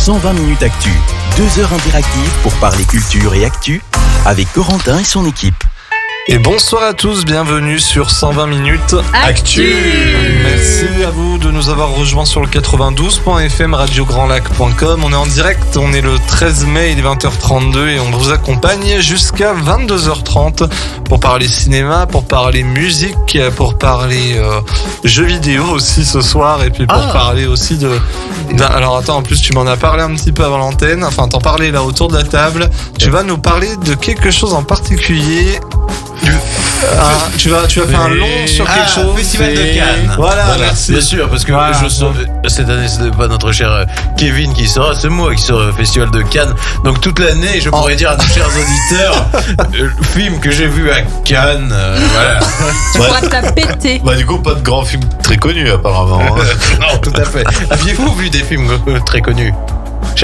120 minutes actu. 2 heures interactives pour parler culture et actu avec Corentin et son équipe. Et bonsoir à tous, bienvenue sur 120 minutes Actu. Merci à vous de nous avoir rejoints sur le 92.fm radiograndlac.com. On est en direct, on est le 13 mai, il est 20h32 et on vous accompagne jusqu'à 22h30 pour parler cinéma, pour parler musique, pour parler jeux vidéo aussi ce soir et puis pour parler aussi alors attends, en plus tu m'en as parlé un petit peu avant l'antenne, enfin t'en parlais là autour de la table. Tu vas nous parler de quelque chose en particulier. Tu vas faire un long sur quelque chose. Festival de Cannes. Voilà, merci. Bien sûr, parce que cette année, ce n'est pas notre cher Kevin qui sera, c'est moi qui sera au Festival de Cannes. Donc toute l'année, je pourrais dire à nos chers auditeurs, le film que j'ai vu à Cannes, voilà. Tu pourras te la péter. Du coup, pas de grands films très connus apparemment. Non, tout à fait. Aviez-vous vu des films très connus?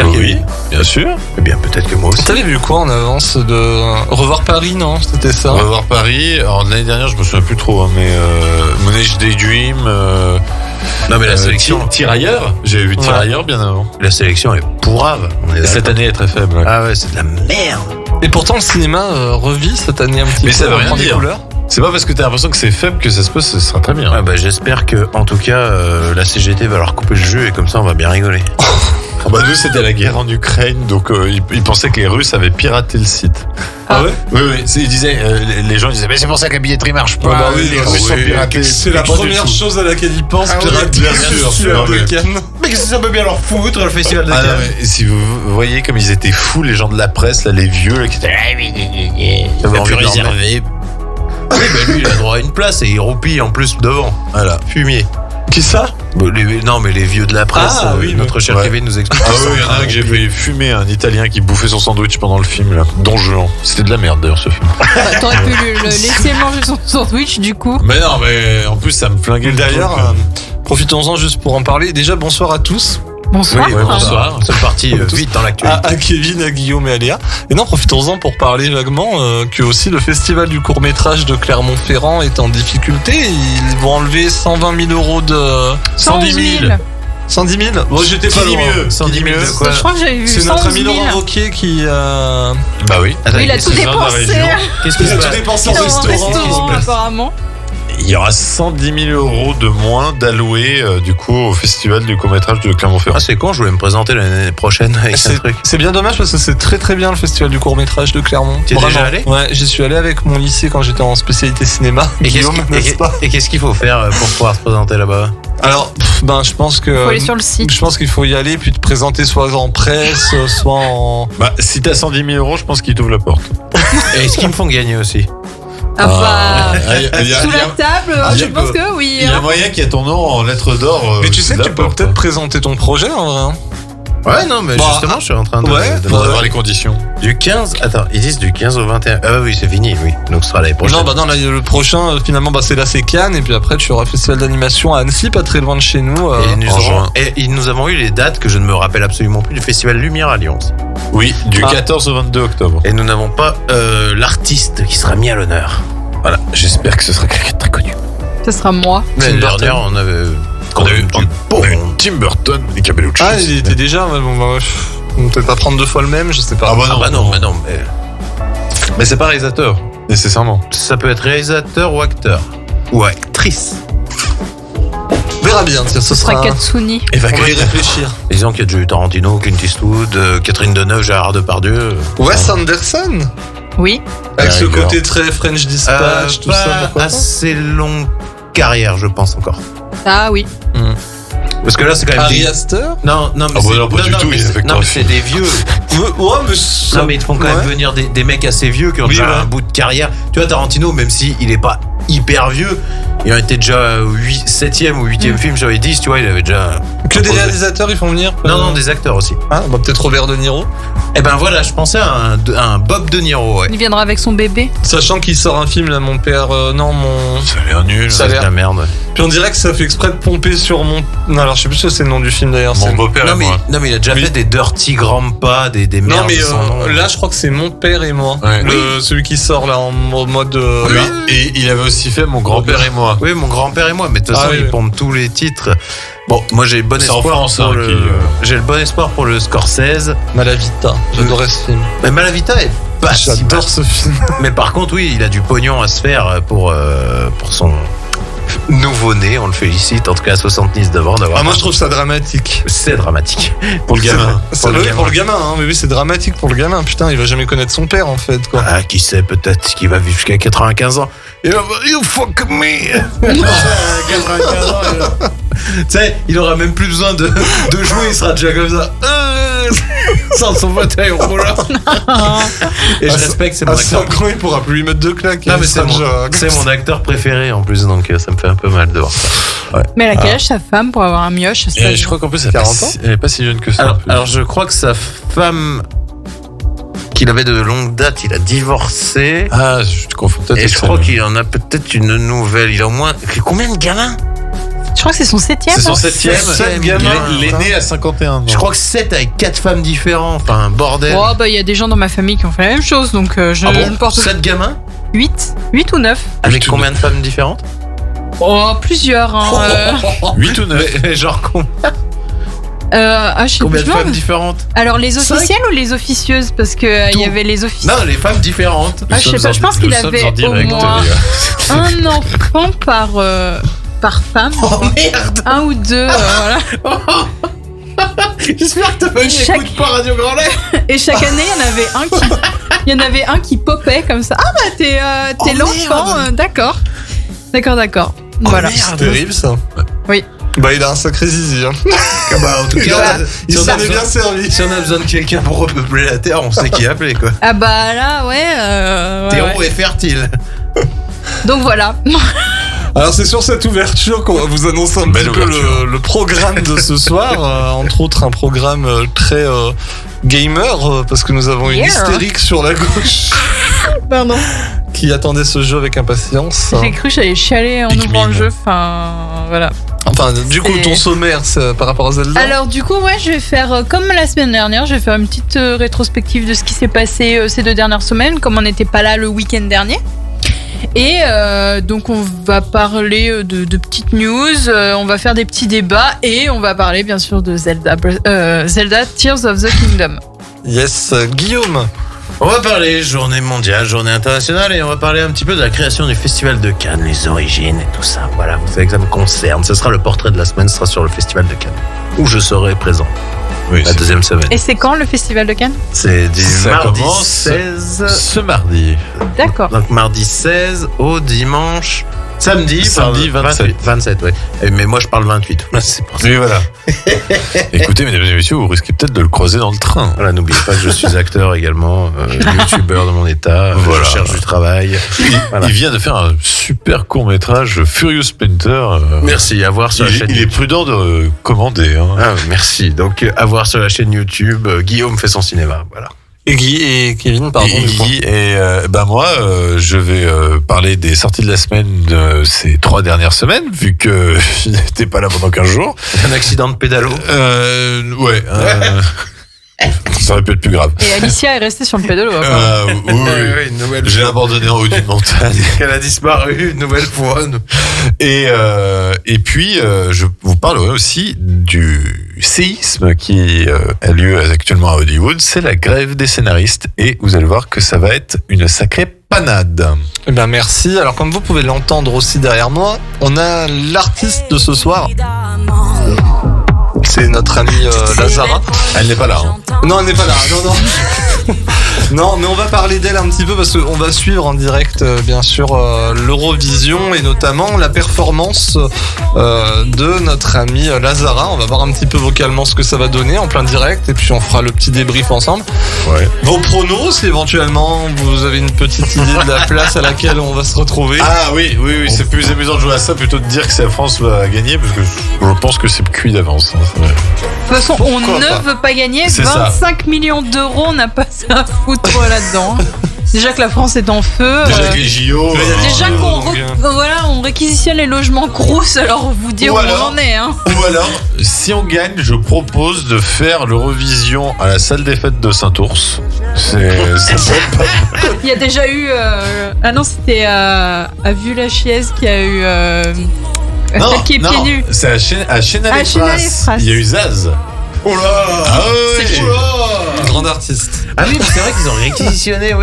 Oui, bien sûr. Eh bien, peut-être que moi aussi. T'avais vu quoi en avance de Revoir Paris, non? C'était ça? Revoir Paris. Alors, l'année dernière, je me souviens plus trop, mais Moonage Daydream. Non, mais la sélection. Tirailleurs. J'avais vu Tirailleurs bien avant. La sélection est pourrave. Cette année est très faible. Ouais. Ah ouais, c'est de la merde. Et pourtant, le cinéma revit cette année un petit peu. Mais ça veut rien dire. Couleurs. C'est pas parce que t'as l'impression que c'est faible que ça se passe, ce sera très bien. Ah j'espère que, en tout cas, la CGT va leur couper le jeu et comme ça, on va bien rigoler. Nous, c'était la guerre en Ukraine, donc ils pensaient que les Russes avaient piraté le site. Ah ouais? Oui. Ils disaient, les gens disaient, mais c'est pour ça que la billetterie marche pas. Les Russes sont piratés. C'est la première chose à laquelle ils pensent, pirater le festival de Cannes. Mais qu'est-ce que ça peut bien leur foutre, le festival de Cannes? Mais si vous voyez comme ils étaient fous, les gens de la presse, là, les vieux, là, qui étaient plus réservé. Oui, lui, il a droit à une place et il roupille en plus devant. Voilà, fumier. Qui ça? Non, mais les vieux de la presse, notre cher Kevin nous explique. Il y en a un que j'ai fait fumer, un Italien qui bouffait son sandwich pendant le film, là. Don Juan. C'était de la merde d'ailleurs ce film. T'aurais pu le laisser manger son sandwich du coup. Mais non, mais en plus ça me flinguait. D'ailleurs, profitons-en juste pour en parler. Déjà, bonsoir à tous. Bonsoir. Oui, bonsoir. C'est parti vite dans l'actualité. À Kevin, à Guillaume et à Léa. Et non, profitons-en pour parler vaguement que aussi le festival du court-métrage de Clermont-Ferrand est en difficulté. Ils vont enlever 120 000 euros de... 110 000. 110 000. Bon, j'étais pas loin. 110 000 de quoi? Je crois que j'avais vu 111 C'est 000. notre ami Laurent Wauquiez qui... Bah oui. Attends, Il a tout dépensé. Qu'est-ce qui se passe? dépensé en Dans un restaurant. restaurant apparemment. Il y aura 110 000 euros de moins d'alloués du coup au festival du court-métrage de Clermont-Ferrand. Ah, c'est con, je voulais me présenter l'année prochaine avec un truc. C'est bien dommage parce que c'est très très bien le festival du court-métrage de Clermont. T'es déjà allé? Ouais, j'y suis allé avec mon lycée quand j'étais en spécialité cinéma. Et qu'est-ce qu'il faut faire pour pouvoir se présenter là-bas? Alors, je pense que... Faut aller sur le site. Je pense qu'il faut y aller puis te présenter soit en presse, soit en... Si t'as 110 000 euros, je pense qu'ils t'ouvrent la porte. Et est-ce qu'ils me font gagner aussi? Sous la table, je pense que oui. Il y a moyen qu'il y ait ton nom en lettres d'or. Mais tu sais que tu peux peut-être présenter ton projet en vrai. Ouais, non, mais justement, je suis en train de... Faut avoir les conditions. Du 15... Attends, ils disent du 15 au 21. Ah oui, c'est fini, oui. Donc ce sera l'année prochaine. Non, là, le prochain, finalement, c'est Cannes. Et puis après, tu auras le festival d'animation à Annecy, pas très loin de chez nous. Et nous avons eu les dates que je ne me rappelle absolument plus du festival Lumière à Lyon. Oui, du 14 au 22 octobre. Et nous n'avons pas l'artiste qui sera mis à l'honneur. Voilà. J'espère que ce sera quelqu'un de très connu. Ce sera moi. L'année dernière, on avait Tim Burton et Cabellucci. Ah, il était déjà... on peut pas prendre 2 fois le même, je sais pas. Non. Mais c'est pas réalisateur, nécessairement. Ça peut être réalisateur ou acteur. Ou actrice. On verra bien, ce sera Katsuni. On va y réfléchir. Disons qu'il y a déjà eu Tarantino, Clint Eastwood, Catherine Deneuve, Gérard Depardieu. Wes Anderson. Oui. Avec ce côté très French Dispatch, tout ça. Pourquoi assez longue carrière, je pense encore. Ah oui. Parce que là, c'est quand même Ari Aster. Non, mais pas du tout. Mais c'est des vieux. Non, mais ils te font quand même venir des mecs assez vieux qui ont déjà un bout de carrière. Tu vois, Tarantino, même si il est pas hyper vieux, il en était déjà 7e ou 8e film sur les 10, tu vois, il avait déjà... Que des réalisateurs, ils font venir? Non, des acteurs aussi. Peut-être Robert De Niro. Eh ben voilà, je pensais à un Bob De Niro, ouais. Il viendra avec son bébé. Sachant qu'il sort un film, là, mon père... Ça a l'air nul. Ça a l'air de la merde. Puis on dirait que ça fait exprès de pomper sur mon... Non, alors je sais plus si c'est le nom du film d'ailleurs. Mon beau-père et moi. Non, mais il a déjà fait des Dirty Grandpa, des merdes. Non, mais là, je crois que c'est Mon Père et moi. Ouais. Celui qui sort là en mode... Oui, et il avait aussi fait Mon grand-père et moi. Oui, Mon grand-père et moi. Mais de toute façon, il pompe tous les titres. Bon, moi j'ai bon C'est en espoir France, pour hein, j'ai le bon espoir pour le Scorsese. Malavita, j'adorais ce film. Mais Malavita est pas si mal. J'adore ce film. Mais par contre, oui, il a du pognon à se faire pour son nouveau-né. On le félicite, en tout cas à 70 d'avant d'avoir. Moi je trouve ça dramatique. C'est dramatique. Pour le gamin. Pour le gamin, hein. Mais oui, c'est dramatique pour le gamin. Putain, il va jamais connaître son père en fait, quoi. Ah, qui sait, peut-être qu'il va vivre jusqu'à 95 ans. Il va dire, you fuck me. 95 ans. Tu sais, il aura même plus besoin de jouer, il sera déjà comme ça. Sans son fauteuil roulant. Et je respecte, c'est mon acteur. À 5 ans, il pourra plus lui mettre de claques. Non, mais c'est mon acteur préféré en plus, donc ça me fait un peu mal de voir ça. Ouais. Mais elle a quel âge sa femme pour avoir un mioche? Et je crois qu'en plus, elle est pas si jeune que ça. Alors je crois que sa femme, qu'il avait de longue date, il a divorcé. Ah, je te confonds peut-être. Et je crois qu'il en a peut-être une nouvelle. Il a au moins. Combien de gamins? Je crois que c'est son 7e. C'est son 7e. 7 gamins. Il est né à 51 ans. Je crois que 7 avec 4 femmes différentes. Enfin, un bordel. Oh, bah, il y a des gens dans ma famille qui ont fait la même chose, donc je ne porte 7 gamins 8 ou 9. Avec combien de femmes différentes? Oh, plusieurs. Hein, 8 ou 9. Mais genre combien? Je sais Combien de pas. femmes différentes? Alors, les officielles ou les officieuses? Parce que il y avait les officielles. Non, les femmes différentes. Ah, je sais pas, je pense qu'il avait au moins un enfant par femme. Oh merde! Un ou deux, voilà. J'espère que t'as pas écouté pas Radio Grand Lac. Et chaque année, il y en avait un qui popait comme ça. Ah bah t'es l'enfant, d'accord. D'accord. Voilà. C'est terrible ça. Oui. Bah il a un sacré zizi. Hein. Bah, en tout cas, il s'en est bien servi. Si on a besoin de quelqu'un pour repeupler la Terre, on sait qui appeler quoi. Ah bah là, ouais. Théo est fertile. Donc voilà. Alors c'est sur cette ouverture qu'on va vous annoncer un petit peu le programme de ce soir, entre autres un programme très gamer, parce que nous avons une hystérique sur la gauche. Pardon. Qui attendait ce jeu avec impatience. J'ai cru que j'allais chialer en ouvrant le jeu, enfin voilà. Enfin, du coup, ton sommaire, c'est par rapport à Zelda. Alors, du coup, ouais, je vais faire comme la semaine dernière, je vais faire une petite rétrospective de ce qui s'est passé ces 2 dernières semaines, comme on n'était pas là le week-end dernier. Et donc on va parler de petites news, on va faire des petits débats et on va parler bien sûr de Zelda Tears of the Kingdom. Yes, Guillaume. On va parler journée mondiale, journée internationale et on va parler un petit peu de la création du Festival de Cannes, les origines et tout ça. Voilà, vous savez que ça me concerne. Ce sera le portrait de la semaine, ce sera sur le Festival de Cannes où je serai présent. Oui, la deuxième semaine. Et c'est quand le Festival de Cannes? C'est du mardi 16. Ce mardi. D'accord. Donc mardi 16 au dimanche. Samedi 27. 27, ouais. Mais moi je parle 28. C'est pour ça. Oui, voilà. Écoutez, mesdames et messieurs, vous risquez peut-être de le croiser dans le train. Voilà, n'oubliez pas que je suis acteur également, youtubeur de mon état, voilà. Je cherche du travail. Il vient de faire un super court-métrage, Furious Splinter. Merci, à voir sur la chaîne. Il est prudent de commander. Hein. Ah, merci. Donc, à voir sur la chaîne YouTube, Guillaume fait son cinéma. Voilà. Et Guy et Kevin, pardon. Moi, je vais parler des sorties de la semaine de ces 3 dernières semaines, vu que je n'étais pas là pendant 15 jours. Un accident de pédalo. Ouais. Ça aurait pu être plus grave. Et Alicia est restée sur le pédalo. Oui. Une nouvelle J'ai abandonné en haut d'une montagne. Elle a disparu une nouvelle fois. Et puis, je vous parlerai aussi du séisme qui a lieu actuellement à Hollywood. C'est la grève des scénaristes. Et vous allez voir que ça va être une sacrée panade. Eh ben merci. Alors comme vous pouvez l'entendre aussi derrière moi, on a l'artiste de ce soir. C'est notre amie Lazara. Elle n'est pas là. Hein. Non, elle n'est pas là. Non. Non, mais on va parler d'elle un petit peu parce qu'on va suivre en direct, bien sûr, l'Eurovision et notamment la performance de notre amie Lazara. On va voir un petit peu vocalement ce que ça va donner en plein direct et puis on fera le petit débrief ensemble. Ouais. Vos pronos, si éventuellement vous avez une petite idée de la place à laquelle on va se retrouver. Ah oui, c'est plus amusant de jouer à ça plutôt de dire que c'est la France va gagner parce que je pense que c'est cuit d'avance. Hein. De toute façon, on ne veut pas gagner. C'est 25 millions d'euros, on n'a pas ça à foutre là-dedans. Déjà que la France est en feu. Déjà que les JO. Déjà on réquisitionne les logements Crous, alors vous dire où on en est. Hein. Ou alors, si on gagne, je propose de faire l'Eurovision à la salle des fêtes de Saint-Ours. Il y a déjà eu. Ah non, c'était à Vue-la-Chiez qui a eu. Qui est pieds nus. C'est à Chénal-les-Frasses. Il y a eu Zaz. Oh là. Ah ouais. C'est Un grand artiste. Ah oui, mais c'est vrai qu'ils ont réquisitionné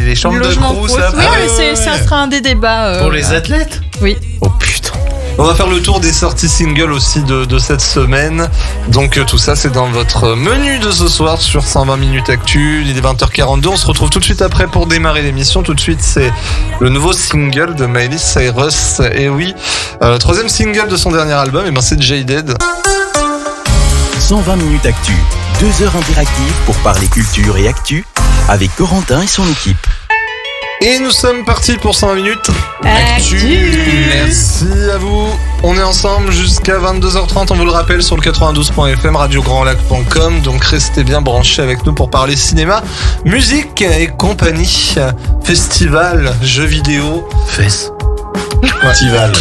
les chambres Le de logement Crous Crous. là. Oui, mais ça sera un des débats. Pour les athlètes. Oui. Oh putain. On va faire le tour des sorties singles aussi de cette semaine. Donc tout ça c'est dans votre menu de ce soir sur 120 minutes actu. Il est 20h42. On se retrouve tout de suite après pour démarrer l'émission. Tout de suite c'est le nouveau single de Miley Cyrus. Et oui, troisième single de son dernier album, et ben c'est Jaded. 120 minutes actu, 2 heures interactives pour parler culture et actu avec Corentin et son équipe. Et nous sommes partis pour 120 minutes Actu. Merci à vous. On est ensemble jusqu'à 22h30, on vous le rappelle, sur le 92.fm, radiograndlac.com. Donc restez bien branchés avec nous pour parler cinéma, musique et compagnie. Festival, jeux vidéo. Fesses. Festival.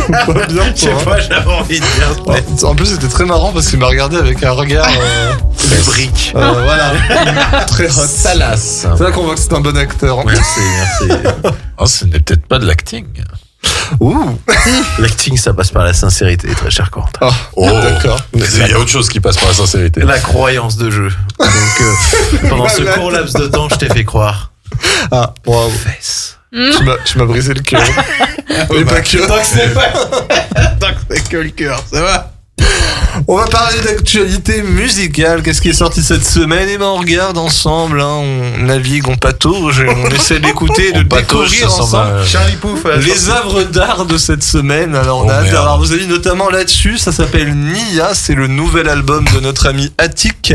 Pas bien, Je sais pas, j'avais envie de dire. En plus, c'était très marrant parce qu'il m'a regardé avec un regard. Brique. Voilà. Très hot. Salace. C'est là qu'on voit que c'est un bon acteur. Merci. Oh, ce n'est peut-être pas de l'acting. Ouh. L'acting, ça passe par la sincérité, très cher Corentin. Oh, d'accord. Il y a autre chose qui passe par la sincérité. La croyance de jeu. Donc, pendant ce court laps de temps, je t'ai fait croire. Ah, waouh. Fesses. Tu m'as brisé le cœur. Et pas que. Tant que c'est que le cœur, ça va. On va parler d'actualité musicale. Qu'est-ce qui est sorti cette semaine? Et ben on regarde ensemble, hein. On navigue, on patauge, et on essaie d'écouter, de découvrir ensemble Charlie Pouf. les œuvres d'art de cette semaine. Alors on a hâte merde. d'avoir vos avis notamment là-dessus. Ça s'appelle Nia, c'est le nouvel album de notre ami Attic.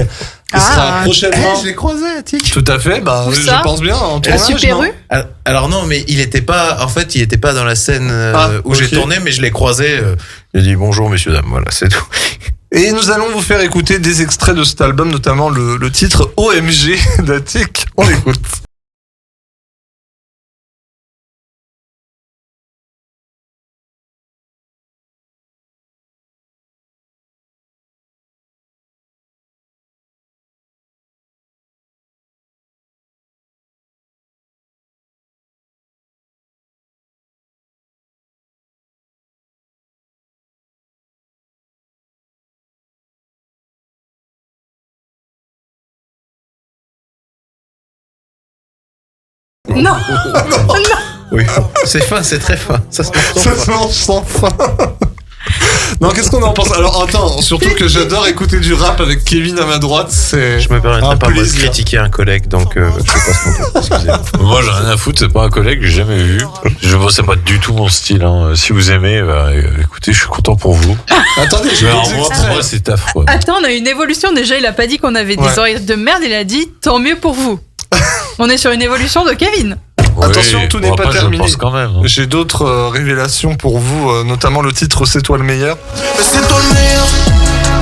Qui sera prochainement. Je l'ai croisé, Attic. Tout à fait, bah Où je ça pense bien. En La tournage, Super non U. Alors non, mais il était pas dans la scène où j'ai ok. tourné, mais je l'ai croisé. J'ai dit bonjour messieurs dames, voilà, c'est tout. Et nous allons vous faire écouter des extraits de cet album, notamment le titre OMG d'Attic. On l'écoute. Non. Oui. C'est fin, c'est très fin. Ça se Ça se mange sans fin. Non, qu'est-ce qu'on en pense? Alors attends, surtout que j'adore écouter du rap avec Kevin à ma droite, c'est... Je me permettrai un pas moi de plaisir. critiquer un collègue, donc je passe mon tour. Excusez-moi. Moi, j'ai rien à foutre, c'est pas un collègue que j'ai jamais vu. C'est pas du tout mon style. Hein. Si vous aimez, bah, écoutez, je suis content pour vous. Attendez, Mais j'ai alors, des moi, pour extraits. moi, c'est affreux. Attends, on a une évolution. Déjà, il a pas dit qu'on avait Ouais. des oreilles de merde. Il a dit tant mieux pour vous. On est sur une évolution de Kevin. Attention, Oui, tout n'est bon, pas après, terminé. Je pense quand même. Hein. J'ai d'autres révélations pour vous, notamment le titre C'est toi le meilleur. C'est toi le meilleur.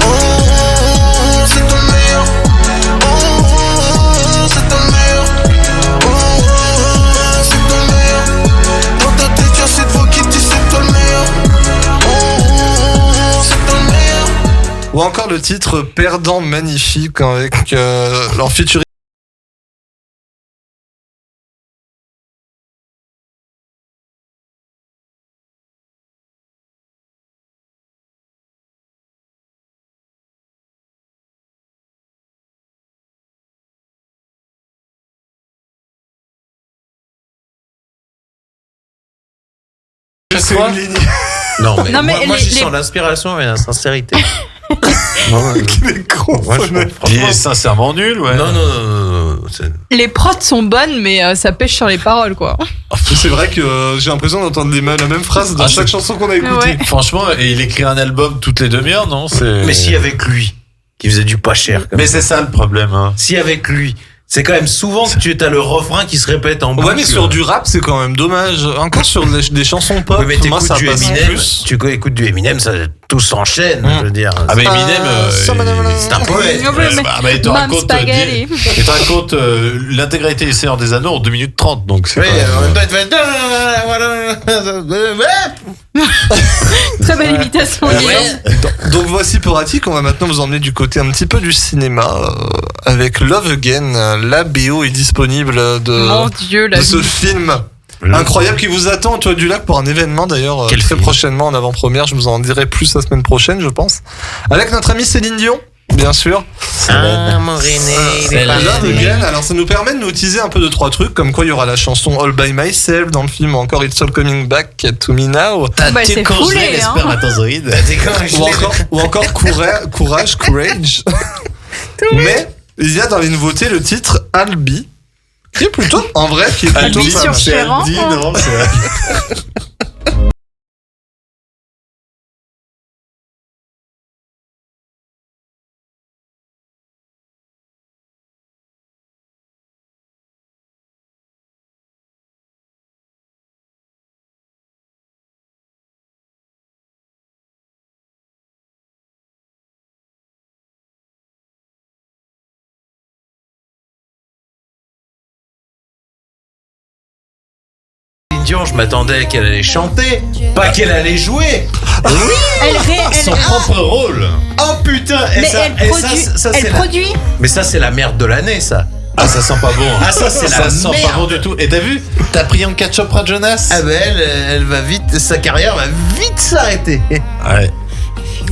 Oh, c'est toi le meilleur. Oh, c'est toi le meilleur. Oh, c'est toi le meilleur. Dans ta tête, y'a cette voix qui dit c'est toi le meilleur. Oh, c'est toi le meilleur. Ou encore le titre Perdant magnifique avec leur featuring. C'est une ligne. Non, mais, Non, mais moi les- j'y sens l'inspiration et la sincérité. Qu'il est con, Moi, ce je mec. Il franchement- est sincèrement nul, ouais. Non. Les prods sont bonnes, mais ça pêche sur les paroles, quoi. C'est vrai que j'ai l'impression d'entendre la même phrase dans Ah, chaque c'est- chanson qu'on a écoutée. Ouais. Franchement, et il écrit un album toutes les demi-heures, non? Mais si avec lui, qui faisait du pas cher. Mais c'est ça le problème. Hein. Si avec lui, c'est quand même souvent que tu as le refrain qui se répète en boucle. Ouais, mais sur du rap, c'est quand même dommage. Encore sur des chansons pop, Oui, mais moi t'écoutes ça du passe Eminem, plus. tu écoutes du Eminem, ça tout s'enchaîne, je veux dire. Ah, mais Eminem, c'est c'est un poète. il te Mam raconte, spaghetti. il te raconte l'intégralité des Seigneurs des Anneaux en 2 minutes 30, donc c'est Oui, quand même, en même temps, il te fait. Très belle imitation. dis donc. Donc voici pour Attic, on va maintenant vous emmener du côté un petit peu du cinéma avec Love Again. La BO est disponible Mon Dieu, la de ce vie. film incroyable qui vous attend, Toile du Lac, pour un événement d'ailleurs Quel très film. prochainement en avant-première. Je vous en dirai plus la semaine prochaine, je pense. Avec notre amie Céline Dion, bien sûr. mon René, Love Again. Alors ça nous permet de nous teaser un peu de 3 trucs, comme quoi il y aura la chanson All By Myself dans le film, ou encore It's All Coming Back to Me Now, T'as Bah, c'est décongelé foulé, les hein. spermatozoïdes. T'as décongelé. ou encore Courage. Mais il y a dans les nouveautés le titre Albi, qui est plutôt, en vrai, qui est plutôt Albi pas sur mal. Chéran. Dit, non, c'est... Céline Dion, je m'attendais qu'elle allait chanter, pas qu'elle allait jouer. Son propre rôle. Oh putain. Et Mais ça, elle et produit. ça, Elle c'est produit. Mais ça, c'est la merde de l'année, ça. Ah, ça sent pas bon. Ah, ça, c'est la Ça sent merde. pas bon du tout. Et t'as vu? T'as Priyanka Chopra Jonas? Ah ben elle va vite, sa carrière va vite s'arrêter. Ouais.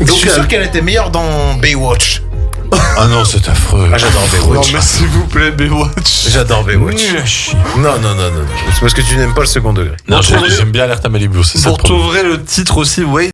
Je suis sûr qu'elle était meilleure dans Baywatch. Ah non, c'est affreux. Ah, j'adore Non Baywatch. mais s'il vous plaît, Baywatch. J'adore Baywatch. Non. C'est parce que tu n'aimes pas le second degré. Non, Vous trouverez- j'aime bien Alerte à Malibu, c'est ça Vous le problème. retrouverez le titre aussi, Wait.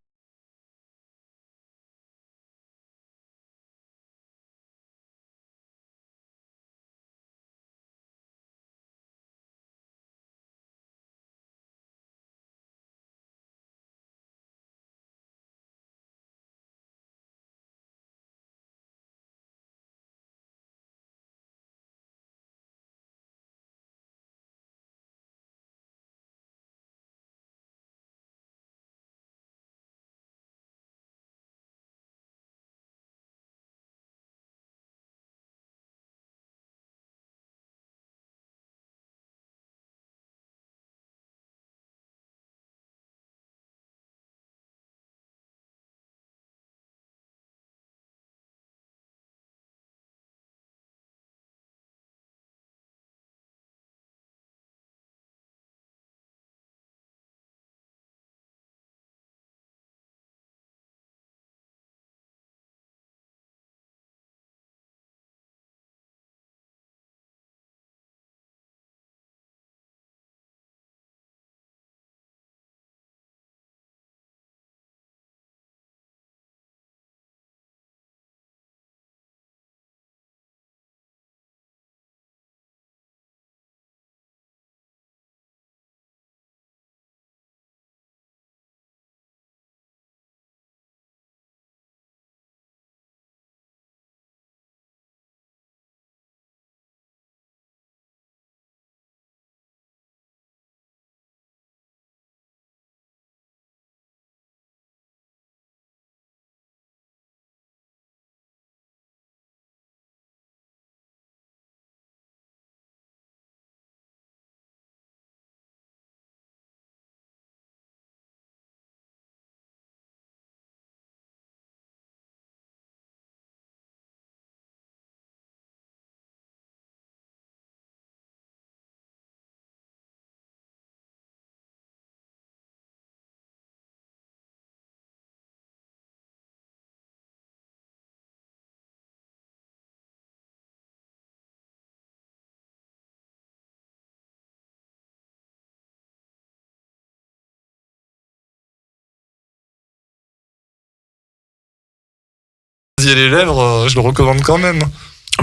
Les lèvres, je le recommande quand même.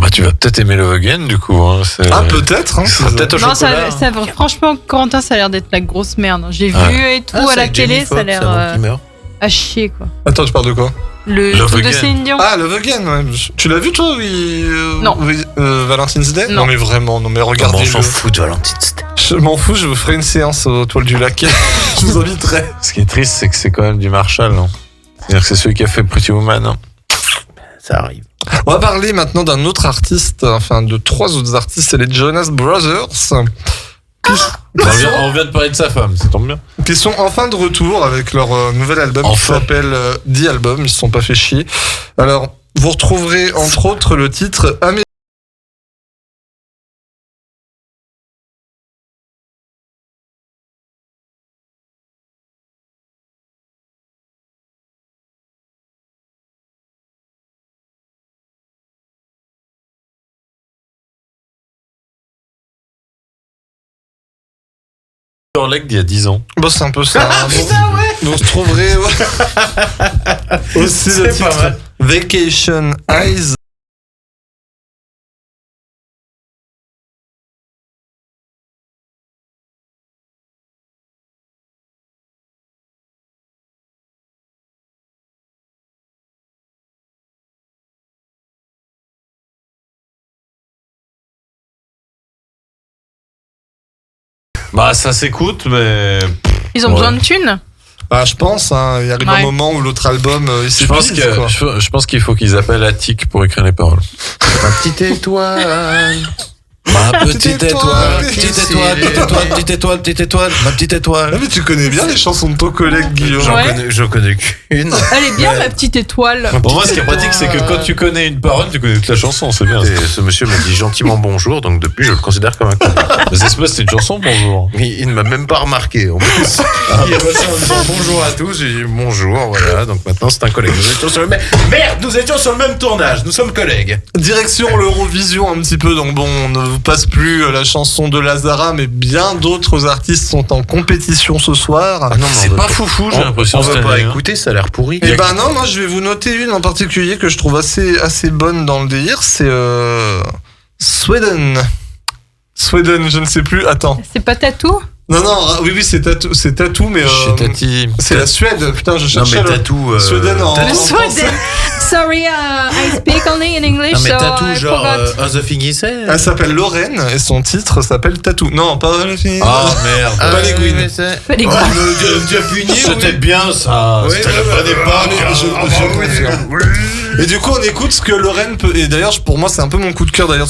Bah, tu vas peut-être aimer Love Again, du coup. Hein. Ah, peut-être. Hein, C'est peut-être au Non, chocolat. franchement, Corentin, ça a l'air d'être la grosse merde. J'ai vu Ouais. et tout à la télé, ça a l'air meurt. à chier, quoi. Attends, tu parles de quoi? Le Love truc de Again. Céline Dion. Ah, Love Again, ouais. Tu l'as vu toi, oui, Non. oui, Valentine's Day? Non. Mais vraiment, non mais Comment on regardez-le. s'en fout de Valentine. Je m'en fous, je vous ferai une séance aux Toiles du Lac. Je vous inviterai. Ce qui est triste, c'est que c'est quand même du Marshall. Hein. C'est-à-dire que c'est celui qui a fait Pretty Woman. Hein. Ça arrive. On va parler maintenant d'un autre artiste, enfin de 3 autres artistes, c'est les Jonas Brothers, On vient de parler de sa femme, ça tombe bien. qui sont enfin de retour avec leur nouvel album Enfin. qui s'appelle The Album, ils se sont pas fait chier. Alors, vous retrouverez entre autres le titre Timberlake d'il y a 10 ans. Bah, c'est un peu ça. Ah, putain, ouais. On se trouverait aussi le C'est pas titre mal. Vacation Eyes. Bah, ça s'écoute, mais. Ils ont besoin de thunes. Ah, je pense, hein, il arrive un Ouais. moment où l'autre album, il Je pense, s'épuise, quoi. je pense qu'il faut qu'ils appellent Attic pour écrire les paroles. Ma petite étoile. Ma petite étoile, petite étoile, petite étoile, petite étoile, petite étoile, ma petite Ah, étoile. mais tu connais bien les chansons de ton collègue Guillaume. Ouais. J'en connais qu'une. Elle est bien, ma petite étoile. Pour moi, ce qui est pratique, c'est que quand tu connais une parole, tu connais toute la chanson, c'est bien. Et ce monsieur m'a dit gentiment bonjour, donc depuis je le considère comme un collègue. Mais c'est pas, c'était une chanson, bonjour. Il ne m'a même pas remarqué. En plus. Il a passé en disant bonjour à tous. J'ai dit bonjour, voilà. Donc maintenant c'est un collègue. Nous étions sur le même. Merde, nous étions sur le même tournage. Nous sommes collègues. Direction l'Eurovision un petit peu, donc bon, on ne vous passe plus la chanson de Lazara, mais bien d'autres artistes sont en compétition ce soir. Ah non, mais C'est pas foufou, j'ai l'impression. On cette veut pas année, hein. écouter, ça a l'air pourri. Et ben non, moi je vais vous noter une en particulier que je trouve assez bonne dans le délire, c'est Sweden. Sweden, je ne sais plus, attends. C'est pas Tatou? Non, oui, c'est Tatou, mais Chez Tati. c'est la Suède, putain, je Non cherchais mais le... Tatou. Sweden en- Tatou. Sweden. Sorry, I speak only in English, Non mais so Tatou, I genre forgot. How the Thing Is Said. Elle s'appelle Lorraine et son titre s'appelle Tatou. Non, pas la fille. Ah merde. pas les Gwyn. Pas les Oh, gars. tu as puni. C'était bien ça. Oui, C'était ouais, le bon ouais, départ. ouais, je confirme. Et du coup, on écoute ce que Lorraine peut. Et d'ailleurs, pour moi, c'est un peu mon coup de cœur d'ailleurs.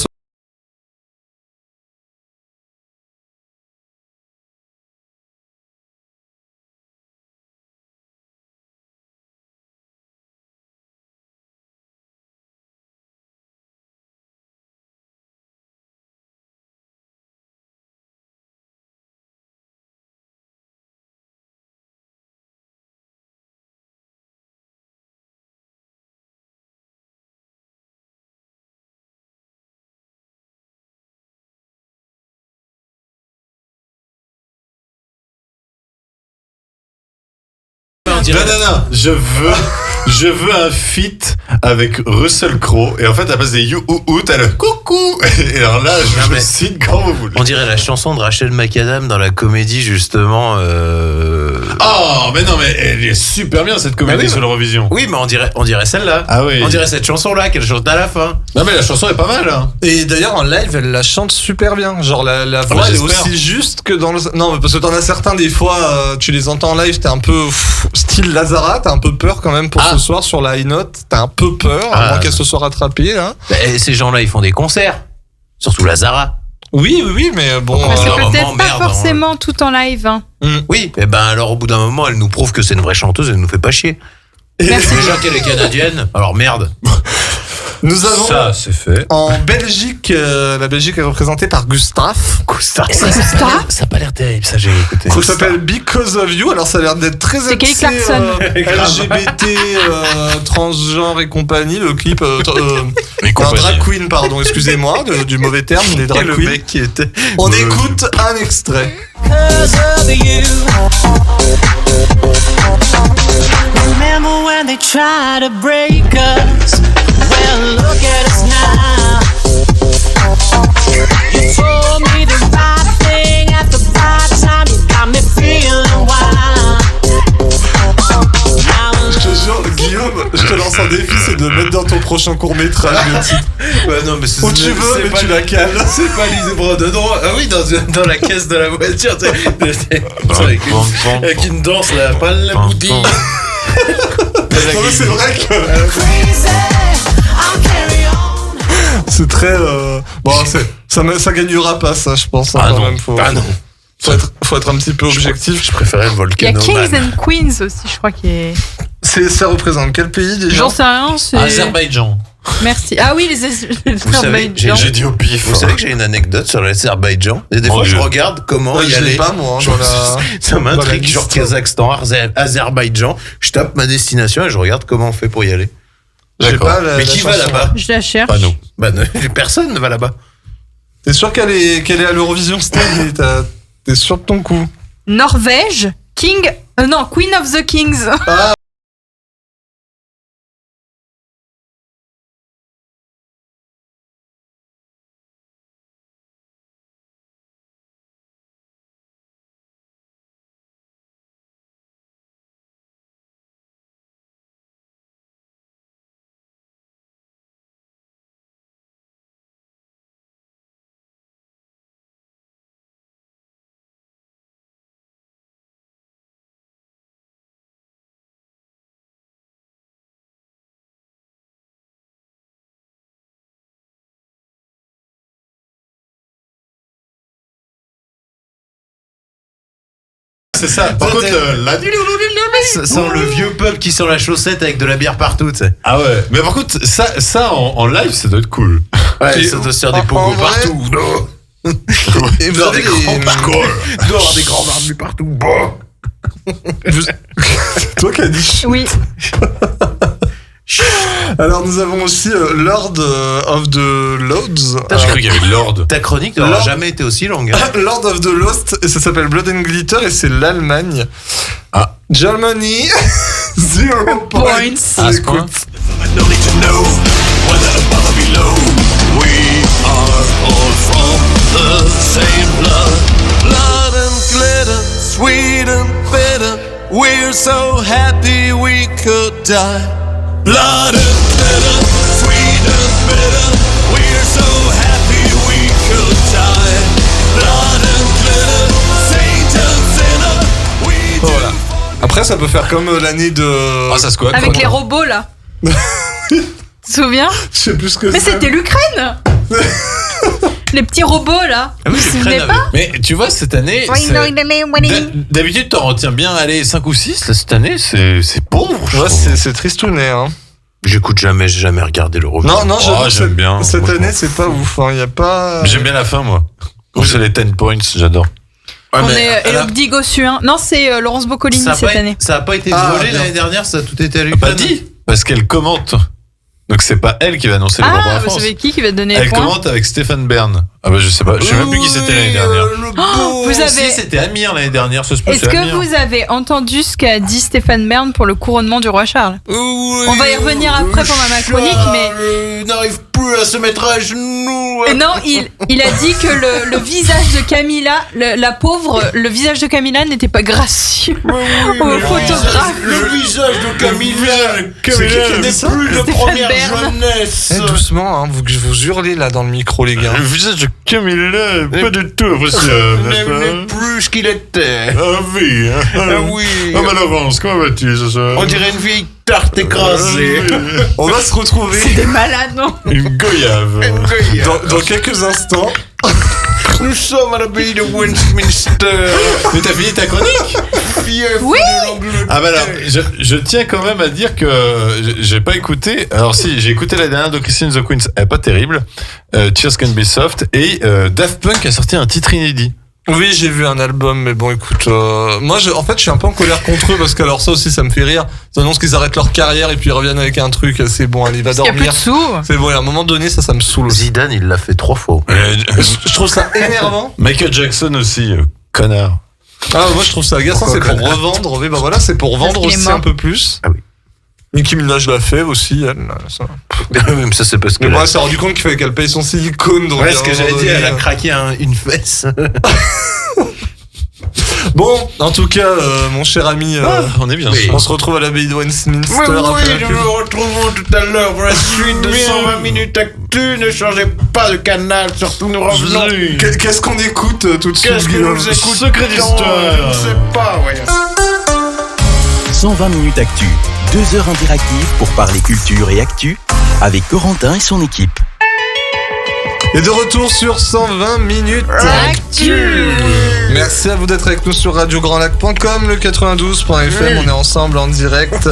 Non. Je veux un feat avec Russell Crowe. Et en fait, à la place des you ou ou, t'as le coucou. Et alors là, je Non, le mais- cite quand vous voulez. On dirait la chanson de Rachel McAdams dans la comédie justement. Oh, mais non, mais elle est super bien cette comédie Bah oui, sur l'Eurovision. Oui, mais on dirait celle-là. Ah oui. On dirait cette chanson-là qu'elle chante à la fin. Non, mais la chanson est pas mal, hein. Et d'ailleurs, en live, elle la chante super bien. Genre, la voix bah, elle est j'espère. aussi juste que dans le. Non, mais parce que t'en as certains, des fois, tu les entends en live, t'es un peu style Lazara, t'as un peu peur quand même pour ce soir sur la high note. T'as un peu peur, à moins qu'elle se soit rattrapée, là. Et ces gens-là, ils font des concerts. Surtout Lazara. Oui, mais bon. Mais c'est alors, peut-être maman, pas merde, forcément tout en live. Hein. Oui, et ben alors au bout d'un moment, elle nous prouve que c'est une vraie chanteuse, elle nous fait pas chier. Merci. Déjà qu'elle est canadienne, alors merde. Nous avons. Ça, c'est fait. En Belgique, la Belgique est représentée par Gustave. Gustave. C'est Gustave. Ça a pas l'air terrible, ça j'ai écouté. Ça s'appelle Because of You. Alors ça a l'air d'être très C'est Kelly axé, Clarkson. LGBT, transgenre et compagnie. Le clip, un compagnie. drag queen, pardon, excusez-moi, du mauvais terme, des drag le queens. mec qui était. On écoute un extrait. Remember when they tried to break us? Well, look at us now. You told me the right thing at the right time. You got me feeling wild. Je te jure, Guillaume, je te lance un défi, c'est de mettre dans ton prochain court-métrage le titre. Ouais, non, mais c'est Où tu veux, mais pas tu la cales. C'est pas libre de droit. Ah oui, dans la caisse de la voiture, tu sais, avec une danse là, pas la boudille. Non, mais c'est vrai que crazy. I'll carry on. c'est très. Bon, ça gagnera pas, ça, je pense. Hein, Ah quand non, même, faut être un petit peu objectif. Je préférais le Il y a volcano. Kings and Queens aussi, je crois qu'il est. Ça représente quel pays déjà? J'en sais rien, c'est. Azerbaïdjan. Merci. Ah oui, les savez, Azerbaïdjans. J'ai dit au pif. Vous savez que j'ai une anecdote sur l'Azerbaïdjan. Et des Mon fois, je Dieu. regarde comment Ouais, y je l'ai aller. pas, moi, Je- dans la- Ça dans la m'intrigue, liste. genre Kazakhstan, Azerbaïdjan. Je tape ma destination et je regarde comment on fait pour y aller. J'ai D'accord. pas la- Mais la qui va chanson. là-bas? Je la cherche. Pas nous. Bah, personne ne va là-bas. T'es sûr qu'elle est à l'Eurovision cette année? T'es sûr de ton coup? Norvège, Queen of the Kings. C'est ça. Par contre, Ça sent le vieux pub qui sent la chaussette avec de la bière partout, tu sais. Ah ouais. Mais par contre, ça en live, ça doit être cool. Ouais, ça doit se faire des pogos partout. Et vous avez Il doit y avoir des grands barbus partout. C'est toi qui as dit. Oui. Alors nous avons aussi Lord of the Loads. J'ai cru qu'il y avait Lord. Ta chronique n'aura jamais été aussi longue. Hein. Lord of the Lost, et ça s'appelle Blood and Glitter, et c'est l'Allemagne. Ah. Germany, 0 points. À ce point. Blood and glitter, sweet and bitter. We're so happy we could die. Blood and glitter, sweet and bitter. We're so happy we could die. Blood and glitter, saint and sinner. We do. Voilà. Après, ça peut faire comme l'année de. Ah, ça se quoi Avec les robots là. Tu te souviens? Je sais plus ce que Mais c'est. c'était l'Ukraine. Les petits robots là. Ah oui, Vous vous l'Ukraine souvenez pas? Mais tu vois, cette année. D'habitude, t'en retiens bien, allez, 5 ou 6. Là, cette année, c'est pauvre. je Ouais, trouve. c'est tristouné, hein. J'écoute jamais, j'ai jamais regardé le robot. Non, j'avoue que j'aime bien. Cette Moi, je année, m'en c'est pas ouf, hein. Y a pas. J'aime bien la fin, moi. C'est les 10 points, j'adore. On est Elodie Gossuin. Non, c'est Laurence Boccolini cette année. Ça a pas été Ah, volé bien. l'année dernière, ça a tout été à Pas l'Ukraine. dit. Parce qu'elle commente. Donc c'est pas elle qui va annoncer le Grand Prix Ah, de vous France. savez qui va te donner les Elle points? commente avec Stéphane Bern. Ah bah je sais pas, je sais même plus qui c'était l'année dernière. Vous Si, avez. c'était Amir l'année dernière, ce se peut, Est-ce c'est que Amir. vous avez entendu ce qu'a dit Stéphane Bern pour le couronnement du roi Charles? On va y revenir après pendant ma chronique, mais. N'arrive plus à se mettre à genoux. Non, il a dit que le visage de Camilla, la pauvre, le visage de Camilla n'était pas gracieux au photographe. Le visage de Camilla, Camilla, n'est ça plus de Stéphane première Bern. jeunesse. Doucement, hein, que je vous hurlez là dans le micro, les gars. Le visage de Camilla, pas du tout appréciable, n'est-ce N'est pas? plus ce qu'il était. Ah oui, hein. Ah oui. Ah bah Laurence, comment vas-tu ce soir? On dirait une vieille tarte écrasée. On va se retrouver C'est des malades, non? Une goyave. dans quelques instants. Nous sommes à l'abbaye de Westminster. Mais t'as fini ta chronique? Oui. Ah bah alors, je tiens quand même à dire que j'ai pas écouté. Alors si, j'ai écouté la dernière de Christine the Queens, elle est pas terrible. Tears Can Be Soft, et Daft Punk a sorti un titre inédit. Oui, j'ai vu un album, mais bon, écoute, moi, en fait, je suis un peu en colère contre eux parce que alors ça aussi, ça me fait rire. Ils annoncent qu'ils arrêtent leur carrière et puis ils reviennent avec un truc. C'est bon, allez, va Il y a plus de dormir. sous. C'est bon, et à un moment donné, ça me saoule aussi. Zidane, il l'a fait 3 fois. Je trouve ça énervant. Michael Jackson aussi, connard. Ah, moi, je trouve ça agaçant. C'est pour revendre. Oui, bah voilà, c'est pour vendre qu'il est aussi mort. un peu plus. Ah oui. Nicki Minaj l'a fait aussi, elle. Ça. Même ça, c'est parce que. Mais moi, elle s'est rendu compte qu'il fallait qu'elle paye son silicone. Donc Ouais, à ce un que moment j'avais dit, donné, elle a craqué une fesse. Bon, en tout cas, mon cher ami, On est bien. oui. on se retrouve à l'abbaye de Westminster. Oui, après la nous pub. nous retrouvons tout à l'heure pour la suite de 120 minutes actu. Ne changez pas de canal, surtout nous revenons. Qu'est-ce qu'on écoute tout de suite, Qu'est-ce que Guillaume nous écoutons? Secret d'histoire. Je ne sais pas, ouais. 120 minutes actu, 2 heures interactives pour parler culture et actu avec Corentin et son équipe. Et de retour sur 120 minutes Actu. Merci à vous d'être avec nous sur radiograndlac.com, le 92.fm. On est ensemble en direct.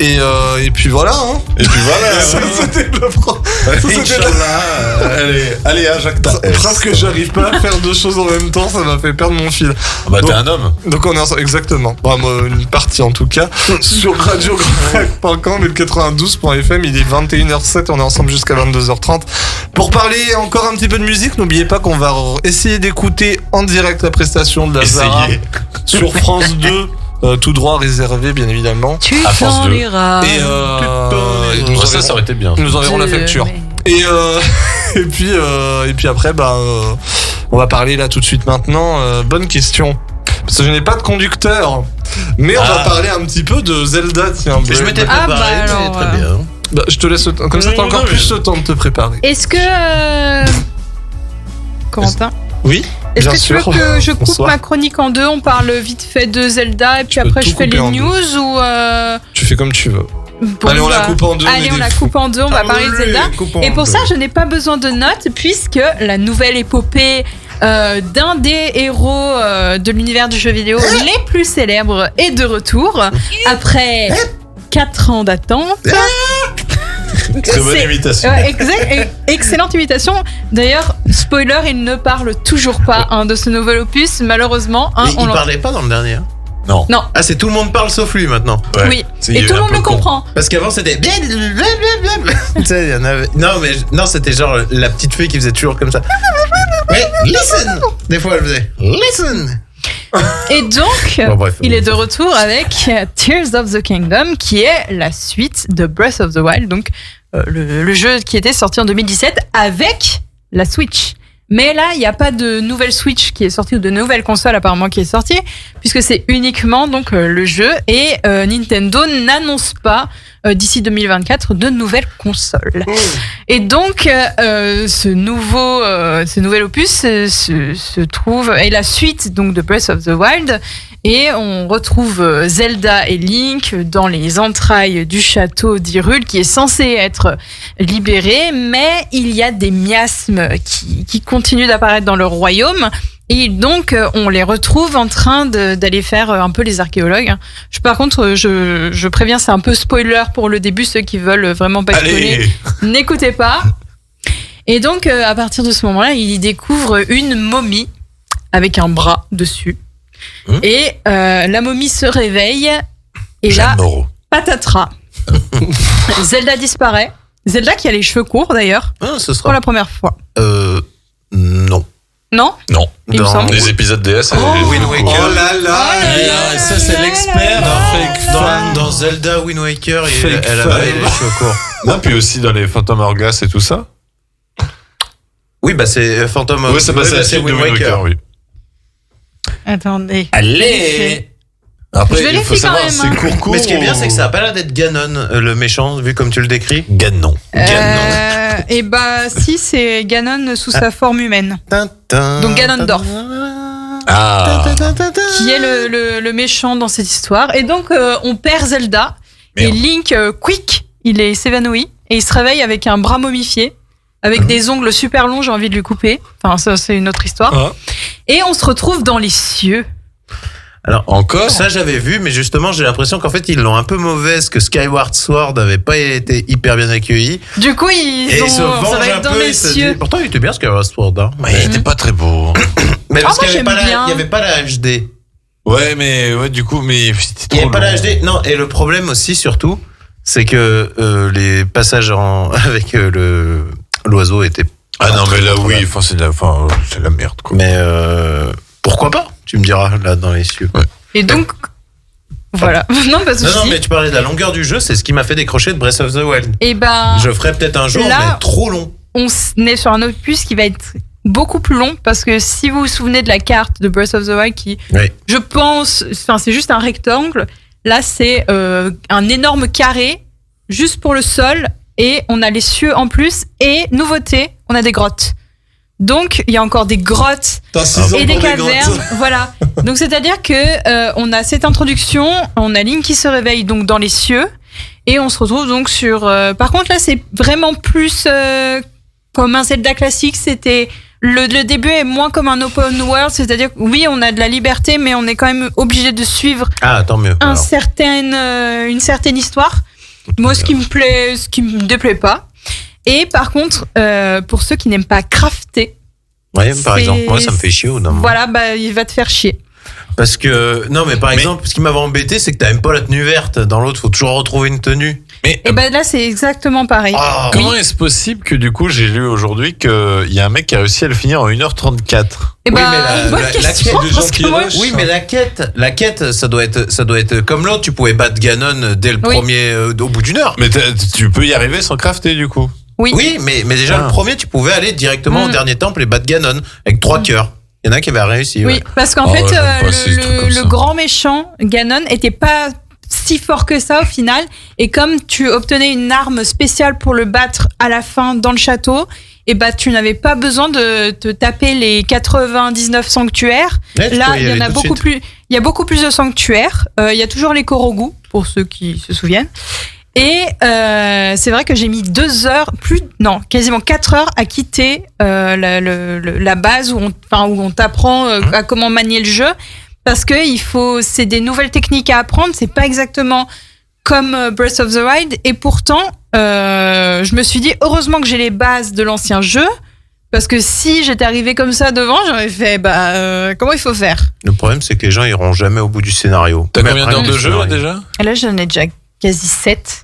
Et puis voilà. Hein. Et puis voilà. C'était Allez, Jacques. Preuve que j'arrive pas à faire deux choses en même temps, ça m'a fait perdre mon fil. Bah, Donc- t'es un homme. Donc on est ensemble, exactement. Bah, moi, une partie en tout cas. Sur radiograph.com et le 92.fm, il est 21h07, on est ensemble jusqu'à 22h30. Pour parler encore un petit peu de musique, n'oubliez pas qu'on va essayer d'écouter en direct la prestation de la Zara sur France 2. Tout droit réservé, bien évidemment. Tu À force t'en de- iras. Et nous Ça aurait été bien. nous enverrons la facture. Et puis après, on va parler là tout de suite maintenant. Bonne question. Parce que je n'ai pas de conducteur. Mais on va parler un petit peu de Zelda, tiens. Je m'étais Ah, préparé, bah, mais alors, très bien. Je te laisse le temps. Comme ça, t'as Non, encore non, plus le temps de te préparer. Est-ce que. Corentin, Oui, est-ce bien que tu sûr. veux que je coupe Bonsoir. ma chronique en deux? On parle vite fait de Zelda et puis peux après tout je fais couper les en deux. news ou. Tu fais comme tu veux. Bon, Allez, on la bah, coupe en deux. Allez, on la coupe en deux, on va parler de Zelda. Et pour ça, je n'ai pas besoin de notes puisque la nouvelle épopée d'un des héros de l'univers du jeu vidéo les plus célèbres est de retour après 4 ans d'attente. Très bonne C'est- imitation. Excellente imitation. D'ailleurs, spoiler, il ne parle toujours pas de ce nouvel opus, malheureusement. Mais on il l'en- parlait pas dans le dernier. Hein. Non. Non. Ah, c'est tout le monde parle sauf lui maintenant. Ouais. Oui, Il y et a tout eu le un monde peu le de con. comprend. Parce qu'avant c'était. Tu sais, il y en avait. Non, c'était genre la petite fille qui faisait toujours comme ça. Mais listen. Des fois elle faisait listen. Et donc, Bon, bref. il est de retour avec Tears of the Kingdom, qui est la suite de Breath of the Wild, donc le jeu qui était sorti en 2017 avec la Switch. Mais là, il n'y a pas de nouvelle Switch qui est sortie ou de nouvelle console apparemment qui est sortie, puisque c'est uniquement donc le jeu et Nintendo n'annonce pas d'ici 2024 de nouvelles consoles. Et donc ce nouvel opus se trouve est la suite donc de Breath of the Wild. Et on retrouve Zelda et Link dans les entrailles du château d'Hyrule qui est censé être libéré, mais il y a des miasmes qui continuent d'apparaître dans le royaume. Et donc, on les retrouve en train d'aller faire un peu les archéologues. Par contre, je préviens, c'est un peu spoiler pour le début, ceux qui veulent vraiment pas spoiler. Allez. N'écoutez pas. Et donc, à partir de ce moment-là, il découvre une momie avec un bras dessus. Et la momie se réveille. Et là, Jeanne Moreau. patatras. Zelda disparaît. Zelda qui a les cheveux courts d'ailleurs, Ah, ce pour sera. la première fois. Non. Non? Non. Il me semble. Les épisodes DS. Wind Waker. Oh là là. Et ça, c'est l'expert dans Zelda Wind Waker. Elle avait les cheveux courts. Non, puis aussi dans les Phantom Hourglass et tout ça. Oui, bah c'est Phantom. Oui, c'est passé à la suite de Wind Waker, oui. Attendez. Allez. Après, Je il vérifie faut savoir, quand même, c'est hein. court. Mais ce qui est bien, c'est que ça a pas l'air d'être Ganon, le méchant, vu comme tu le décris. Ganon. Et bah si, c'est Ganon sous sa forme humaine, Donc Ganondorf. Ah. qui est le méchant dans cette histoire. Et donc on perd Zelda. Merde. Et Link, quick, il s'évanouit et il se réveille avec un bras momifié, avec des ongles super longs, j'ai envie de lui couper. Enfin, ça c'est une autre histoire. Ah. Et on se retrouve dans les cieux. Alors, Encore ça j'avais vu, mais justement j'ai l'impression qu'en fait ils l'ont un peu mauvaise, que Skyward Sword avait pas été hyper bien accueilli. Du coup, ils Et ont, il se ça venge va un être dans peu. les Il se cieux. dit, pourtant il était bien Skyward Sword. Hein. Ouais, il était pas très beau. Mais parce moi, qu'il y avait pas j'aime bien. il y avait pas la HD. Ouais, mais ouais, du coup, mais c'était Il y trop avait pas la long. HD. Non, et le problème aussi surtout, c'est que les passages avec l'oiseau étaient. Ah non, mais là, trop oui, mal. enfin, c'est la merde, quoi. Mais pourquoi pas? Tu me diras là dans les cieux. Et donc, voilà. Non, pas de Non, souci. non, mais tu parlais de la longueur du jeu, c'est ce qui m'a fait décrocher de Breath of the Wild. Et ben, Je ferai peut-être un jour, là- mais trop long. on est sur un opus qui va être beaucoup plus long parce que si vous vous souvenez de la carte de Breath of the Wild qui, Oui. je pense, enfin c'est juste un rectangle, là c'est un énorme carré juste pour le sol et on a les cieux en plus et nouveauté, on a des grottes. Donc il y a encore des grottes T'as 6 ans et des pour des grottes. cavernes, voilà. Donc c'est-à-dire que on a cette introduction, on a Link qui se réveille donc dans les cieux et on se retrouve donc sur. Par contre là c'est vraiment plus comme un Zelda classique. C'était le début est moins comme un open world, c'est-à-dire que oui on a de la liberté mais on est quand même obligé de suivre Ah, tant mieux. alors. une certaine histoire. Moi ce qui me déplaît pas. Et par contre, pour ceux qui n'aiment pas crafter, Ouais, par c'est- exemple, moi ça me fait chier au d'un moment. voilà, bah il va te faire chier. Parce que, non, mais par exemple, ce qui m'avait embêté, c'est que t'as même pas la tenue verte. Dans l'autre, faut toujours retrouver une tenue. Mais Et ben là, c'est exactement pareil. Ah, comment est-ce possible que du coup, j'ai lu aujourd'hui qu'il y a un mec qui a réussi à le finir en 1h34? Et oui, ben, mais la- bonne la- la question, quête des parce gens que qui moi, rushent. Oui, mais la quête, ça doit être comme l'autre. Tu pouvais battre Ganon dès le Oui. premier, au bout d'une heure. Mais tu peux y arriver sans crafter du coup. Oui, mais déjà le premier, tu pouvais aller directement au dernier temple et battre Ganon avec 3 cœurs. Il y en a qui avaient réussi. Oui, Ouais. parce qu'en Oh, fait, ouais, j'aime pas ces trucs comme le ça. grand méchant, Ganon, était pas si fort que ça au final. Et comme tu obtenais une arme spéciale pour le battre à la fin dans le château, et bah tu n'avais pas besoin de te taper les 99 sanctuaires. Ouais, tu Là, pouvais y il y en aller a tout de beaucoup suite. plus. Il y a beaucoup plus de sanctuaires. Il y a toujours les Korogu, pour ceux qui se souviennent. Et c'est vrai que j'ai mis 2 heures, quasiment 4 heures à quitter la base où on t'apprend à comment manier le jeu, parce que c'est des nouvelles techniques à apprendre. C'est pas exactement comme Breath of the Wild, et pourtant je me suis dit heureusement que j'ai les bases de l'ancien jeu, parce que si j'étais arrivé comme ça devant, j'aurais fait comment il faut faire. Le problème, c'est que les gens iront jamais au bout du scénario. T'as Même combien après d'heures le de jeu là, scénario. déjà? Et là, j'en ai déjà quasi 7.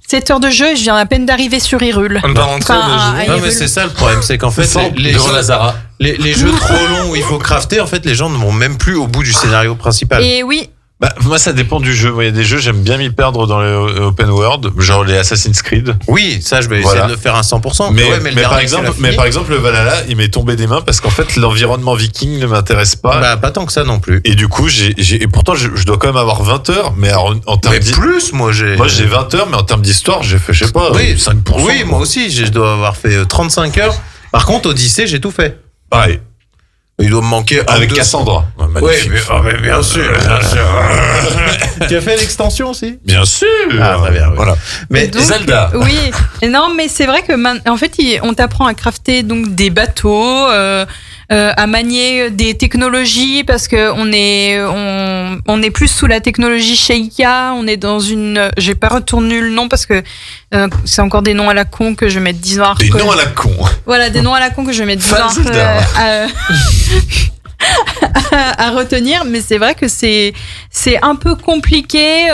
7 heures de jeu et je viens à peine d'arriver sur Hyrule. On va rentrer Enfin, le jeu. à Non, mais Hyrule. c'est ça le problème, c'est qu'en fait, les devant jeux, Lazara. les jeux trop longs où il faut crafter, en fait, les gens ne vont même plus au bout du scénario principal. Et oui, Bah, moi, ça dépend du jeu. Moi, il y a des jeux, j'aime bien m'y perdre dans les open world, genre les Assassin's Creed. Oui, ça, je vais Voilà. essayer de le faire à 100%. Mais, ouais, le mais dernier, par tu exemple, l'as fini. le Valhalla, il m'est tombé des mains parce qu'en fait, l'environnement viking ne m'intéresse pas. Bah, pas tant que ça non plus. Et du coup, et pourtant, je dois quand même avoir 20 heures, mais en termes Mais plus, moi, j'ai 20 heures, mais en termes d'histoire, j'ai fait, je sais pas, Oui, 5%. Oui, moi aussi, je dois avoir fait 35 heures. Par contre, Odyssée, j'ai tout fait. Pareil. Il doit me manquer un Avec ou deux- Cassandra. Ouais, Oui, magnifique. mais bien sûr, bien sûr. Tu as fait l'extension aussi? Bien sûr. Ah, très bien, oui. Voilà. Mais donc, Zelda. oui. Et non, mais c'est vrai que en fait, on t'apprend à crafter donc des bateaux, à manier des technologies, parce que on est plus sous la technologie Sheikah. On est dans une, j'ai pas retenu le nom parce que c'est encore des noms à la con que je vais mettre 10 ans. Des noms à la con. Voilà, des noms à la con que je vais mettre 10 Fan ans Zelda. à retenir, mais c'est vrai que c'est un peu compliqué.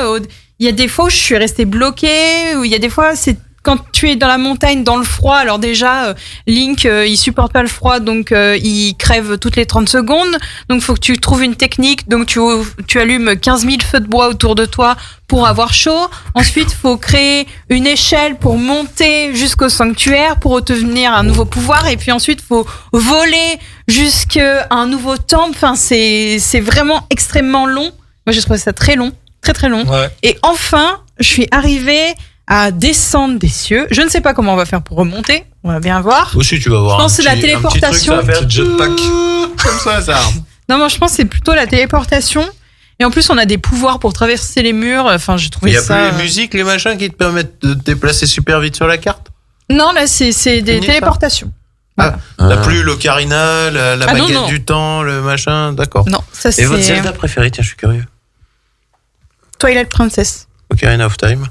Il y a des fois où je suis restée bloquée, où il y a des fois c'est quand tu es dans la montagne, dans le froid. Alors déjà, Link, il supporte pas le froid, donc il crève toutes les 30 secondes. Donc faut que tu trouves une technique. Donc tu allumes 15 000 feux de bois autour de toi pour avoir chaud. Ensuite, faut créer une échelle pour monter jusqu'au sanctuaire pour obtenir un nouveau pouvoir. Et puis ensuite, faut voler jusqu'à un nouveau temple. Enfin, c'est vraiment extrêmement long. Moi, j'ai trouvé ça très long, très très long. Ouais. Et enfin, je suis arrivée à descendre des cieux. Je ne sais pas comment on va faire pour remonter. On va bien voir. aussi, tu vas voir. Je pense que c'est la un petit truc, téléportation. ça va faire Un petit jetpack. Comme ça. Non, moi, je pense que c'est plutôt la téléportation. Et en plus, on a des pouvoirs pour traverser les murs. Enfin, j'ai Il trouvé n'y a ça. plus les musiques, les machins qui te permettent de te déplacer super vite sur la carte. Non, là, c'est des Fini, ça téléportations. T'as plus l'ocarina, la Ah, non, baguette non. du temps, le machin, d'accord. Non, ça Et votre c'est Zelda préféré, tiens, je suis curieux. Twilight Princess. Ocarina of Time.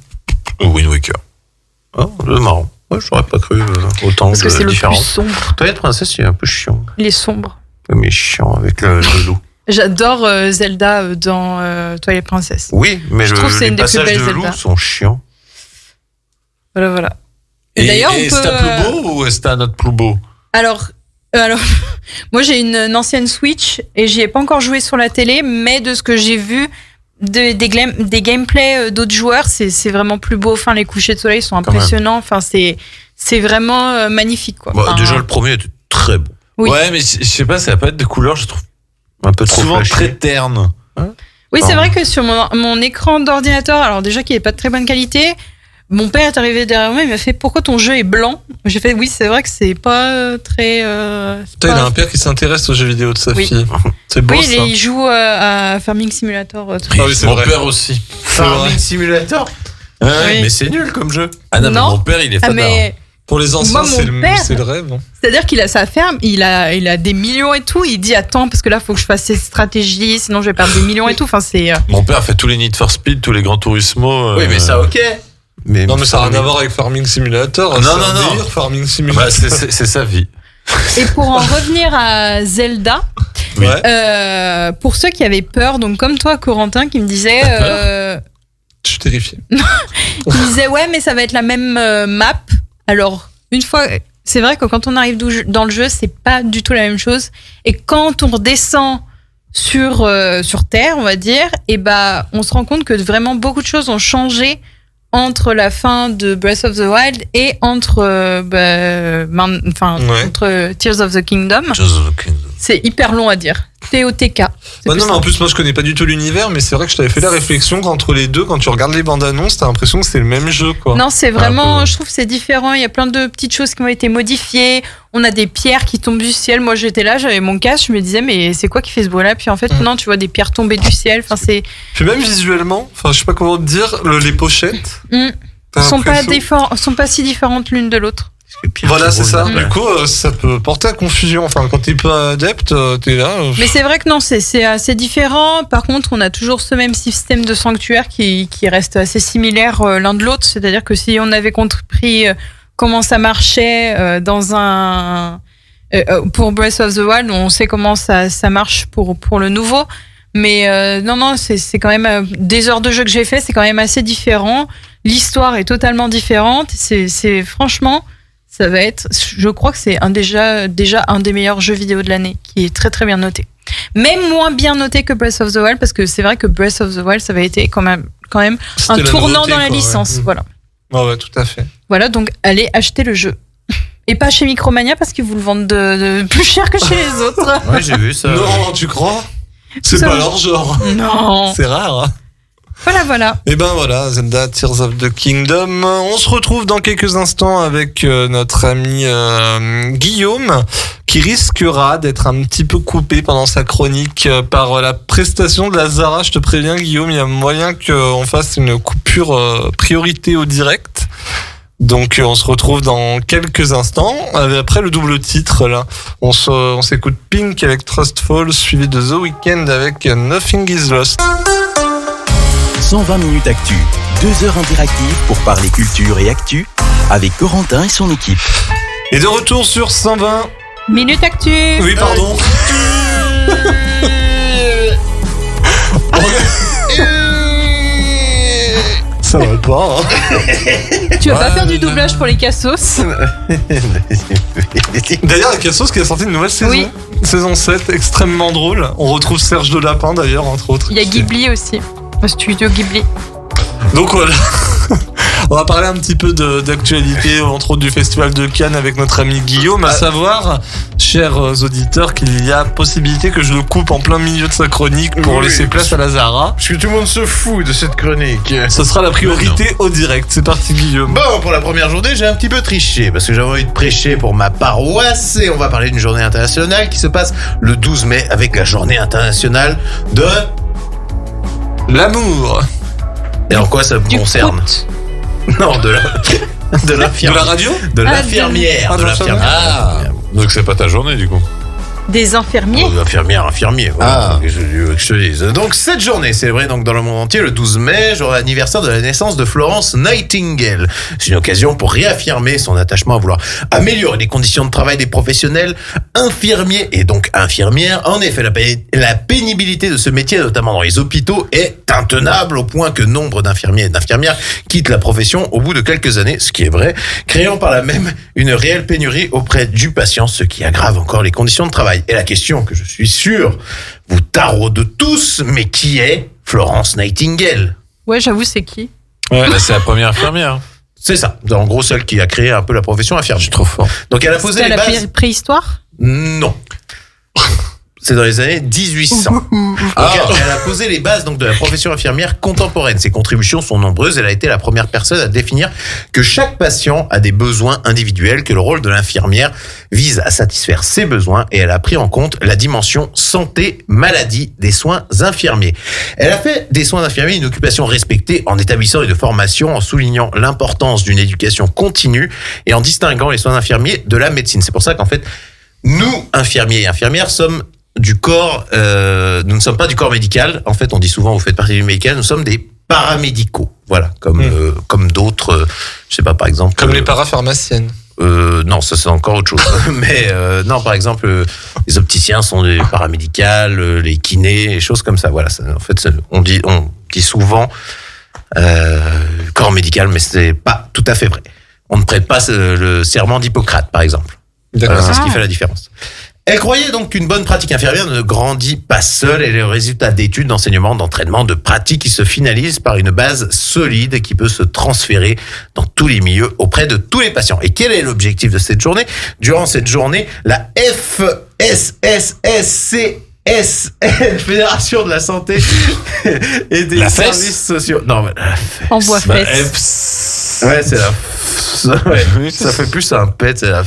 Wind Waker. Oh, c'est marrant. Ouais, j'aurais pas cru autant Parce que c'est de le plus différence. sombre. Twilight Princess, c'est un peu chiant. Il est sombre. Mais chiant avec le loup. J'adore Zelda dans Twilight Princess. Oui, mais Je trouve que c'est les une des plus passages belles de loup Zelda. sont chiants. Voilà. Et d'ailleurs, on peut. Est-ce un plus beau ou est-ce un autre plus beau? Alors, moi j'ai une ancienne Switch et j'y ai pas encore joué sur la télé, mais de ce que j'ai vu des gameplays d'autres joueurs, c'est vraiment plus beau. Enfin, les couchers de soleil sont Quand même. impressionnants. Enfin, c'est vraiment magnifique, quoi. Bon, Enfin, déjà, le premier était très bon. Oui. Ouais, mais je sais pas, ça va pas être de couleur, je trouve Un peu trop souvent flashy. très terne. Oui, c'est Ah. vrai que sur mon écran d'ordinateur, alors déjà qu'il est pas de très bonne qualité, mon père est arrivé derrière moi, il m'a fait pourquoi ton jeu est blanc? J'ai fait oui, c'est vrai que c'est pas très. c'est Putain, il pas- a un père qui s'intéresse aux jeux vidéo de sa Oui. fille. C'est beau Oui, ça. il joue à Farming Simulator. Tout Ah oui, c'est Mon vrai. père aussi. Farming Simulator. Ouais, Oui. Mais c'est nul comme jeu. Ah non, mais Non. mon père, il est Ah, fadard. mais Pour les anciens, Moi, mon père- c'est le rêve. hein. c'est-à-dire qu'il a sa ferme, il a des millions et tout. Il dit attends parce que là faut que je fasse ces stratégies, sinon je vais perdre des millions et tout. Enfin c'est. Mon père fait tous les Need for Speed, tous les Gran Turismo. Oui, mais ça, ok. Mais Non, mais ça n'a rien à voir avec Farming Simulator. Non, c'est non, un non. délire, Farming Simulator. Bah, c'est sa vie. Et pour en revenir à Zelda, Ouais. pour ceux qui avaient peur, donc comme toi, Corentin, qui me disait, Je suis terrifié. qui me disait ouais, mais ça va être la même map. Alors, une fois, c'est vrai que quand on arrive dans le jeu, c'est pas du tout la même chose. Et quand on redescend sur Terre, on va dire, et bah, on se rend compte que vraiment beaucoup de choses ont changé entre la fin de Breath of the Wild et entre entre Tears of the Kingdom. C'est hyper long à dire. TOTK. Bah non, mais en plus, moi, je connais pas du tout l'univers, mais c'est vrai que je t'avais fait la réflexion qu'entre les deux, quand tu regardes les bandes annonces, t'as l'impression que c'est le même jeu, quoi. Non, c'est vraiment, je trouve que c'est différent. Il y a plein de petites choses qui ont été modifiées. On a des pierres qui tombent du ciel. Moi, j'étais là, j'avais mon casque, je me disais, mais c'est quoi qui fait ce bruit-là? Puis en fait, non, tu vois des pierres tomber du ciel. Enfin, c'est. Puis même visuellement, enfin, je sais pas comment te dire, les pochettes. Sont pas si différentes l'une de l'autre. Voilà, c'est ça. Du coup, ça peut porter à confusion. Enfin, quand t'es pas adepte, t'es là. Mais c'est vrai que non, c'est assez différent. Par contre, on a toujours ce même système de sanctuaire qui reste assez similaire l'un de l'autre. C'est-à-dire que si on avait compris comment ça marchait pour Breath of the Wild, on sait comment ça marche pour le nouveau. Mais non, c'est quand même des heures de jeu que j'ai fait, c'est quand même assez différent. L'histoire est totalement différente. C'est franchement. Ça va être, je crois que c'est déjà un des meilleurs jeux vidéo de l'année, qui est très très bien noté. Même moins bien noté que Breath of the Wild, parce que c'est vrai que Breath of the Wild, ça avait été quand même un tournant nouveauté, dans la quoi, licence. ouais. Voilà. Ouais, tout à fait. Voilà, donc allez acheter le jeu. Et pas chez Micromania, parce qu'ils vous le vendent de plus cher que chez les autres. Ouais, j'ai vu ça. Non, tu crois? C'est Ça- pas leur genre. Non. C'est rare. Voilà. Et ben voilà, Zelda Tears of the Kingdom. On se retrouve dans quelques instants avec notre ami Guillaume, qui risquera d'être un petit peu coupé pendant sa chronique par la prestation de la Zara. Je te préviens, Guillaume, il y a moyen qu'on fasse une coupure priorité au direct. Donc on se retrouve dans quelques instants. Après le double titre là, on s'écoute Pink avec Trustful, suivi de The Weeknd avec Nothing Is Lost. 120 minutes actu, 2 heures interactives pour parler culture et actu avec Corentin et son équipe. Et de retour sur 120. Minute Actu. Oui, pardon. Ça va pas. Hein. Tu vas pas faire du doublage pour les cassos? D'ailleurs, la Cassos qui a sorti une nouvelle saison. Oui. Saison 7, extrêmement drôle. On retrouve Serge Delapin d'ailleurs, entre autres. Il y a Ghibli aussi. Au studio Ghibli. Donc voilà. On va parler un petit peu d'actualité, entre autres du Festival de Cannes avec notre ami Guillaume, à savoir, chers auditeurs, qu'il y a possibilité que je le coupe en plein milieu de sa chronique pour laisser place à la Zara. Parce que tout le monde se fout de cette chronique. Ce sera la priorité au direct. C'est parti, Guillaume. Bon, pour la première journée, j'ai un petit peu triché parce que j'avais envie de prêcher pour ma paroisse et on va parler d'une journée internationale qui se passe le 12 mai avec la journée internationale de... L'amour. Et en quoi ça me Du concerne? prout. Non, de De l'infirmière. la radio? De l'infirmière. Ah, De l'infirmière. Ah, donc c'est pas ta journée du coup. Des infirmiers. Oh, infirmier. Voilà, Ah. que je te dise. Donc cette journée célébrée donc dans le monde entier le 12 mai, jour anniversaire de la naissance de Florence Nightingale. C'est une occasion pour réaffirmer son attachement à vouloir améliorer les conditions de travail des professionnels infirmiers et donc infirmières. En effet, la pénibilité de ce métier, notamment dans les hôpitaux, est intenable au point que nombre d'infirmiers et d'infirmières quittent la profession au bout de quelques années, ce qui est vrai, créant par là même une réelle pénurie auprès du patient, ce qui aggrave encore les conditions de travail. Et la question que je suis sûr vous taraude tous, mais qui est Florence Nightingale? Ouais, j'avoue, c'est qui? Ouais. Bah, c'est la première infirmière. C'est ça, en gros celle qui a créé un peu la profession infirmière. Je suis trop fort. Donc elle a posé C'était les à la bases. préhistoire? Non. C'est dans les années 1800. Donc, elle a posé les bases donc de la profession infirmière contemporaine. Ses contributions sont nombreuses. Elle a été la première personne à définir que chaque patient a des besoins individuels, que le rôle de l'infirmière vise à satisfaire ses besoins, et elle a pris en compte la dimension santé-maladie des soins infirmiers. Elle a fait des soins infirmiers une occupation respectée en établissant une formation, en soulignant l'importance d'une éducation continue et en distinguant les soins infirmiers de la médecine. C'est pour ça qu'en fait, nous, infirmiers et infirmières, sommes du corps, nous ne sommes pas du corps médical. En fait, on dit souvent, vous faites partie du médical, nous sommes des paramédicaux. Voilà, comme d'autres, je sais pas, par exemple. Comme les parapharmaciennes. Non, ça c'est encore autre chose. Mais non, par exemple, les opticiens sont des paramédicales, les kinés, les choses comme ça. Voilà, en fait, on dit souvent corps médical, mais c'est pas tout à fait vrai. On ne prête pas le serment d'Hippocrate, par exemple. D'accord. C'est ce qui fait la différence. Elle croyait donc qu'une bonne pratique infirmière ne grandit pas seule. Elle est le résultat d'études, d'enseignements, d'entraînement, de pratiques qui se finalisent par une base solide qui peut se transférer dans tous les milieux auprès de tous les patients. Et quel est l'objectif de cette journée ? Durant cette journée, la FSSSCSN, Fédération de la Santé et des La services sociaux. Non, mais la fesse. En bois Bah, fesse. Ouais, c'est la ouais, ça fait plus un pet, c'est la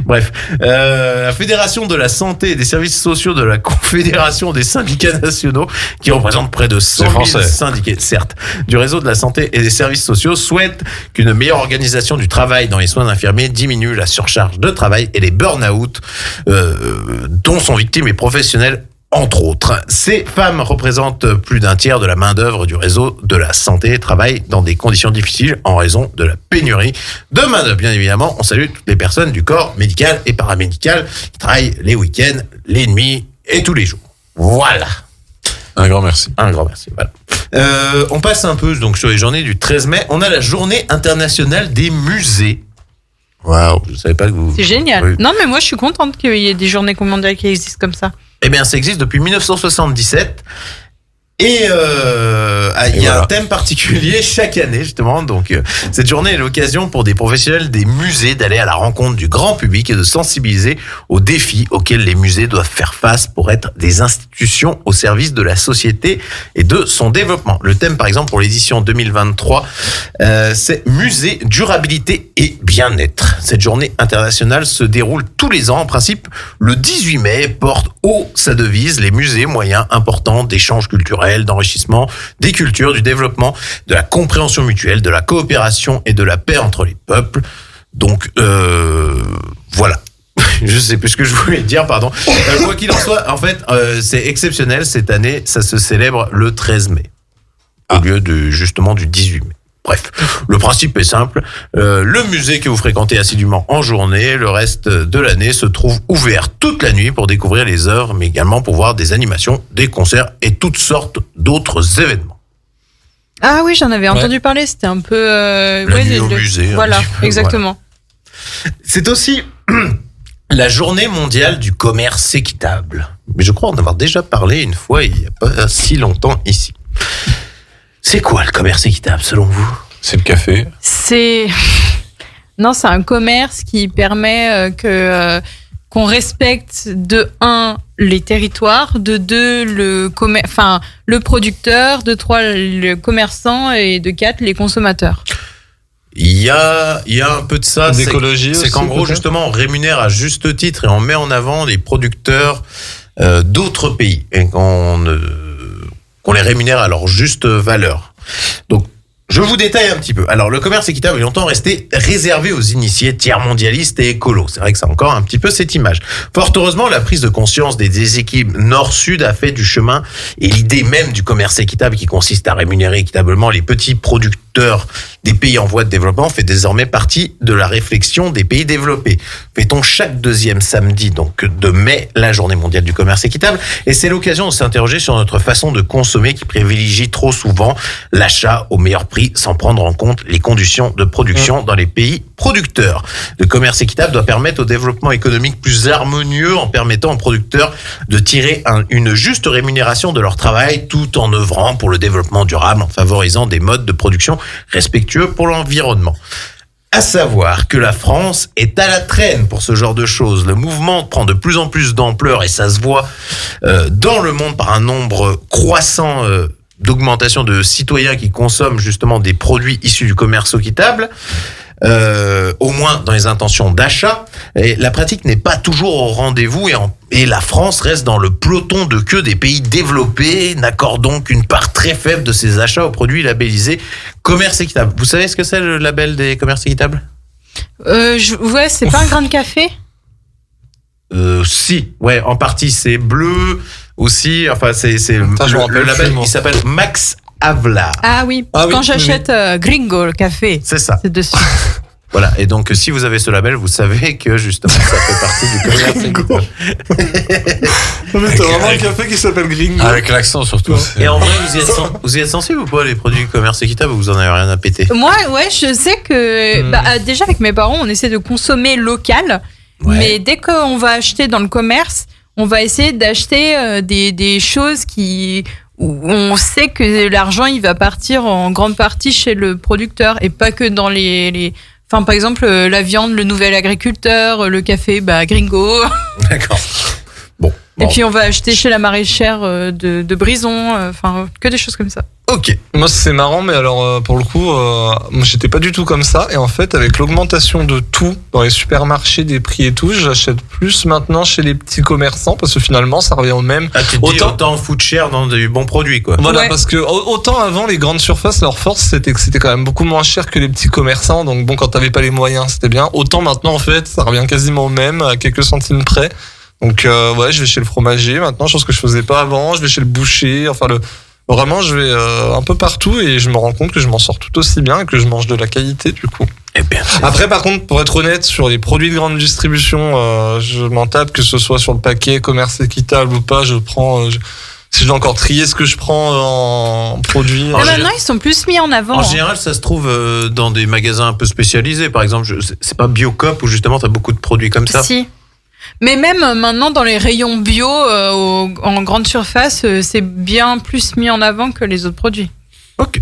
Bref, la Fédération de la Santé et des services sociaux de la Confédération des syndicats nationaux, qui représente près de 100 000 syndiqués, certes, du réseau de la santé et des services sociaux, souhaite qu'une meilleure organisation du travail dans les soins infirmiers diminue la surcharge de travail et les burn-out dont sont victimes les professionnels. Entre autres, ces femmes représentent plus d'un tiers de la main-d'œuvre du réseau de la santé et travaillent dans des conditions difficiles en raison de la pénurie de main-d'œuvre. Bien évidemment, on salue toutes les personnes du corps médical et paramédical qui travaillent les week-ends, les nuits et tous les jours. Voilà. Un grand merci. Un grand merci. Voilà. On passe un peu donc sur les journées du 13 mai. On a la journée internationale des musées. Waouh. Je savais pas que vous. C'est génial. Oui. Non, mais moi, je suis contente qu'il y ait des journées mondiales qui existent comme ça. Eh bien, ça existe depuis 1977. Et il y a voilà. un thème particulier chaque année, justement. Donc, cette journée est l'occasion pour des professionnels des musées d'aller à la rencontre du grand public et de sensibiliser aux défis auxquels les musées doivent faire face pour être des institutions au service de la société et de son développement. Le thème, par exemple, pour l'édition 2023, c'est musée, durabilité et bien-être. Cette journée internationale se déroule tous les ans. En principe, le 18 mai porte haut sa devise, les musées, moyens importants d'échanges culturels, d'enrichissement, des cultures, du développement, de la compréhension mutuelle, de la coopération et de la paix entre les peuples. Donc, voilà. Je sais plus ce que je voulais dire, pardon. Quoi qu'il en soit, en fait, c'est exceptionnel. Cette année, ça se célèbre le 13 mai. Au lieu justement du 18 mai. Bref, le principe est simple. Le musée que vous fréquentez assidûment en journée, le reste de l'année se trouve ouvert toute la nuit pour découvrir les œuvres, mais également pour voir des animations, des concerts et toutes sortes d'autres événements. Ah oui, j'en avais entendu parler. C'était un peu. La nuit au musée. Voilà, un petit peu, exactement. voilà. C'est aussi la journée mondiale du commerce équitable. Mais je crois en avoir déjà parlé une fois il n'y a pas si longtemps ici. C'est quoi le commerce équitable selon vous ? C'est le café. Non, c'est un commerce qui permet qu'on respecte de 1 les territoires, de 2 le producteur, de 3 le commerçant et de 4 les consommateurs. Il y a un peu de ça. D'écologie c'est aussi, qu'en gros, peut-être justement, on rémunère à juste titre et on met en avant les producteurs d'autres pays et qu'on les rémunère à leur juste valeur. Donc, je vous détaille un petit peu. Alors, le commerce équitable est longtemps resté réservé aux initiés tiers-mondialistes et écolos. C'est vrai que ça a encore un petit peu cette image. Fort heureusement, la prise de conscience des déséquilibres nord-sud a fait du chemin et l'idée même du commerce équitable qui consiste à rémunérer équitablement les petits producteurs des pays en voie de développement fait désormais partie de la réflexion des pays développés. Fait-on chaque 2e samedi donc de mai la journée mondiale du commerce équitable et c'est l'occasion de s'interroger sur notre façon de consommer qui privilégie trop souvent l'achat au meilleur prix sans prendre en compte les conditions de production dans les pays producteurs. Le commerce équitable doit permettre au développement économique plus harmonieux en permettant aux producteurs de tirer une juste rémunération de leur travail tout en œuvrant pour le développement durable en favorisant des modes de production respectueux pour l'environnement. À savoir que la France est à la traîne pour ce genre de choses. Le mouvement prend de plus en plus d'ampleur et ça se voit dans le monde par un nombre croissant d'augmentation de citoyens qui consomment justement des produits issus du commerce équitable. Au moins dans les intentions d'achat. Et la pratique n'est pas toujours au rendez-vous et la France reste dans le peloton de queue des pays développés, n'accorde donc une part très faible de ses achats aux produits labellisés commerce équitable. Vous savez ce que c'est le label des commerces équitables ? Ouais, c'est pas un grain de café ? Si, en partie c'est bleu aussi. Enfin, c'est je me le rappelle label. plus, moi. Il s'appelle Max Avla. Ah oui, quand j'achète Gringo, le café, c'est ça. C'est dessus. Voilà, et donc si vous avez ce label, vous savez que justement ça fait partie du commerce équitable. Mais t'as vraiment un café qui s'appelle Gringo. Avec l'accent surtout. Et en vrai, vous y êtes sensible ou pas les produits commerce équitable ou vous en avez rien à péter? Moi, ouais, je sais que déjà avec mes parents, on essaie de consommer local, mais dès qu'on va acheter dans le commerce, on va essayer d'acheter des choses où on sait que l'argent il va partir en grande partie chez le producteur et pas que dans les Enfin, par exemple, la viande, le nouvel agriculteur, le café, Gringo. D'accord. Bon. Et puis, on va acheter chez la maraîchère de Brison. Enfin, que des choses comme ça. Ok. Moi, c'est marrant, mais alors, pour le coup, moi, j'étais pas du tout comme ça. Et en fait, avec l'augmentation de tout dans les supermarchés, des prix et tout, j'achète plus maintenant chez les petits commerçants parce que finalement, ça revient au même. Ah, tu te dis autant foutre cher dans du bon produit, quoi. Voilà, parce que autant avant, les grandes surfaces, leur force, c'était que c'était quand même beaucoup moins cher que les petits commerçants. Donc bon, quand t'avais pas les moyens, c'était bien. Autant maintenant, en fait, ça revient quasiment au même, à quelques centimes près. Donc je vais chez le fromager maintenant, chose que je faisais pas avant. Je vais chez le boucher, vraiment, je vais un peu partout et je me rends compte que je m'en sors tout aussi bien et que je mange de la qualité du coup. Eh bien, après, par contre, pour être honnête, sur les produits de grande distribution, je m'en tape, que ce soit sur le paquet, commerce équitable ou pas, je prends... si je dois encore trier ce que je prends en produits... Maintenant, ils sont plus mis en avant. En général, ça se trouve dans des magasins un peu spécialisés. Par exemple, c'est pas Biocop où justement t'as beaucoup de produits comme ça. Si. Mais même maintenant, dans les rayons bio, en grande surface, c'est bien plus mis en avant que les autres produits. Ok.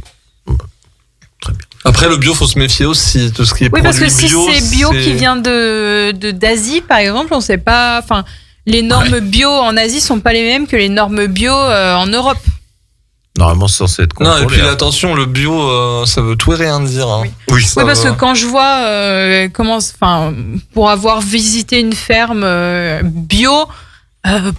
Très bien. Après, le bio, faut se méfier aussi. Tout ce qui est oui, produit parce que bio, si c'est bio qui vient d'Asie, par exemple, on sait pas... Enfin, les normes bio en Asie sont pas les mêmes que les normes bio en Europe. Normalement, c'est censé être contrôlé. Non, et puis attention, le bio, ça veut tout et rien dire. Hein. Oui, parce que quand je vois pour avoir visité une ferme bio,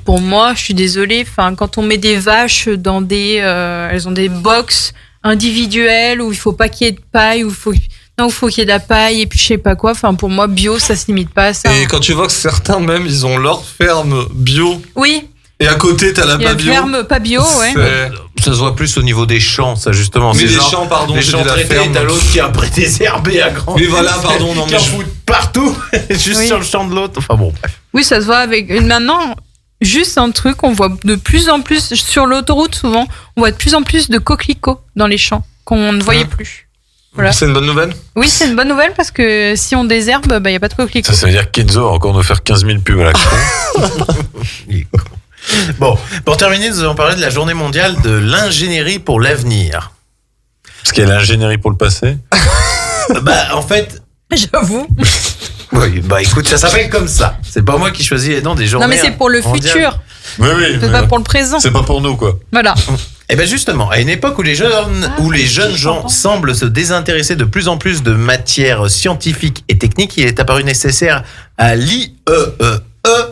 pour moi, je suis désolée, quand on met des vaches dans elles ont des box individuelles où il faut pas qu'il y ait de paille, où il faut qu'il y ait de la paille et puis je sais pas quoi. Pour moi, bio, ça se limite pas à ça. Et quand tu vois que certains même, ils ont leur ferme bio. Oui. Et à côté, t'as la pas bio. Ferme pas bio, ouais. Ça se voit plus au niveau des champs, ça justement. Mais les champs, pardon, les champs traités, t'as l'autre qui a désherbé à grand. Mais voilà, pardon, non, qui en fout partout, juste sur le champ de l'autre. Enfin bon, bref. Oui, ça se voit avec. Maintenant, juste un truc, on voit de plus en plus, sur l'autoroute souvent, on voit de plus en plus de coquelicots dans les champs qu'on ne voyait plus. Voilà. C'est une bonne nouvelle? Oui, c'est une bonne nouvelle parce que si on désherbe, il n'y a pas de coquelicots. Ça veut dire que Kenzo va encore nous faire 15 000 pubs à la con. Bon, pour terminer, nous allons parler de la journée mondiale de l'ingénierie pour l'avenir. Parce qu'il y a l'ingénierie pour le passé. En fait... J'avoue. Oui, écoute, ça s'appelle comme ça. C'est pas moi qui choisis les noms des journées. Non, mais c'est pour le futur. Oui, c'est pas pour le présent. C'est pas pour nous, quoi. Voilà. Et bien justement, à une époque où les jeunes gens semblent se désintéresser de plus en plus de matières scientifiques et techniques, il est apparu nécessaire à l'IEEE,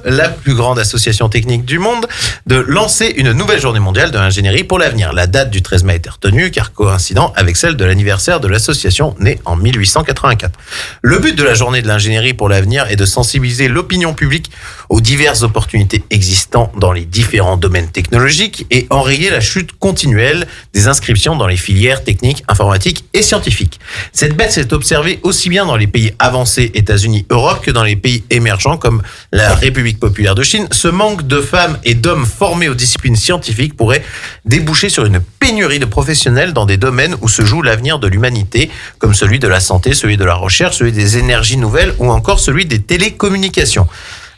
la plus grande association technique du monde, de lancer une nouvelle journée mondiale de l'ingénierie pour l'avenir. La date du 13 mai était retenue car coïncidant avec celle de l'anniversaire de l'association née en 1884. Le but de la journée de l'ingénierie pour l'avenir est de sensibiliser l'opinion publique aux diverses opportunités existantes dans les différents domaines technologiques et enrayer la chute continuelle des inscriptions dans les filières techniques, informatiques et scientifiques. Cette baisse est observée aussi bien dans les pays avancés, États-Unis, Europe, que dans les pays émergents comme la République populaire de Chine. Ce manque de femmes et d'hommes formés aux disciplines scientifiques pourrait déboucher sur une pénurie de professionnels dans des domaines où se joue l'avenir de l'humanité, comme celui de la santé, celui de la recherche, celui des énergies nouvelles ou encore celui des télécommunications.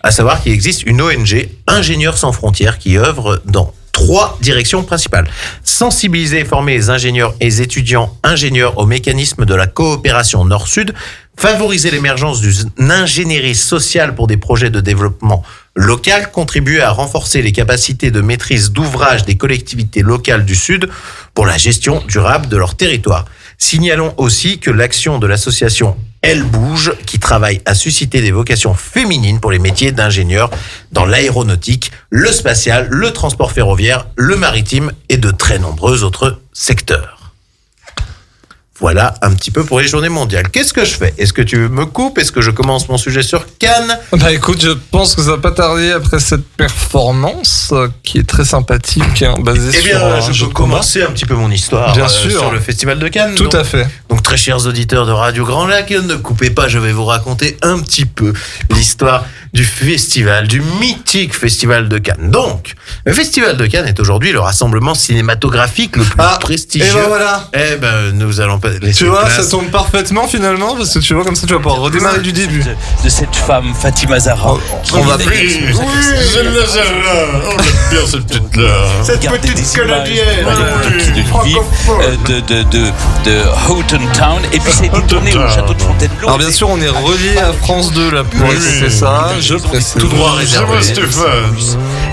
À savoir qu'il existe une ONG, Ingénieurs sans frontières, qui œuvre dans 3 directions principales. Sensibiliser et former les ingénieurs et les étudiants ingénieurs au mécanisme de la coopération Nord-Sud, favoriser l'émergence d'une ingénierie sociale pour des projets de développement local, contribuer à renforcer les capacités de maîtrise d'ouvrage des collectivités locales du Sud pour la gestion durable de leur territoire. Signalons aussi que l'action de l'association Elle Bouge, qui travaille à susciter des vocations féminines pour les métiers d'ingénieur dans l'aéronautique, le spatial, le transport ferroviaire, le maritime et de très nombreux autres secteurs. Voilà un petit peu pour les journées mondiales. Qu'est-ce que je fais? Est-ce que tu me coupes? Est-ce que je commence mon sujet sur Cannes? Bah écoute, je pense que ça va pas tarder après cette performance qui est très sympathique, basée Eh bien, sur. je peux commencer un petit peu mon histoire Bien sûr. sur le Festival de Cannes. Tout à fait. Donc, très chers auditeurs de Radio Grand Lac, ne coupez pas, je vais vous raconter un petit peu l'histoire du festival, du mythique Festival de Cannes. Donc, le Festival de Cannes est aujourd'hui le rassemblement cinématographique le plus prestigieux. Et ben voilà. Eh ben, nous allons pas laisser Tu vois, place. ça tombe parfaitement finalement, parce que tu vois, comme ça tu vas pouvoir redémarrer du début. De cette femme, Fatima Zahra. On va Oui, j'aime bien celle-là. On aime bien cette petite-là. Cette Regardez petite des images canadienne. de Houghton Town. Et puis ça a été tourné au château de Fontainebleau. Alors bien sûr, on est relié à France 2 là pour écouter ça. Je précise. Tout droit réservé. Stéphane.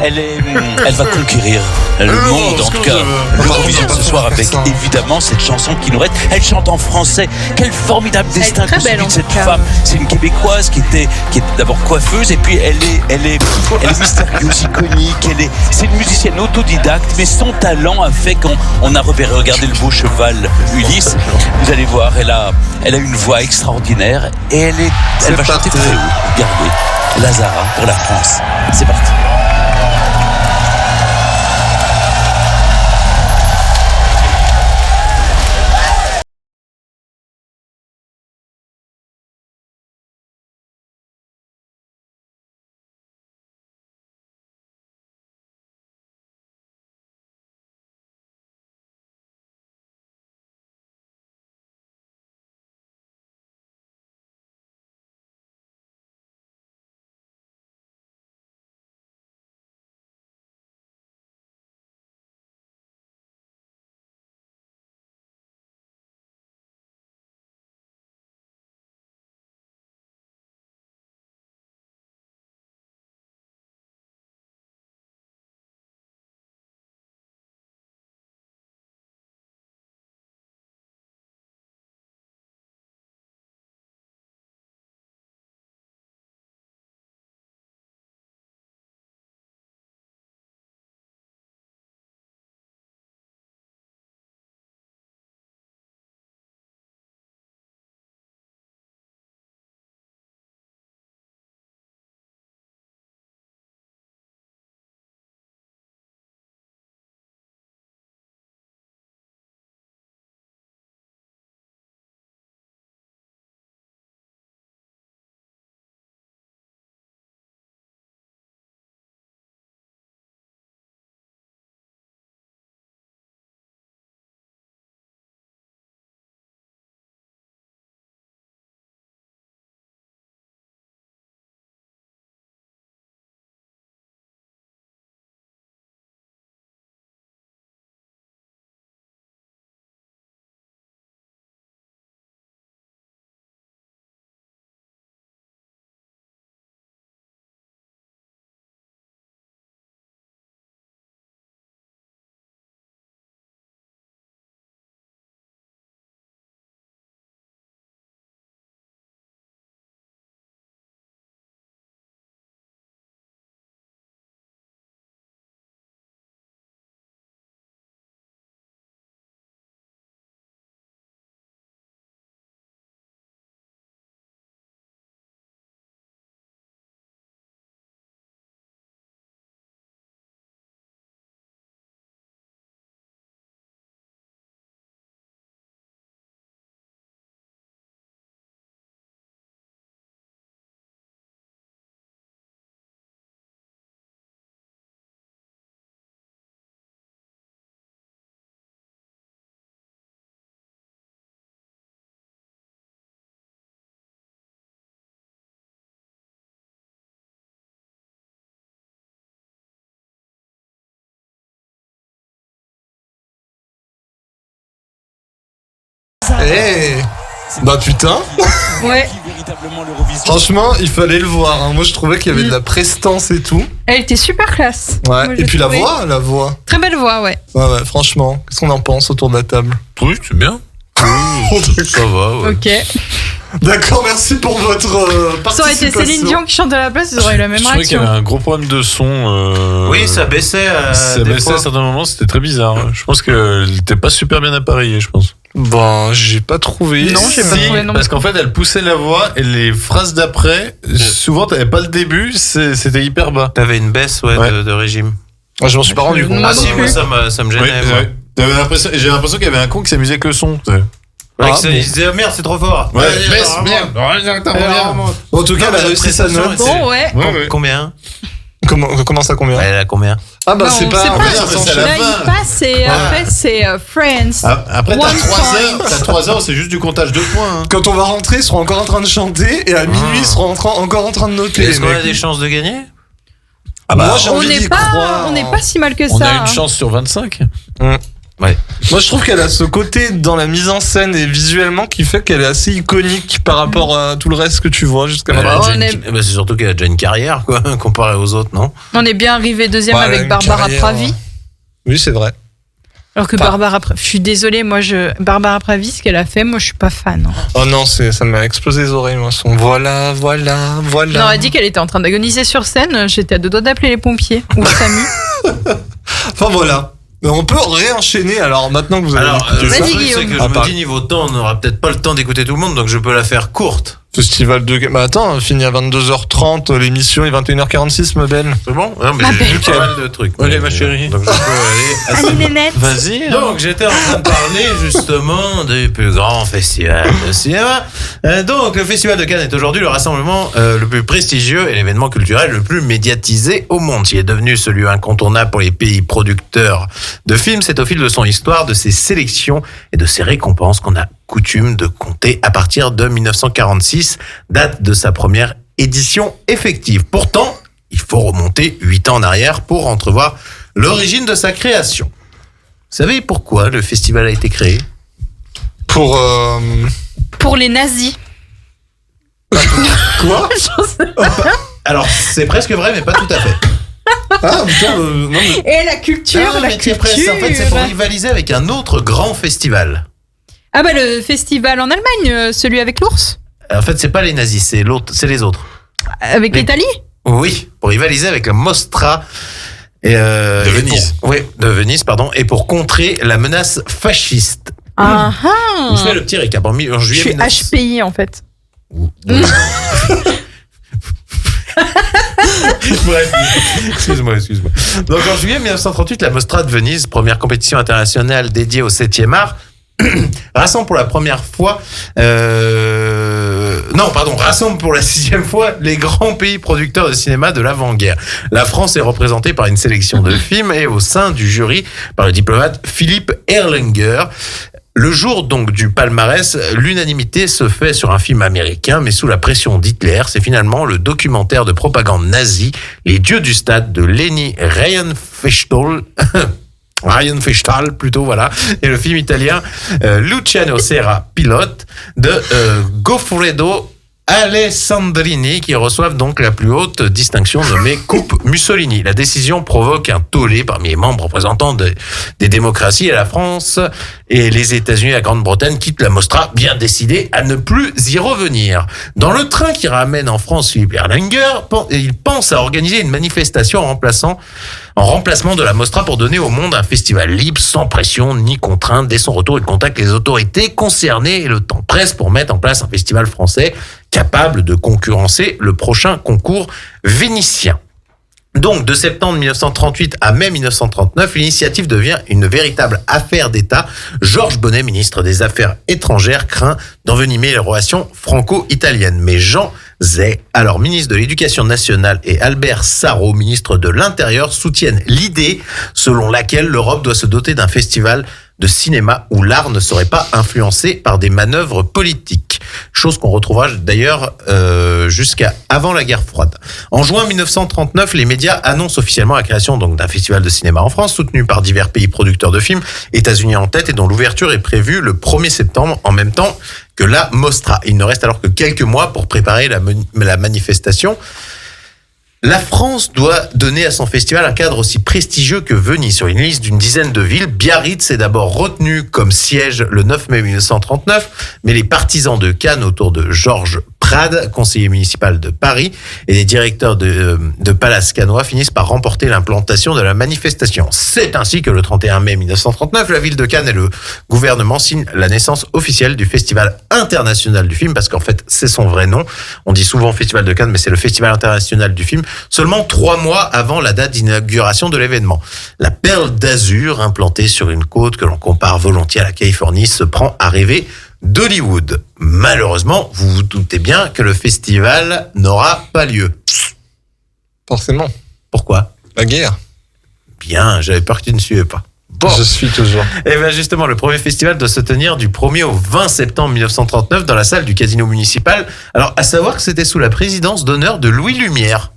Elle va conquérir le monde, en tout cas. L'Eurovision ce soir avec évidemment cette chanson qui nous reste. Elle chante en français. Quel formidable destin très que belle, celui en de cette tout cas. femme. C'est une Québécoise qui était d'abord coiffeuse et puis elle est mystérieuse, iconique. C'est une musicienne autodidacte, mais son talent a fait qu'on a repéré. Regardez le beau cheval Ulysse. Vous allez voir, elle a une voix extraordinaire et elle va chanter très haut. Regardez, Lazara pour la France. C'est parti. Eh bah putain. Ouais. Franchement, il fallait le voir. Hein. Moi, je trouvais qu'il y avait de la prestance et tout. Elle était super classe. Ouais. Moi, Et j'ai puis trouvé. la voix. Très belle voix, ouais. Ouais, franchement. Qu'est-ce qu'on en pense autour de la table? Oui, c'est bien. Ça va, ouais. Ok. D'accord, merci pour votre participation. Ça aurait été Céline Dion qui chante à la place, ils auraient eu la même Je trouvais qu'il y réaction. avait un gros problème de son. Oui, ça baissait. Ça des baissait fois. à certains moments, c'était très bizarre. Je pense qu'elle n'était pas super bien appareillée, je pense. Bon, j'ai pas trouvé. Non, j'ai pas trouvé non Parce qu'en fait, elle poussait la voix et les phrases d'après, souvent, t'avais pas le début, c'était hyper bas. T'avais une baisse de régime. Ah, je m'en suis pas rendu compte. Moi Ah non si, plus. moi ça me gênait. moi. J'ai l'impression qu'il y avait un con qui s'amusait avec le son. Ouais, Ah, il se disait merde, c'est trop fort. Ouais, Allez, baisse, attends, merde. En tout cas, elle a réussi sa note. Bon, ouais. Combien Comment ça, combien? Elle a combien? Ah, bah, Non, c'est on pas. sait en fait, ça s'enchaîne. Là, la fin. il passe et après, c'est Friends. Après, t'as One 3 point. heures. T'as 3 heures, c'est juste du comptage de points. hein. Quand on va rentrer, ils seront encore en train de chanter et à minuit, ils seront encore en train de noter. Est-ce qu'on a mec. des chances de gagner? Moi, j'ai On envie n'est d'y croire. pas si mal que On ça. a une hein. chance sur 25. Moi, je trouve qu'elle a ce côté dans la mise en scène et visuellement qui fait qu'elle est assez iconique par rapport à tout le reste que tu vois jusqu'à Elle a maintenant. on déjà est- bah, c'est surtout qu'elle a déjà une carrière, quoi, comparée aux autres, non? On est bien arrivé deuxième Ouais, elle a avec une Barbara carrière, Pravi. Oui, c'est vrai. Alors que Enfin- Barbara Pravi, je suis désolée, Barbara Pravi, ce qu'elle a fait, moi je suis pas fan. hein. Oh non, ça m'a explosé les oreilles, moi. Son voilà. Non, elle a dit qu'elle était en train d'agoniser sur scène, j'étais à deux doigts d'appeler les pompiers ou le SAMU. Enfin voilà. On peut réenchaîner alors maintenant que vous avez Alors, écouté le ça. Vas-y, truc, c'est Guillaume. que Ah, je me par- dis, niveau temps, on n'aura peut-être pas le temps d'écouter tout le monde, donc je peux la faire courte. Festival de. Bah attends, fini à 22h30, l'émission est 21h46, ma belle. C'est bon? Non, mais Ma j'ai belle. vu pas mal de trucs. Ok, ma chérie. Donc je peux aller assez Allez, Nénette. Vas-y. Donc j'étais en train de parler justement du plus grand festival de cinéma. Donc le festival de Cannes est aujourd'hui le rassemblement le plus prestigieux et l'événement culturel le plus médiatisé au monde. Il est devenu celui incontournable pour les pays producteurs de films. C'est au fil de son histoire, de ses sélections et de ses récompenses qu'on a coutume de compter à partir de 1946, date de sa première édition effective. Pourtant, il faut remonter 8 ans en arrière pour entrevoir l'origine de sa création. Vous savez pourquoi le festival a été créé? Pour. Pour les nazis. Quoi? Alors, c'est presque vrai, mais pas tout à fait. Ah putain, non mais. Et la culture, Ah, la mais t'es culture. presque. En fait, c'est pour rivaliser avec un autre grand festival. Ah bah le festival en Allemagne, celui avec l'ours, En fait, c'est pas les nazis, c'est l'autre, c'est les autres. avec Les- l'Italie. Oui, pour rivaliser avec la Mostra. Et, De Venise. De Venise, pardon. Et pour contrer la menace fasciste. Ah Je fais le petit récap. En Je juillet suis 1900 HPI en fait. Bref, excuse-moi. Donc en juillet 1938, la Mostra de Venise, première compétition internationale dédiée au 7e art, rassemble pour la première fois, rassemble pour la 6e fois les grands pays producteurs de cinéma de l'avant-guerre. La France est représentée par une sélection de films et au sein du jury par le diplomate Philippe Erlanger. Le jour donc du palmarès, l'unanimité se fait sur un film américain, mais sous la pression d'Hitler. C'est finalement le documentaire de propagande nazie, Les Dieux du Stade, de Leni Riefenstahl. Riefenstahl, plutôt, voilà. Et le film italien Luciano Serra Pilote de Goffredo Alessandrini, qui reçoivent donc la plus haute distinction nommée Coupe Mussolini. La décision provoque un tollé parmi les membres représentants des démocraties, et la France et les États-Unis et la Grande-Bretagne quittent la Mostra, bien décidés à ne plus y revenir. Dans le train qui ramène en France Philippe Erlanger, il pense à organiser une manifestation en remplacement de la Mostra pour donner au monde un festival libre, sans pression ni contrainte. Dès son retour, il contacte les autorités concernées et le temps presse pour mettre en place un festival français capable de concurrencer le prochain concours vénitien. Donc, de septembre 1938 à mai 1939, l'initiative devient une véritable affaire d'État. Georges Bonnet, ministre des Affaires étrangères, craint d'envenimer les relations franco-italiennes. Mais Jean Zay, alors ministre de l'Éducation nationale, et Albert Sarraut, ministre de l'Intérieur, soutiennent l'idée selon laquelle l'Europe doit se doter d'un festival de cinéma où l'art ne serait pas influencé par des manœuvres politiques. Chose qu'on retrouvera d'ailleurs jusqu'à avant la guerre froide. En juin 1939, les médias annoncent officiellement la création donc d'un festival de cinéma en France, soutenu par divers pays producteurs de films, États-Unis en tête, et dont l'ouverture est prévue le 1er septembre, en même temps que la Mostra. Il ne reste alors que quelques mois pour préparer la manifestation. La France doit donner à son festival un cadre aussi prestigieux que Venise. Sur une liste d'une dizaine de villes, Biarritz est d'abord retenu comme siège le 9 mai 1939, mais les partisans de Cannes autour de Georges Prade, conseiller municipal de Paris, et les directeurs de Palace Cannois finissent par remporter l'implantation de la manifestation. C'est ainsi que le 31 mai 1939, la ville de Cannes et le gouvernement signent la naissance officielle du Festival international du film, parce qu'en fait, c'est son vrai nom. On dit souvent Festival de Cannes, mais c'est le Festival international du film, seulement 3 mois avant la date d'inauguration de l'événement. La perle d'azur, implantée sur une côte que l'on compare volontiers à la Californie, se prend à rêver d'Hollywood. Malheureusement, vous vous doutez bien que le festival n'aura pas lieu. Forcément. Pourquoi ? La guerre. Bien, j'avais peur que tu ne suivais pas. Bon. Je suis toujours. Et bien justement, le premier festival doit se tenir du 1er au 20 septembre 1939 dans la salle du casino municipal. Alors, à savoir que c'était sous la présidence d'honneur de Louis Lumière.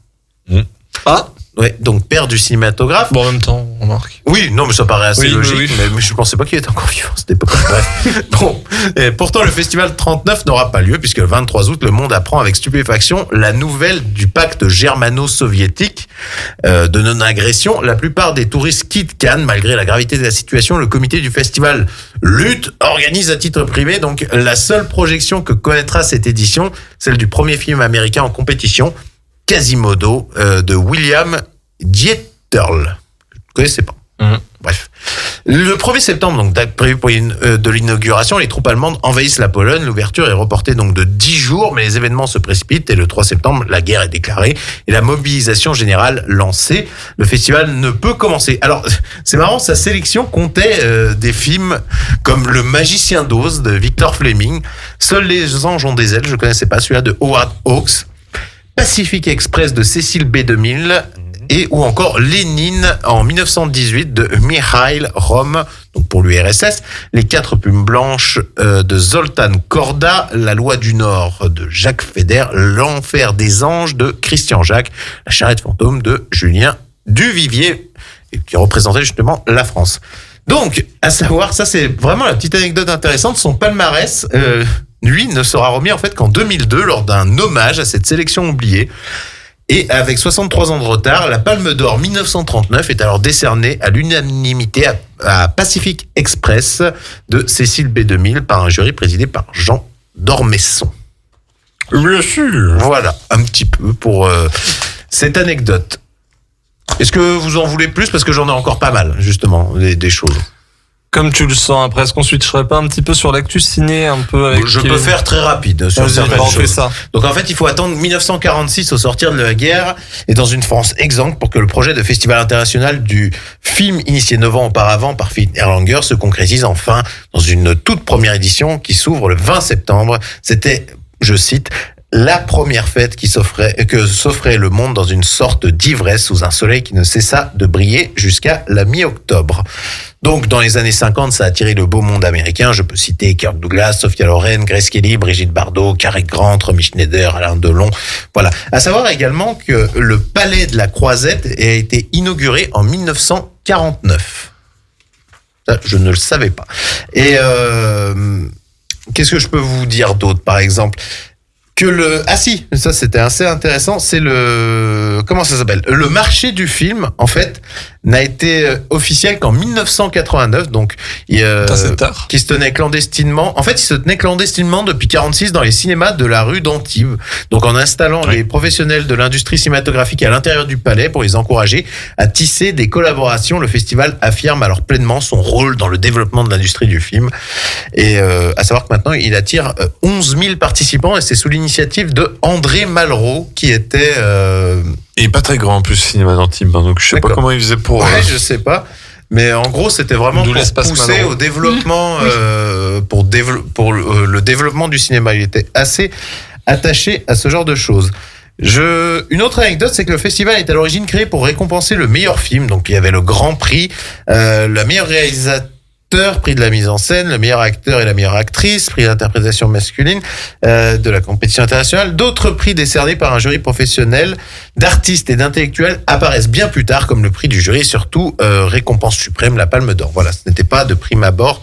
Ah. Ouais, donc père du cinématographe. Bon, en même temps, on remarque. Oui, non, mais ça paraît assez logique, mais je pensais pas qu'il était encore vivant à cette époque. Bref. Bon, et pourtant, le festival 39 n'aura pas lieu, puisque le 23 août, le monde apprend avec stupéfaction la nouvelle du pacte germano-soviétique de non-agression. La plupart des touristes quittent Cannes, malgré la gravité de la situation. Le comité du festival lutte, organise à titre privé, donc la seule projection que connaîtra cette édition, celle du premier film américain en compétition, Quasimodo, de William Dieterle. Je ne connaissais pas. Bref. Le 1er septembre, donc date prévue pour de l'inauguration, les troupes allemandes envahissent la Pologne. L'ouverture est reportée donc de 10 jours, mais les événements se précipitent et le 3 septembre, la guerre est déclarée et la mobilisation générale lancée. Le festival ne peut commencer. Alors, c'est marrant, sa sélection comptait des films comme Le Magicien d'Oz de Victor Fleming, Seuls les anges ont des ailes, je ne connaissais pas celui-là, de Howard Hawks, Pacific Express de Cécile B2000 et ou encore Lénine en 1918 de Mikhail Rom, donc pour l'URSS, Les 4 plumes blanches de Zoltan Korda, La loi du Nord de Jacques Feder, L'enfer des anges de Christian Jacques, La charrette fantôme de Julien Duvivier, qui représentait justement la France. Donc, à savoir, ça c'est vraiment la petite anecdote intéressante, son palmarès, lui, ne sera remis en fait qu'en 2002 lors d'un hommage à cette sélection oubliée. Et avec 63 ans de retard, la Palme d'Or 1939 est alors décernée à l'unanimité à Pacific Express de Cécile B2000 par un jury présidé par Jean d'Ormesson. Bien sûr. Voilà, un petit peu pour cette anecdote. Est-ce que vous en voulez plus ? Parce que j'en ai encore pas mal, justement, des choses. Comme tu le sens, après, est-ce qu'on switcherait pas un petit peu sur l'actu ciné un peu avec... Je peux faire très rapide sur certaines on fait choses. ça. Donc en fait, il faut attendre 1946 au sortir de la guerre et dans une France exsangue pour que le projet de festival international du film initié 9 ans auparavant par Philippe Erlanger se concrétise enfin dans une toute première édition qui s'ouvre le 20 septembre. C'était, je cite, la première fête que s'offrait le monde dans une sorte d'ivresse sous un soleil qui ne cessa de briller jusqu'à la mi-octobre. Donc, dans les années 50, ça a attiré le beau monde américain. Je peux citer Kirk Douglas, Sophia Loren, Grace Kelly, Brigitte Bardot, Cary Grant, Romy Schneider, Alain Delon. Voilà. À savoir également que le Palais de la Croisette a été inauguré en 1949. Ça, je ne le savais pas. Et qu'est-ce que je peux vous dire d'autre, par exemple ? Ah si, ça c'était assez intéressant, c'est comment ça s'appelle ? Le marché du film, en fait, n'a été officiel qu'en 1989, donc c'est tard. qui se tenait clandestinement. En fait, il se tenait clandestinement depuis 46 dans les cinémas de la rue d'Antibes. Donc en installant les professionnels de l'industrie cinématographique à l'intérieur du palais pour les encourager à tisser des collaborations, le festival affirme alors pleinement son rôle dans le développement de l'industrie du film. Et à savoir que maintenant, il attire 11 000 participants et c'est sous l'initiative de André Malraux qui était... Il est pas très grand en plus, le cinéma d'Antibes, donc je sais pas comment il faisait pour... Ouais, je sais pas. Mais en gros, c'était vraiment D'où pour l'espace pousser Malraux. au développement, pour le développement du cinéma. Il était assez attaché à ce genre de choses. Une autre anecdote, c'est que le festival est à l'origine créé pour récompenser le meilleur film. Donc, il y avait le Grand Prix, la meilleure réalisateur, prix de la mise en scène, le meilleur acteur et la meilleure actrice, prix d'interprétation masculine de la compétition internationale. D'autres prix décernés par un jury professionnel d'artistes et d'intellectuels apparaissent bien plus tard comme le prix du jury et surtout récompense suprême, la Palme d'Or. Voilà, ce n'était pas de prime abord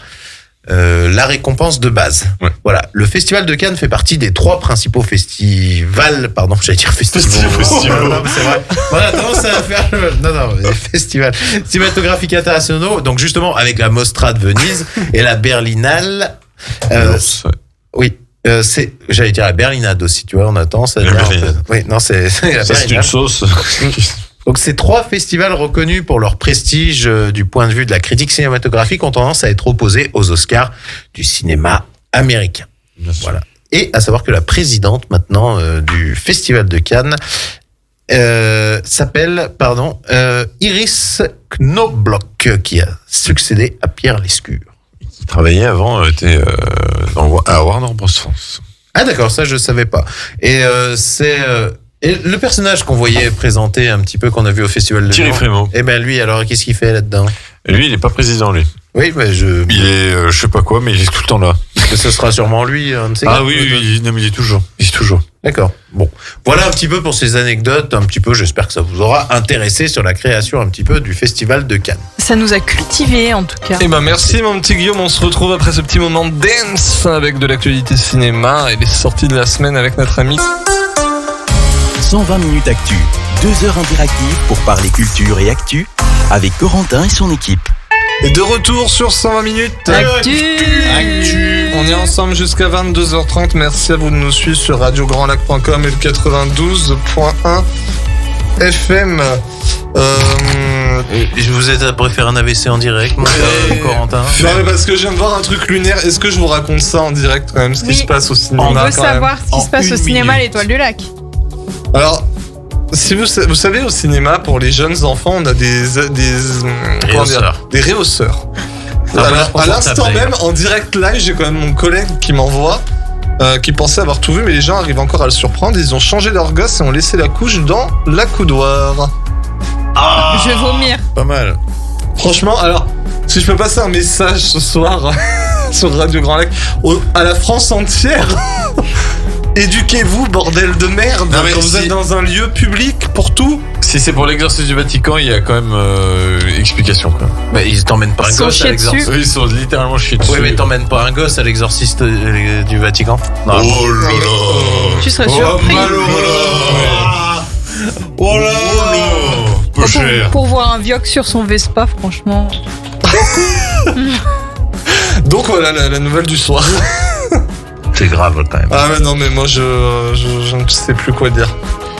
la récompense de base. Ouais. Voilà, le Festival de Cannes fait partie des 3 principaux festivals, pardon, j'allais dire festivals. Non, c'est vrai. Voilà, tendance à faire les festivals cinématographiques internationaux. Donc justement avec la Mostra de Venise et la Berlinale. Oui. J'allais dire la Berlinade aussi, tu vois, on attend. Ça La Berlinade. Oui, non, c'est la Ça, c'est une Berlinade. sauce. Donc ces 3 festivals reconnus pour leur prestige du point de vue de la critique cinématographique ont tendance à être opposés aux Oscars du cinéma américain. Voilà. Et à savoir que la présidente maintenant du Festival de Cannes s'appelle Iris Knobloch, qui a succédé à Pierre Lescure. Qui travaillait avant, était à Warner Bros. France. Ah d'accord, ça je savais pas. Et et le personnage qu'on voyait présenté un petit peu, qu'on a vu au Festival de Thierry Lyon. Frémaux. Eh ben lui, alors qu'est-ce qu'il fait là-dedans? Et lui, il n'est pas président, lui. Oui, mais Il est, je sais pas quoi, mais il est tout le temps là. ce sera sûrement lui, un de ces Ah gars. oui, non, mais il est toujours. Il est toujours. D'accord. Bon, voilà un petit peu pour ces anecdotes, un petit peu. J'espère que ça vous aura intéressé sur la création un petit peu du Festival de Cannes. Ça nous a cultivés en tout cas. Eh ben merci mon petit Guillaume, on se retrouve après ce petit moment de dance avec de l'actualité cinéma et les sorties de la semaine avec notre ami. 120 minutes actu, 2 heures interactives pour parler culture et actu avec Corentin et son équipe. Et de retour sur 120 minutes Actu. On est ensemble jusqu'à 22h30. Merci à vous de nous suivre sur radiograndlac.com et le 92.1 FM. Je vous ai préféré un AVC en direct, mon Corentin. Non mais parce que je viens de voir un truc lunaire. Est-ce que je vous raconte ça en direct quand même, ce qui Oui. se passe au cinéma On veut quand même. savoir ce qui En se passe au une cinéma à minute. l'Étoile du Lac. Alors, si vous savez, au cinéma, pour les jeunes enfants, on a comment dire, des rehausseurs. Alors, à l'instant même, en direct live, j'ai quand même mon collègue qui m'envoie, qui pensait avoir tout vu, mais les gens arrivent encore à le surprendre. Ils ont changé leur gosse et ont laissé la couche dans l'accoudoir. Je vais vomir. Pas mal. Franchement, alors, si je peux passer un message ce soir sur Radio Grand Lac à la France entière. Éduquez-vous, bordel de merde. Non, mais quand vous êtes dans un lieu public pour tout. Si c'est pour l'exorcisme du Vatican, il y a quand même explication, quoi. Bah, ils t'emmènent pas un Ils sont gosse à chiés dessus. l'exorciste. Eux, ils sont littéralement chiés dessus. Oui, mais t'emmènes pas un gosse à l'exorciste du Vatican. Non. Oh là là. Tu serais Oh, surpris. Oh là là. Peu cher. Pour voir un Vioque sur son Vespa, franchement. Donc voilà la nouvelle du soir. C'est grave quand même. Ah ouais, non mais moi je ne sais plus quoi dire.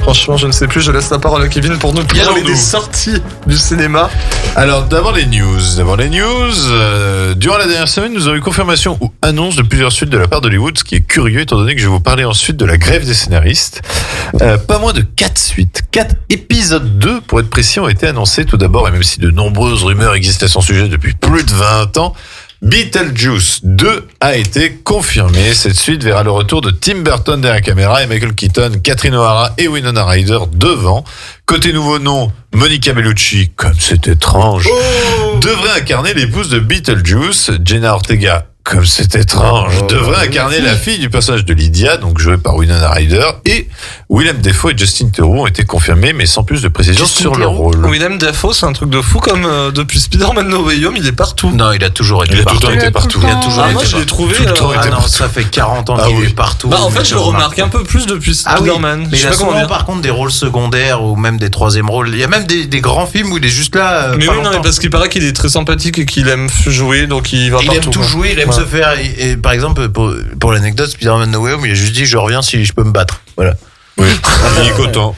Franchement, je ne sais plus. Je laisse la parole à Kevin pour nous parler des sorties du cinéma. Alors, d'abord les news. Durant la dernière semaine, nous avons eu confirmation ou annonce de plusieurs suites de la part d'Hollywood, ce qui est curieux étant donné que je vais vous parler ensuite de la grève des scénaristes. Pas moins de 4 suites. 4 épisodes 2, pour être précis, ont été annoncés tout d'abord, et même si de nombreuses rumeurs existent à son sujet depuis plus de 20 ans, Beetlejuice 2 a été confirmé. Cette suite verra le retour de Tim Burton derrière la caméra et Michael Keaton, Catherine O'Hara et Winona Ryder devant. Côté nouveau nom, Monica Bellucci, comme c'est étrange, devrait incarner l'épouse de Beetlejuice. Jenna Ortega, comme c'est étrange, devrait incarner la fille du personnage de Lydia, donc jouée par Winona Ryder. Et Willem Dafoe et Justin Theroux ont été confirmés, mais sans plus de précision sur leur rôle. Willem Dafoe, c'est un truc de fou comme depuis Spider-Man No Way Home, il est partout. Non, il a toujours été Il a tout le partout. temps été partout. Il a toujours Ah, été moi je l'ai partout. trouvé. Tout le temps Ah était non, partout. ça fait 40 ans Ah qu'il oui. est partout. Bah en fait, Mais je le remarque un peu plus depuis Ah oui, Spider-Man. mais Je il sais a pas comment souvent dire. par contre des rôles secondaires ou même des troisième rôles. Il y a même des grands films où il est juste là. Mais pas oui, non, mais longtemps. parce qu'il paraît qu'il est très sympathique et qu'il aime jouer, donc il va Il partout. aime tout quoi. jouer, il aime Ouais. se faire. Et par exemple, pour l'anecdote, Spider-Man No Way Home, il a juste dit je reviens si je peux me battre. Voilà. Oui, il est content.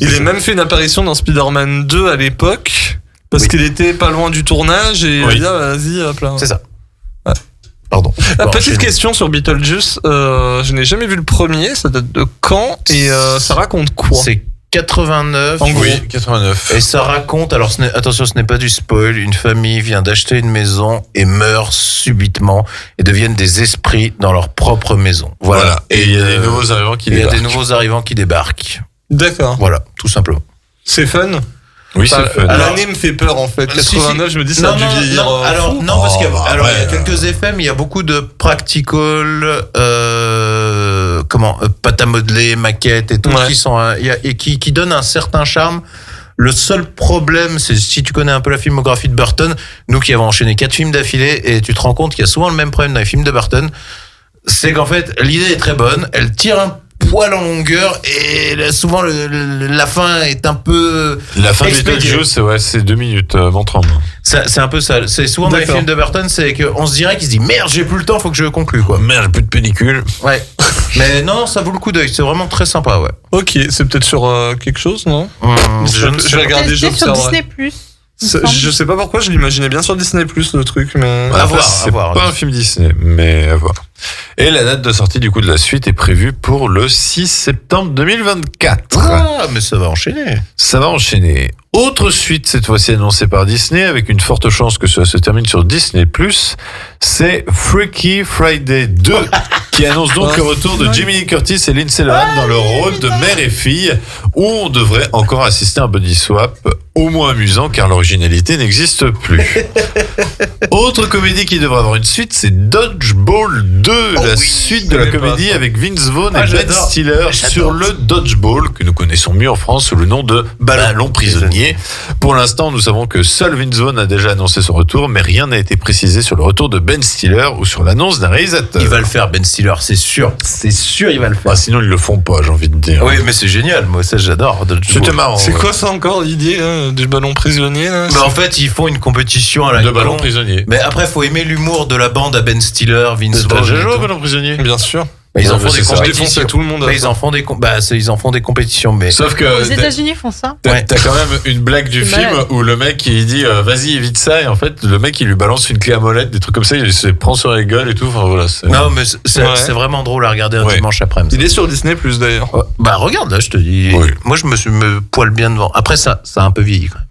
Il a même fait une apparition dans Spider-Man 2 à l'époque, parce Oui. qu'il était pas loin du tournage et il a Oui. dit ah, vas-y, hop là. C'est ça. Ouais. Pardon. Ah, Bon, petite enchaîne. question sur Beetlejuice, je n'ai jamais vu le premier, ça date de quand et ça raconte quoi? C'est 89. En gros. Oui, 89. Et ça raconte, alors attention, ce n'est pas du spoil, une famille vient d'acheter une maison et meurt subitement et deviennent des esprits dans leur propre maison. Voilà. Et il y a des nouveaux arrivants qui il y a débarquent. des nouveaux arrivants qui débarquent. D'accord. Voilà, tout simplement. C'est fun. Oui, c'est fun. L'année me fait peur en fait. 89, je me dis ça a dû vieillir. non, alors, fou. non, parce qu'il y a, Oh, alors, il y a après, quelques effets, mais il y a beaucoup de practical, pâte à modeler, maquettes et tout, Ouais. qui sont, et qui donnent un certain charme. Le seul problème, c'est si tu connais un peu la filmographie de Burton, nous qui avons enchaîné 4 films d'affilée, et tu te rends compte qu'il y a souvent le même problème dans les films de Burton, c'est qu'en fait, l'idée est très bonne, elle tire un poil en longueur, et là, souvent la fin est un peu... La fin de Expédié. Beetlejuice, c'est 2 minutes, montre en main. C'est un peu ça. C'est souvent dans les D'accord. films de Burton, c'est qu'on se dirait qu'il se dit merde, j'ai plus le temps, faut que je conclue quoi. Merde, plus de pellicule. Ouais. Mais non, ça vaut le coup d'œil. C'est vraiment très sympa, ouais. Ok, c'est peut-être sur quelque chose, non? Je ne sais vais pas. regarder, C'était sur j'observerai. Disney+. Je sais pas pourquoi, je l'imaginais bien sur Disney+, le truc, mais... À Après, voir, c'est à voir. pas un film Disney, mais à voir. Et la date de sortie du coup de la suite est prévue pour le 6 septembre 2024. Ah, mais ça va enchaîner. Ça va enchaîner. Autre suite, cette fois-ci annoncée par Disney, avec une forte chance que cela se termine sur Disney+, c'est Freaky Friday 2, qui annonce donc le retour de Jamie Lee Curtis et Lindsay Lohan dans leur rôle de mère et fille, où on devrait encore assister à un body swap, au moins amusant, car l'originalité n'existe plus. Autre comédie qui devrait avoir une suite, c'est Dodgeball 2, la suite de la comédie avec Vince Vaughn et Ben j'adore. Stiller sur le Dodgeball, que nous connaissons mieux en France sous le nom de Ballon prisonnier. Pour l'instant, nous savons que seul Vince Vaughn a déjà annoncé son retour, mais rien n'a été précisé sur le retour de Ben Stiller ou sur l'annonce d'un réalisateur. Il va le faire, Ben Stiller, c'est sûr. C'est sûr, il va le faire. Ah, sinon, ils le font pas, j'ai envie de dire. Oui, mais c'est génial. Moi, ça, j'adore. C'était marrant. C'est ouais. quoi ça encore, l'idée là, du ballon prisonnier là? Bah, en fait, ils font une compétition à la De Ballon prisonnier. Mais après, faut aimer l'humour de la bande à Ben Stiller, Vince T'as Vaughn. déjà et joué au tout. Ballon prisonnier? Bien sûr. Bah, ils en Ouais, font mais des c'est ça. Je compétitions. défonçais tout le monde à Bah, ça. ils en font des compétitions, mais. Sauf que Aux t'as- États-Unis, ils font ça. t'as Ouais. t'as quand même une blague du C'est film malade. où le mec il dit vas-y évite ça, et en fait le mec il lui balance une clé à molette, des trucs comme ça, il se prend sur la gueule et tout. Enfin voilà. c'est- Non, mais c'est Ouais. c'est vraiment drôle à regarder un Ouais. dimanche après-midi. Il est sur Disney+, d'ailleurs. Bah, regarde, là, je te dis. Oui. Moi, je me poile bien devant. Après, ça a un peu vieilli, quand même.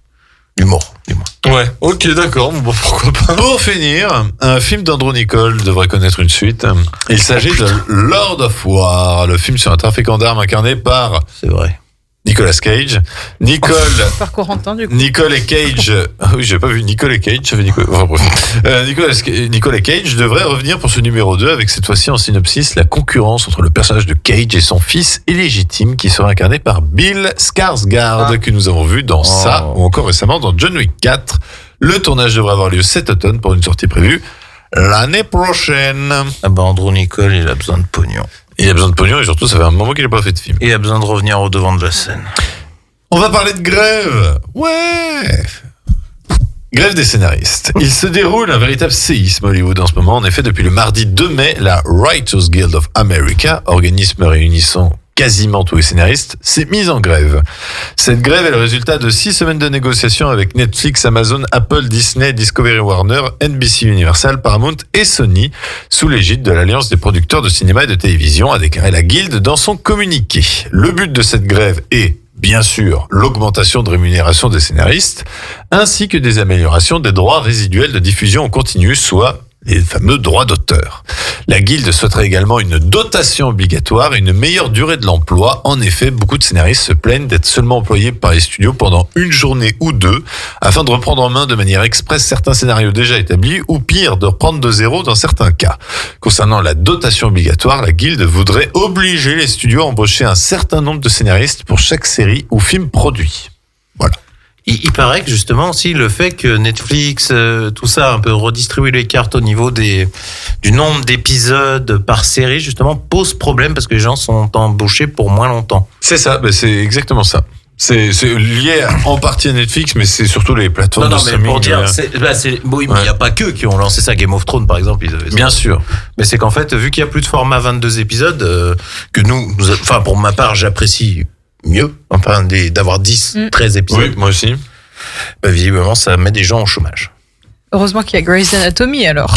L'humour, dis-moi. Ouais, ok, d'accord, bon, pourquoi pas. Pour finir, un film d'Andrew Niccol devrait connaître une suite. Il s'agit de Lord of War, le film sur un trafiquant d'armes incarné par C'est vrai. Nicolas Cage. Par Corentin, du coup. Nicole et Cage. Ah oui, j'ai pas vu Nicole et Cage. J'avais Nicole. Enfin, bref. Nicole et Cage devrait revenir pour ce numéro 2 avec cette fois-ci en synopsis la concurrence entre le personnage de Cage et son fils illégitime qui sera incarné par Bill Skarsgård que nous avons vu dans ça ou encore récemment dans John Wick 4. Le tournage devrait avoir lieu cet automne pour une sortie prévue l'année prochaine. Ah bah, Andrew Niccol, il a besoin de pognon. Il a besoin de pognon et surtout ça fait un moment qu'il n'a pas fait de film. Il a besoin de revenir au devant de la scène. On va parler de grève. Ouais. Grève des scénaristes. Il se déroule un véritable séisme à Hollywood en ce moment. En effet, depuis le mardi 2 mai, la Writers Guild of America, organisme réunissant quasiment tous les scénaristes, s'est mise en grève. Cette grève est le résultat de 6 semaines de négociations avec Netflix, Amazon, Apple, Disney, Discovery Warner, NBC Universal, Paramount et Sony, sous l'égide de l'Alliance des producteurs de cinéma et de télévision, a déclaré la Guilde dans son communiqué. Le but de cette grève est, bien sûr, l'augmentation de rémunération des scénaristes, ainsi que des améliorations des droits résiduels de diffusion en continu, soit les fameux droits d'auteur. La Guilde souhaiterait également une dotation obligatoire et une meilleure durée de l'emploi. En effet, beaucoup de scénaristes se plaignent d'être seulement employés par les studios pendant une journée ou deux, afin de reprendre en main de manière express certains scénarios déjà établis, ou pire, de reprendre de zéro dans certains cas. Concernant la dotation obligatoire, la Guilde voudrait obliger les studios à embaucher un certain nombre de scénaristes pour chaque série ou film produit. Voilà. Il paraît que justement aussi le fait que Netflix, tout ça, un peu redistribuer les cartes au niveau du nombre d'épisodes par série, justement, pose problème parce que les gens sont embauchés pour moins longtemps. C'est ça, c'est exactement ça. C'est lié en partie à Netflix, mais c'est surtout les plateformes Non, de mais streaming. pour dire, bon, il n'y a pas que qui ont lancé ça. Game of Thrones, par exemple, ils avaient ça. Bien sûr. Mais c'est qu'en fait, vu qu'il n'y a plus de format 22 épisodes, que enfin, pour ma part, j'apprécie mieux, enfin, d'avoir 10, 13 épisodes. Oui, moi aussi. Bah, visiblement, ça met des gens au chômage. Heureusement qu'il y a Grey's Anatomy, alors.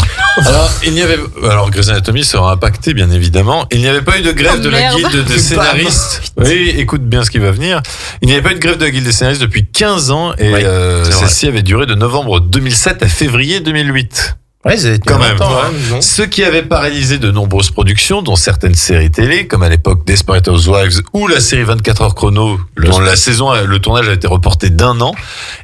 Alors, Grey's Anatomy sera impacté, bien évidemment. Il n'y avait pas eu de grève Oh, de la merde. Guilde des scénaristes. Oui, écoute bien ce qui va venir. Il n'y avait pas eu de grève de la Guilde des scénaristes depuis 15 ans et Oui, c'est vrai. celle-ci avait duré de novembre 2007 à février 2008. Ouais, c'est Quand même. longtemps, hein. non. Ce qui avait paralysé de nombreuses productions, dont certaines séries télé, comme à l'époque Desperate Housewives ou la série 24 heures chrono, dont le tournage a été reporté d'1 an,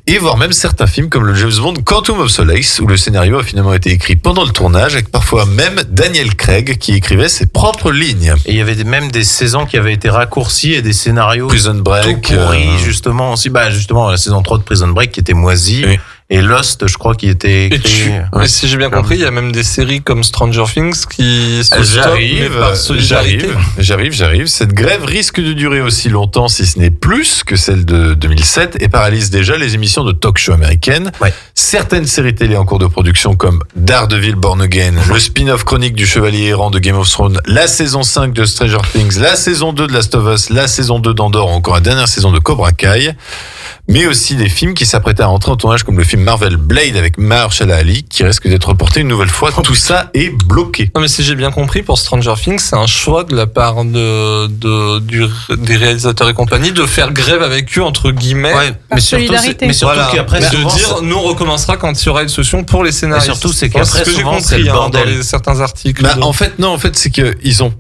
et voire même certains films comme le James Bond Quantum of Solace, où le scénario a finalement été écrit pendant le tournage, avec parfois même Daniel Craig qui écrivait ses propres lignes. Et il y avait même des saisons qui avaient été raccourcies et des scénarios Prison Break. tout pourris, justement aussi. Bah, justement, la saison 3 de Prison Break qui était moisie. Oui. Et Lost, je crois qu'il était écrit. Mais si j'ai bien compris, il y a même des séries comme Stranger Things qui se stoppent, mais par solidarité. J'arrive. Cette grève risque de durer aussi longtemps, si ce n'est plus que celle de 2007, et paralyse déjà les émissions de talk-show américaines. Ouais. Certaines séries télé en cours de production comme Daredevil Born Again, le spin-off chronique du Chevalier errant de Game of Thrones, la saison 5 de Stranger Things, la saison 2 de Last of Us, la saison 2 d'Andor, ou encore la dernière saison de Cobra Kai, mais aussi des films qui s'apprêtaient à rentrer en tournage comme le film Marvel Blade avec Mahershala Ali qui risque d'être reporté une nouvelle fois. Tout ça est bloqué. Non mais si j'ai bien compris, pour Stranger Things, c'est un choix de la part des réalisateurs et compagnie de faire grève avec eux, entre guillemets. Ouais, mais surtout, solidarité. voilà. Qu'après, de souvent, dire, nous on recommencera quand il y aura une solution pour les scénaristes. Et surtout, c'est qu'après, ce que j'ai souvent, c'est compris le dans bordel. certains articles. Bah, en fait, c'est qu'ils ont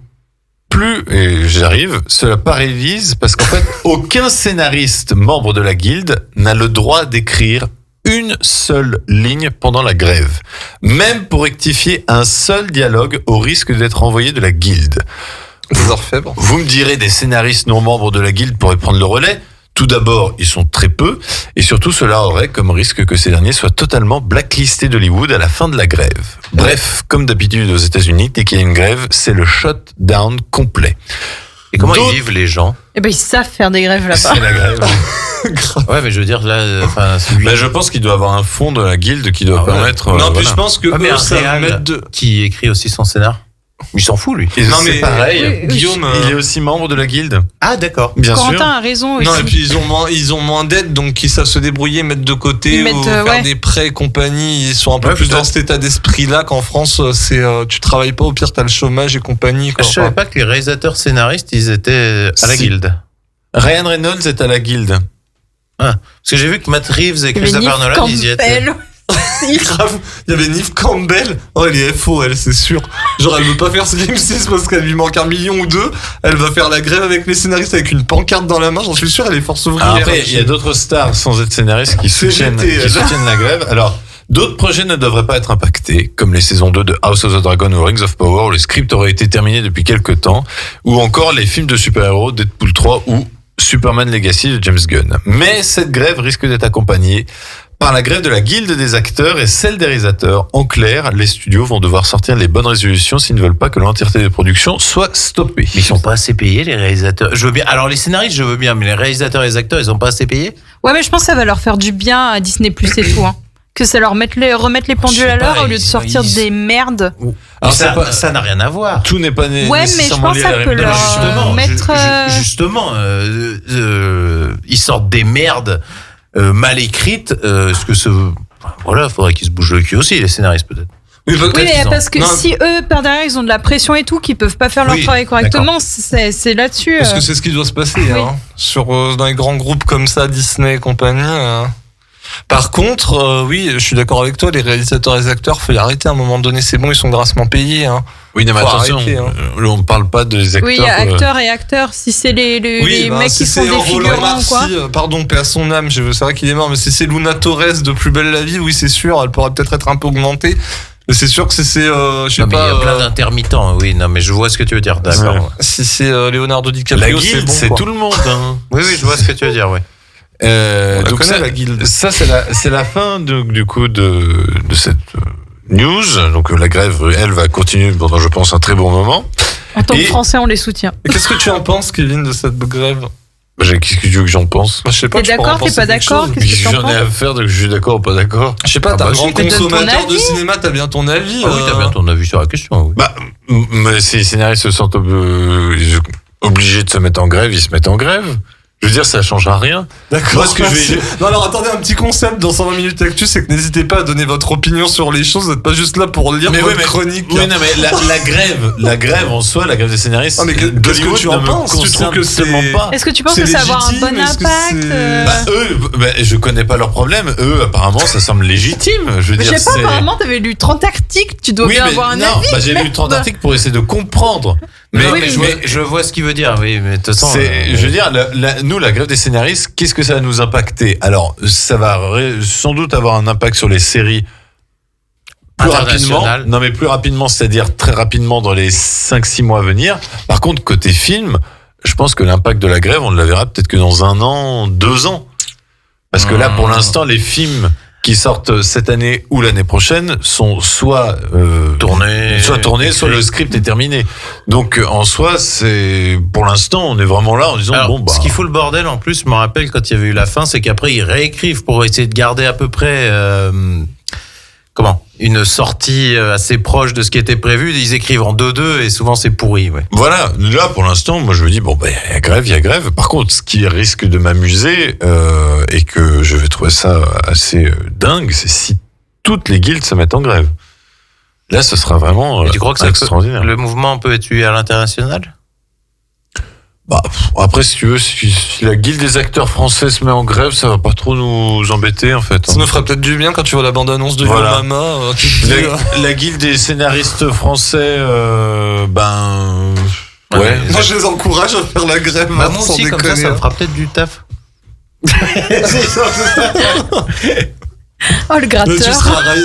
plus, et j'arrive, cela paralyse parce qu'en fait, aucun scénariste membre de la guilde n'a le droit d'écrire une seule ligne pendant la grève, même pour rectifier un seul dialogue au risque d'être envoyé de la guilde. Les orfèvres. Vous me direz, des scénaristes non membres de la guilde pourraient prendre le relais. Tout d'abord, ils sont très peu, et surtout cela aurait comme risque que ces derniers soient totalement blacklistés d'Hollywood à la fin de la grève. Bref, comme d'habitude aux États-Unis, dès qu'il y a une grève, c'est le shutdown complet. Et comment ils vivent les gens? Eh ben, ils savent faire des grèves là-bas. C'est la grève. Ouais, mais je veux dire là, enfin, Bah, je pense qu'il doit avoir un fonds de la guilde qui doit permettre. Non, puis voilà. je pense que mais eux, un ça va réal mettre de... qui écrit aussi son scénar. Il s'en fout lui. Et Non, c'est mais pareil. Guillaume, Il est aussi membre de la guilde. Ah d'accord. Bien Corentin sûr. a raison aussi. non, et puis ils ont moins d'aide, donc ils savent se débrouiller, mettre de côté, Ils mettent, ou faire ouais. des prêts et compagnie. Ils sont un peu Ouais, plus peut-être. dans cet état d'esprit-là qu'en France, c'est tu travailles pas, au pire t'as le chômage et compagnie. Quoi. Je savais pas que les réalisateurs scénaristes ils étaient à la Si. guilde. Ryan Reynolds est à la guilde. Parce que j'ai vu que Matt Reeves et Il y avait Christopher Neve Nolan ils y étaient. Campbell. Grave, il y avait Neve Campbell. Oh, elle est FO, elle, c'est sûr. Genre, elle veut pas faire Scream 6 parce qu'elle lui manque 1 million ou 2. Elle va faire la grève avec les scénaristes avec une pancarte dans la main. J'en suis sûr, elle est force ouvrière. Après, il y a d'autres stars sans être scénaristes qui soutiennent la grève. Alors, d'autres projets ne devraient pas être impactés, comme les saisons 2 de House of the Dragon ou Rings of Power, où le script aurait été terminé depuis quelques temps, ou encore les films de super-héros Deadpool 3 ou Superman Legacy de James Gunn. Mais cette grève risque d'être accompagnée par la grève de la guilde des acteurs et celle des réalisateurs. En clair, les studios vont devoir sortir les bonnes résolutions s'ils ne veulent pas que l'entièreté des productions soit stoppée. Mais ils sont pas assez payés les réalisateurs. Je veux bien. Alors les scénaristes je veux bien, mais les réalisateurs et les acteurs ils sont pas assez payés. Ouais, mais je pense que ça va leur faire du bien à Disney Plus et tout. Hein. Que ça leur remettre les pendules à l'heure au lieu de sortir des merdes. Alors, ça n'a rien à voir. Tout n'est pas Ouais, mais je nécessairement pense lié que à ça la peut rémunération. leur mettre. Justement, ils sortent des merdes mal écrites. Ce que voilà, faudrait qu'ils se bougent le cul aussi les scénaristes peut-être. Oui, Oui, mais parce que si eux, par derrière, ils ont de la pression et tout, qu'ils peuvent pas faire leur Oui, travail correctement, c'est là-dessus. Parce que c'est ce qui doit se passer Oui. hein, dans les grands groupes comme ça, Disney et compagnie. Par contre, oui, je suis d'accord avec toi, les réalisateurs et les acteurs, faut y arrêter à un moment donné, c'est bon, ils sont grassement payés. Hein. Oui, non, mais Faut attention, arrêter, hein. on ne parle pas des acteurs. Oui, il y a acteurs et acteurs. Si c'est les mecs si qui font c'est des Roland figurants ou quoi. Marcy, pardon, paix à son âme, c'est vrai qu'il est mort, mais si c'est Luna Torres de Plus belle la vie, oui, c'est sûr, elle pourrait peut-être être un peu augmentée. Mais c'est sûr que je sais Non, mais pas. il y a plein d'intermittents. Oui, non, mais je vois ce que tu veux dire. D'accord. Ouais. Si c'est Leonardo La DiCaprio, c'est guilde, bon. c'est quoi. tout le monde. Hein. Oui, je vois ce que tu veux dire. Oui. On la Donc connaît, ça, la guilde. ça c'est la fin du coup de cette news. Donc la grève, elle va continuer pendant, je pense, un très bon moment. En tant que Et- Français, on les soutient. Et qu'est-ce que tu en penses, Kevin, de cette grève? Qu'est-ce que tu veux que j'en pense? Je sais pas. T'es tu pourras en d'accord, t'es penser pas quelque d'accord? chose. Qu'est-ce que t'en J'en ai penses à faire, donc je suis d'accord ou pas d'accord. Je sais pas, t'es Ah un bah, grand si, donne ton consommateur de avis. cinéma, t'as bien ton avis. Ah oui, t'as bien ton avis sur la question. Oui. Bah, mais si les scénaristes se sentent obligés de se mettre en grève, ils se mettent en grève. Je veux dire, ça changera rien. D'accord. Moi, ce que je vais- Non, alors attendez, un petit concept dans 120 minutes actu, c'est que n'hésitez pas à donner votre opinion sur les choses. Vous n'êtes pas juste là pour lire votre chronique. Oui, non, mais la grève en soi, la grève des scénaristes. Ah, mais qu'est-ce que d'Hollywood tu en ne me penses? Tu trouves concerne que c'est- tellement pas. Est-ce que tu penses C'est que ça va avoir un légitime, bon est-ce que impact c'est- Eux, je connais pas leurs problèmes. Eux, apparemment, ça semble légitime. Je veux Mais je dire, sais pas, c'est. apparemment, t'avais lu 30 articles, tu dois Oui, bien mais avoir un non, avis. bah, j'ai lu 30 merde. articles pour essayer de comprendre. Mais, Oui, je vois ce qu'il veut dire. Oui, mais de toute façon. Je veux dire, nous, la grève des scénaristes, qu'est-ce que ça va nous impacter? Alors, ça va sans doute avoir un impact sur les séries plus rapidement. Internationales. Non, mais plus rapidement, c'est-à-dire très rapidement dans les 5-6 mois à venir. Par contre, côté film, je pense que l'impact de la grève, on ne la verra peut-être que dans 1 an, 2 ans. Parce que là, pour l'instant, les films qui sortent cette année ou l'année prochaine sont soit tournés, soit le script est terminé. Donc en soi, c'est pour l'instant, on est vraiment là en disant Alors, ce qu'il faut le bordel en plus, je me rappelle quand il y avait eu la fin, c'est qu'après ils réécrivent pour essayer de garder à peu près une sortie assez proche de ce qui était prévu. Ils écrivent en 2-2 et souvent c'est pourri. Ouais. Voilà, là pour l'instant, moi je me dis il y a grève. Par contre, ce qui risque de m'amuser et que je vais trouver ça assez dingue, c'est si toutes les guildes se mettent en grève. Là, ce sera vraiment tu crois que extraordinaire. Le mouvement peut être tué à l'international? Après, si tu veux, si la guilde des acteurs français se met en grève, ça va pas trop nous embêter, en fait. Ça nous fera peut-être du bien quand tu vois la bande-annonce de Voilà. Mama. La guilde des scénaristes français, ouais. Moi, je les encourage à faire la grève. Moi aussi, comme ça me fera peut-être du taf. Oh, le gratteur.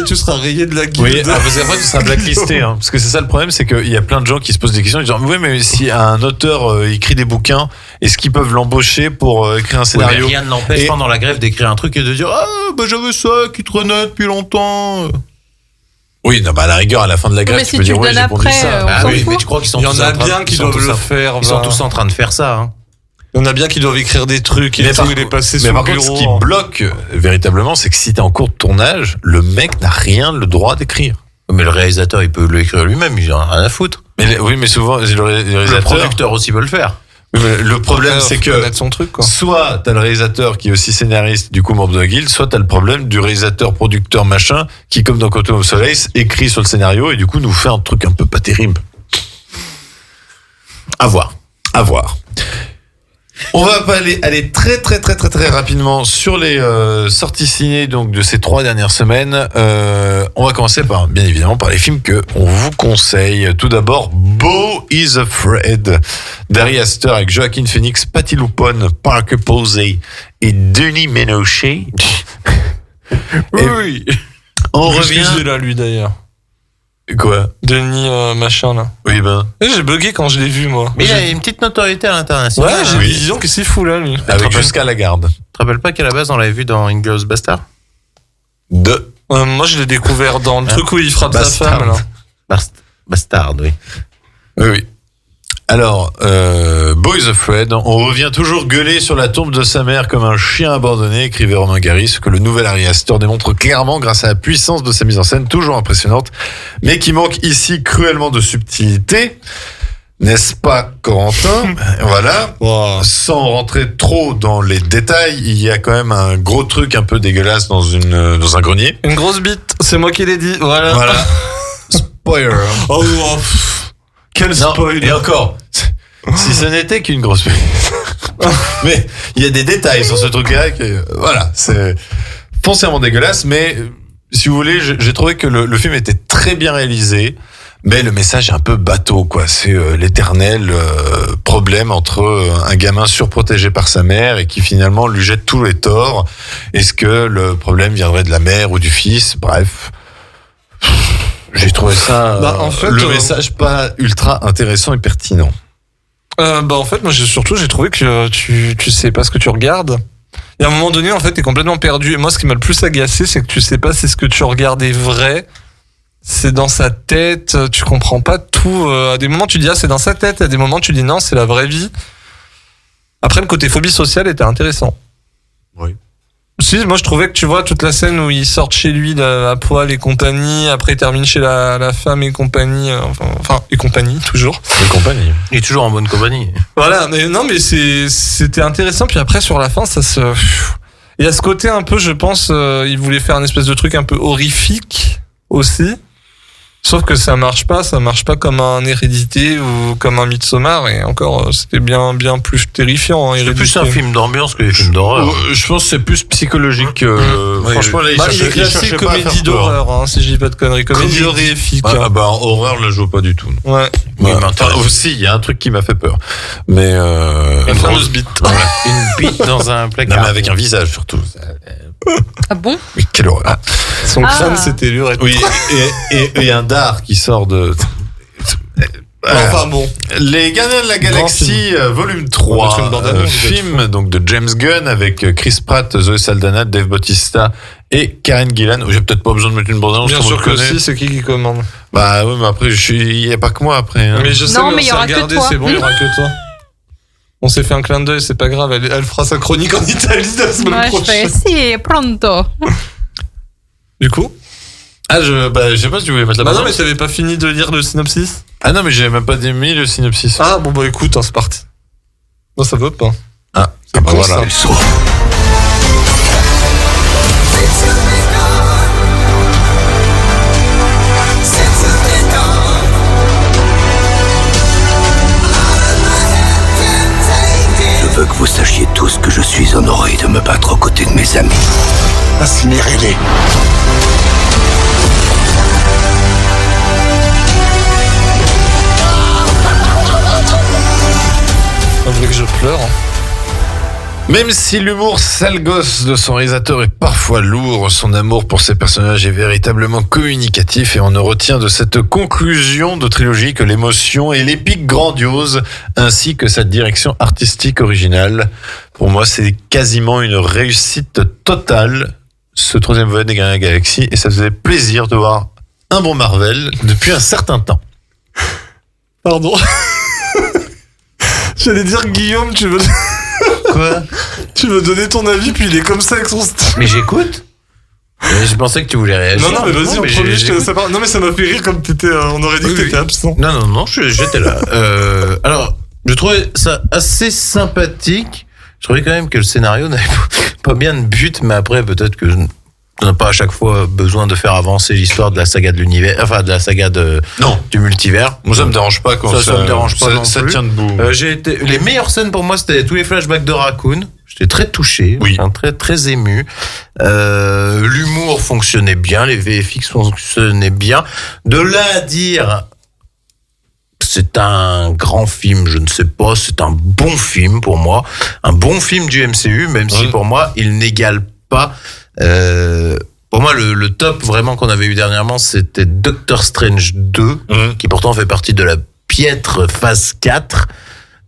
Tu seras rayé de la guilde. Oui, parce qu'après tu seras blacklisté, hein. Parce que c'est ça le problème, c'est qu'il y a plein de gens qui se posent des questions, disant oui, mais si un auteur écrit des bouquins, est-ce qu'ils peuvent l'embaucher pour écrire un scénario? Oui, mais rien ne l'empêche pendant la grève d'écrire un truc et de dire j'avais ça qui traînait depuis longtemps. Oui, à la rigueur, à la fin de la grève, mais tu si peux tu dire le oui, donnes j'ai pondu après, ça. on s'en fout. Mais tu crois qu'ils sont Il y en tous a en train bien qui doivent le faire. Ils sont tous en train de faire ça. Hein. Il y en a bien qui doivent écrire des trucs et tout, il est passé sur par le contre, bureau. ce qui bloque véritablement, c'est que si t'es en cours de tournage, le mec n'a rien le droit d'écrire. Mais le réalisateur, il peut l'écrire lui-même, il en a rien à foutre. Mais souvent, le réalisateur... Le producteur aussi peut le faire. Oui, mais le problème, c'est que connaître son truc, quoi. soit t'as le réalisateur qui est aussi scénariste, du coup membre de la guilde, soit t'as le problème du réalisateur, producteur, machin, qui, comme dans Quantum of Solace, écrit sur le scénario et du coup nous fait un truc un peu pas terrible. À voir. On va aller très rapidement sur les sorties ciné donc de ces 3 dernières semaines. On va commencer bien évidemment par les films que on vous conseille. Tout d'abord, Beau is Afraid d'Ari Aster avec Joaquin Phoenix, Patti LuPone, Parker Posey et Denis Ménochet. Oui. On Je revient. suis là, lui, d'ailleurs. Quoi? Denis, machin, là. Oui, ben. J'ai bugué quand je l'ai vu, moi. Mais il a une petite notoriété à l'international. Ouais, j'ai hein. dit, disons que c'est fou, là, lui. Avec Jusqu'à la garde. Tu te rappelles pas qu'à la base, on l'avait vu dans Inglourious Bastard? Moi, je l'ai découvert dans le truc où il frappe sa Bastard. femme, là. Bastard, oui. Oui. Alors, Boys Afraid, on revient toujours gueuler sur la tombe de sa mère comme un chien abandonné, écrivait Romain Gary, ce que le nouvel Ari Aster démontre clairement grâce à la puissance de sa mise en scène, toujours impressionnante, mais qui manque ici cruellement de subtilité. N'est-ce pas, Corentin? Voilà. Wow. Sans rentrer trop dans les détails, il y a quand même un gros truc un peu dégueulasse dans un grenier. Une grosse bite, c'est moi qui l'ai dit, voilà. Voilà. Spoiler. Oh, quel Non, spoil. et encore, si ce n'était qu'une grosse mais il y a des détails sur ce truc-là voilà, c'est foncièrement dégueulasse, mais si vous voulez, j'ai trouvé que le film était très bien réalisé, mais le message est un peu bateau, quoi. C'est l'éternel problème entre un gamin surprotégé par sa mère et qui finalement lui jette tous les torts. Est-ce que le problème viendrait de la mère ou du fils? Bref. J'ai trouvé ça, en fait, le message pas ultra intéressant et pertinent. En fait, moi, j'ai trouvé que tu sais pas ce que tu regardes. Et à un moment donné, en fait, t'es complètement perdu. Et moi, ce qui m'a le plus agacé, c'est que tu sais pas si ce que tu regardes est vrai. C'est dans sa tête, tu comprends pas tout. À des moments, tu dis, c'est dans sa tête. À des moments, tu dis, non, c'est la vraie vie. Après, le côté phobie sociale était intéressant. Oui. Si, moi je trouvais que tu vois toute la scène où ils sortent chez lui à poil et compagnie, après ils terminent chez la femme et compagnie, enfin et compagnie toujours. Et compagnie. Il est toujours en bonne compagnie. Voilà, mais non mais c'était intéressant, puis après sur la fin ça se... Il y a ce côté un peu, je pense, il voulait faire une espèce de truc un peu horrifique aussi. Sauf que ça marche pas comme un Hérédité ou comme un Midsommar, et encore c'était bien plus terrifiant. C'est plus un film d'ambiance que des films d'horreur. Je pense que c'est plus psychologique. Franchement, là, il est classé comédie d'horreur, hein, si je dis pas de conneries, comédie horrifique. En horreur, là, je vois pas du tout. Ouais. Ouais, aussi, il y a un truc qui m'a fait peur. Mais Une fameuse bite. Voilà. Une bite dans un placard. Non, mais avec un visage surtout. Ah bon? Mais quelle horreur. Son crâne, c'était dur. Oui, et un dard qui sort de... Enfin bon. Les Gardiens de la Galaxie, volume On va 3, mettre une bande-annonce, film donc de James Gunn avec Chris Pratt, Zoe Saldana, Dave Bautista et Karen Gillan. J'ai peut-être pas besoin de mettre une bande-annonce. Bien sûr que si, c'est qui commande. Bah ouais, mais après, il y a pas que moi après. Hein. Mais je sais, Non, mais mais il y on s'est aura que regardé, toi. c'est bon, il y aura que toi. On s'est fait un clin d'œil, c'est pas grave, elle fera sa chronique en Italie la semaine Ouais, je prochaine. fais si, pronto. Du coup Je sais pas si tu voulais mettre la Bah non, bande-annonce. mais t'avais pas fini de lire le synopsis. Ah non, mais j'ai même pas mis le synopsis. Ah bon, bah écoute, hein, c'est parti. Non, ça veut pas. Ah, C'est bah con, voilà. ça. Je veux que vous sachiez tous que je suis honoré de me battre aux côtés de mes amis. Incinérez-les. On voulait que je pleure. Hein. Même si l'humour sale gosse de son réalisateur est parfois lourd, son amour pour ses personnages est véritablement communicatif et on ne retient de cette conclusion de trilogie que l'émotion et l'épique grandiose, ainsi que sa direction artistique originale. Pour moi, c'est quasiment une réussite totale, ce troisième volet des Gardiens de la Galaxie, et ça faisait plaisir de voir un bon Marvel depuis un certain temps. Pardon. J'allais dire Guillaume, tu veux... Quoi? Tu veux donner ton avis, puis il est comme ça avec son style. Mais j'écoute. Mais je pensais que tu voulais réagir. Non, mais vas-y, en premier, je te laisse la parole. Non, mais ça m'a fait rire comme t'étais. On aurait dit que t'étais absent. Non, j'étais là. Alors, je trouvais ça assez sympathique. Je trouvais quand même que le scénario n'avait pas bien de but, mais après, peut-être que on n'a pas à chaque fois besoin de faire avancer l'histoire de la saga de l'univers, enfin de la saga du multivers. Moi, ça me dérange pas quand ça me dérange pas non ça plus. tient debout. Les meilleures scènes pour moi, c'était tous les flashbacks de Raccoon. J'étais très touché, Oui. enfin, très très ému. L'humour fonctionnait bien, les VFX fonctionnaient bien. De là à dire c'est un grand film, je ne sais pas, c'est un bon film pour moi, un bon film du MCU, même si pour moi il n'égale pas. Pour moi, le top vraiment qu'on avait eu dernièrement, c'était Doctor Strange 2, qui pourtant fait partie de la piètre phase 4.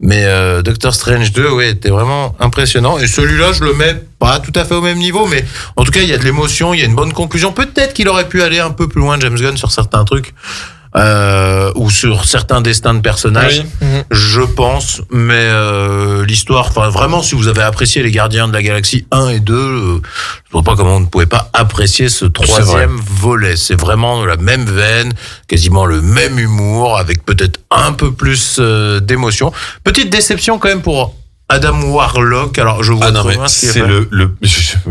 Mais Doctor Strange 2, ouais, était vraiment impressionnant. Et celui-là, je le mets pas tout à fait au même niveau, mais en tout cas, il y a de l'émotion, il y a une bonne conclusion. Peut-être qu'il aurait pu aller un peu plus loin, James Gunn, sur certains trucs. Ou sur certains destins de personnages, je pense, mais l'histoire, enfin vraiment, si vous avez apprécié les Gardiens de la Galaxie 1 et 2, je vois pas comment on ne pouvait pas apprécier ce troisième volet. C'est vraiment la même veine, quasiment le même humour, avec peut-être un peu plus d'émotion. Petite déception quand même pour Adam Warlock. Alors je vois c'est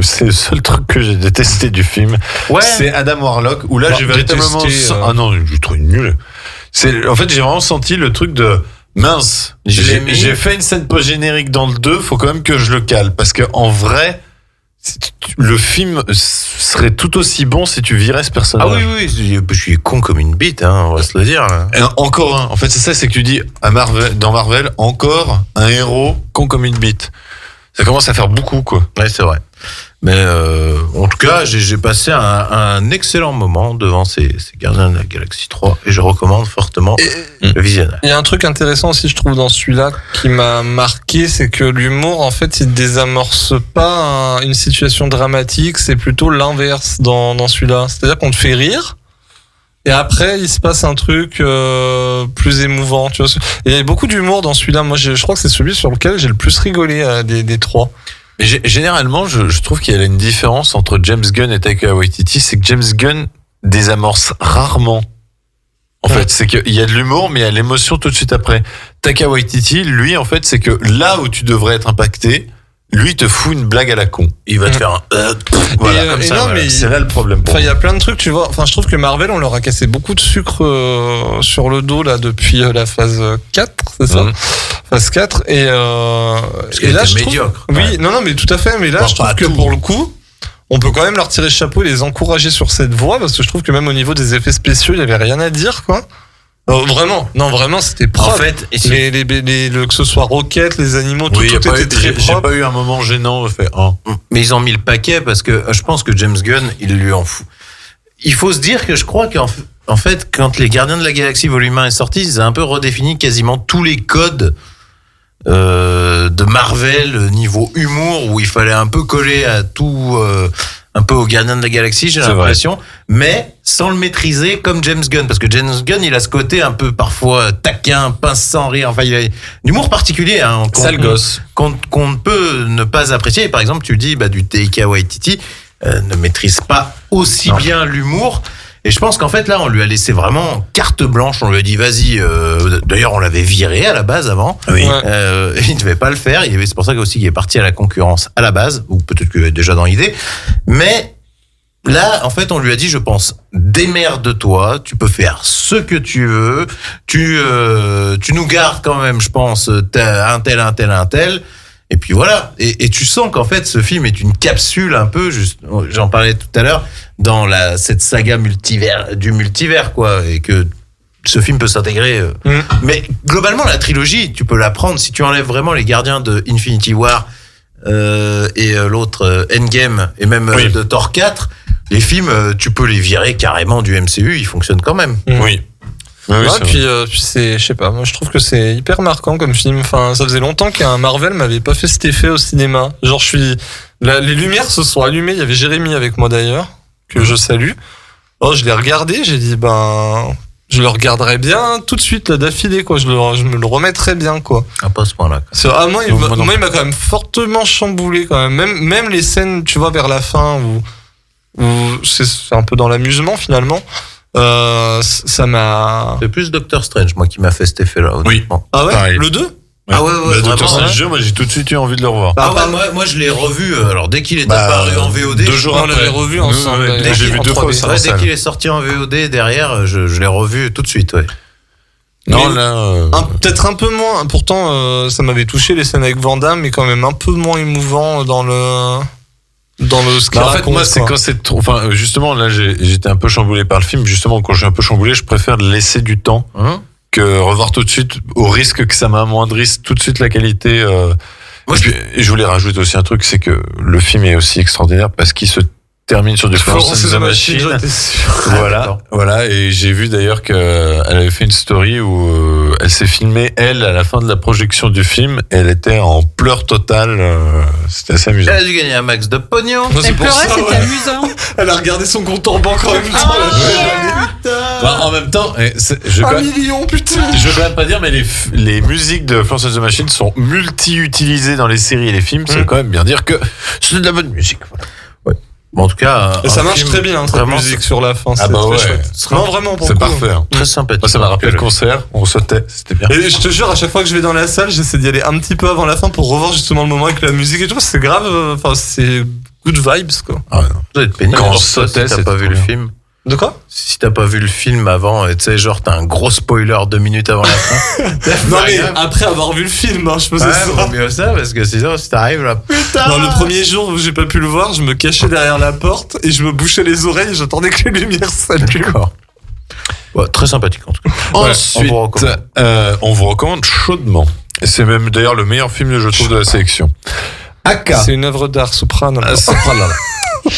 c'est le seul truc que j'ai détesté du film. Ouais. C'est Adam Warlock où là Bah, j'ai véritablement ah non, je trouve nul. En fait, j'ai vraiment senti le truc de mince. J'ai fait une scène post générique dans le 2, faut quand même que je le cale parce que en vrai le film serait tout aussi bon si tu virais ce personnage. Ah oui, je suis con comme une bite, hein, on va se le dire. Là. Et encore un. En fait, c'est ça, c'est que tu dis dans Marvel, encore un héros con comme une bite. Ça commence à faire beaucoup, quoi. Ouais, c'est vrai. Mais en tout cas, j'ai passé un excellent moment devant ces Gardiens de la Galaxie 3 et je recommande fortement le visionnage. Il y a un truc intéressant aussi, je trouve, dans celui-là qui m'a marqué, c'est que l'humour, en fait, il désamorce pas une situation dramatique, c'est plutôt l'inverse dans celui-là. C'est-à-dire qu'on te fait rire. Et après, il se passe un truc plus émouvant. Tu vois. Et il y a beaucoup d'humour dans celui-là. Moi, je crois que c'est celui sur lequel j'ai le plus rigolé des trois. Généralement, je trouve qu'il y a une différence entre James Gunn et Taika Waititi, c'est que James Gunn désamorce rarement. En fait, c'est qu'il y a de l'humour, mais il y a l'émotion tout de suite après. Taika Waititi, lui, en fait, c'est que là où tu devrais être impacté, lui te fout une blague à la con. Il va te faire un voilà, comme ça. Non, voilà. mais c'est là le problème. Enfin, il y a plein de trucs, tu vois. Enfin, je trouve que Marvel, on leur a cassé beaucoup de sucre sur le dos là depuis la phase 4, c'est ça Phase 4 et là je trouve médiocre. Oui, non mais tout à fait, mais là je trouve que pour le coup, on peut quand même leur tirer le chapeau et les encourager sur cette voie parce que je trouve que même au niveau des effets spéciaux, il y avait rien à dire quoi. Vraiment, c'était propre. En fait, que ce soit Rocket, les animaux, tout était très propre. J'ai pas eu un moment gênant. Mais ils ont mis le paquet parce que je pense que James Gunn, il lui en fout. Il faut se dire que je crois qu'en fait, quand les Gardiens de la Galaxie Volume 1 est sorti, ils ont un peu redéfini quasiment tous les codes de Marvel niveau humour où il fallait un peu coller à tout un peu au Gardien de la Galaxie, j'ai l'impression, mais sans le maîtriser comme James Gunn, parce que James Gunn, il a ce côté un peu parfois taquin, pince sans rire, enfin il a un humour particulier, hein, sale gosse, qu'on ne peut ne pas apprécier. Et par exemple, tu dis du Taika Waititi ne maîtrise pas aussi bien l'humour. Et je pense qu'en fait, là, on lui a laissé vraiment carte blanche. On lui a dit, vas-y. D'ailleurs, on l'avait viré à la base avant. Oui. Il ne devait pas le faire. C'est pour ça qu'il est parti à la concurrence à la base, ou peut-être qu'il est déjà dans l'idée. Mais là, en fait, on lui a dit, je pense, démerde-toi. Tu peux faire ce que tu veux. Tu nous gardes quand même, je pense, un tel. Et puis voilà. Et tu sens qu'en fait, ce film est une capsule un peu, j'en parlais tout à l'heure, dans cette saga multivers, quoi. Et que ce film peut s'intégrer. Mais globalement, la trilogie, tu peux la prendre si tu enlèves vraiment les gardiens de Infinity War et l'autre Endgame et même de Thor 4. Les films, tu peux les virer carrément du MCU, ils fonctionnent quand même. Oui. Puis c'est, je sais pas, moi je trouve que c'est hyper marquant comme film. Enfin, ça faisait longtemps qu'un Marvel m'avait pas fait cet effet au cinéma. Genre, les lumières se sont allumées. Il y avait Jérémy avec moi d'ailleurs, que je salue. Oh, je l'ai regardé, j'ai dit je le regarderai bien tout de suite là d'affilée, quoi. Je me le remettrai bien, quoi. À pas ce point-là. Moi, il m'a quand même fortement chamboulé quand même. Même les scènes, tu vois, vers la fin où c'est un peu dans l'amusement finalement. Ça m'a. C'est plus Doctor Strange, moi, qui m'a fait cet effet-là. Honnêtement. Ah ouais. Pareil. Le 2 Ah ouais, le Doctor Strange, moi j'ai tout de suite eu envie de le revoir. Moi je l'ai revu. Alors dès qu'il est apparu en VOD, 2 jours on l'avait revu ensemble. J'ai vu 2 fois au sein. Dès qu'il est sorti en VOD derrière, je l'ai revu tout de suite. Ouais. Non, là. Peut-être un peu moins. Pourtant, ça m'avait touché les scènes avec Van Damme, mais quand même un peu moins émouvant dans ce qu'il en fait, raconte, moi, c'est quand c'est trop. Enfin, justement, là, j'étais un peu chamboulé par le film. Justement, quand je suis un peu chamboulé, je préfère laisser du temps que revoir tout de suite, au risque que ça m'amoindrisse tout de suite la qualité. Et je voulais rajouter aussi un truc, c'est que le film est aussi extraordinaire parce qu'il se termine sur du Florence and the Machine. Voilà. Et j'ai vu d'ailleurs qu'elle avait fait une story où elle s'est filmée, elle, à la fin de la projection du film, elle était en pleurs totales. C'était assez amusant. Elle a dû gagner un max de pognon. Elle pleurait, c'était amusant. Elle a regardé son compte en banque en même temps. En même temps, 1 million, putain. Je veux quand même pas dire, mais les musiques de Florence and the Machine sont multi-utilisées dans les séries et les films. Ça veut quand même bien dire que c'est de la bonne musique. Voilà. Bon, en tout cas, et ça marche très bien, cette musique sur la fin. Ah bah ouais. Chouette. Non, vraiment, pour c'est parfait. Très sympathique. Moi, ça m'a rappelé le concert, on sautait, c'était bien. Et je te jure, à chaque fois que je vais dans la salle, j'essaie d'y aller un petit peu avant la fin pour revoir justement le moment avec la musique et tout. C'est grave, enfin, c'est good vibes, quoi. Ah non. Ça doit être pénible. Quand on sautait, sautait, si t'as pas vu le film. De quoi? Si t'as pas vu le film avant, tu sais, genre, t'as un gros spoiler 2 minutes avant la fin. Non, mais après avoir vu le film, je faisais ça. Vaut mieux ça, parce que sinon, si t'arrives là, putain! Non, le premier jour où j'ai pas pu le voir, je me cachais derrière la porte et je me bouchais les oreilles et j'attendais que les lumières s'allument. D'accord. Ouais, très sympathique, en tout cas. Ensuite, on vous recommande chaudement. Et c'est même d'ailleurs le meilleur film, je trouve, de la sélection. Aka. C'est une œuvre d'art, Soprano.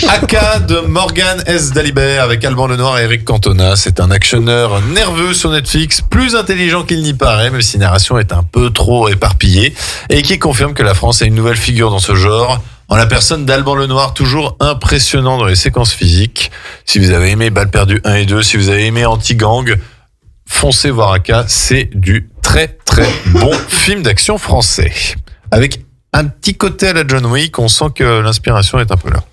Aka de Morgan S. Dalibert avec Alban Lenoir et Eric Cantona. C'est un actionneur nerveux sur Netflix, plus intelligent qu'il n'y paraît, même si la narration est un peu trop éparpillée, et qui confirme que la France a une nouvelle figure dans ce genre, en la personne d'Alban Lenoir, toujours impressionnant dans les séquences physiques. Si vous avez aimé Balles perdues 1 et 2, si vous avez aimé Anti-Gang, foncez voir Aka, c'est du très très bon film d'action français. Avec un petit côté à la John Wick, on sent que l'inspiration est un peu là.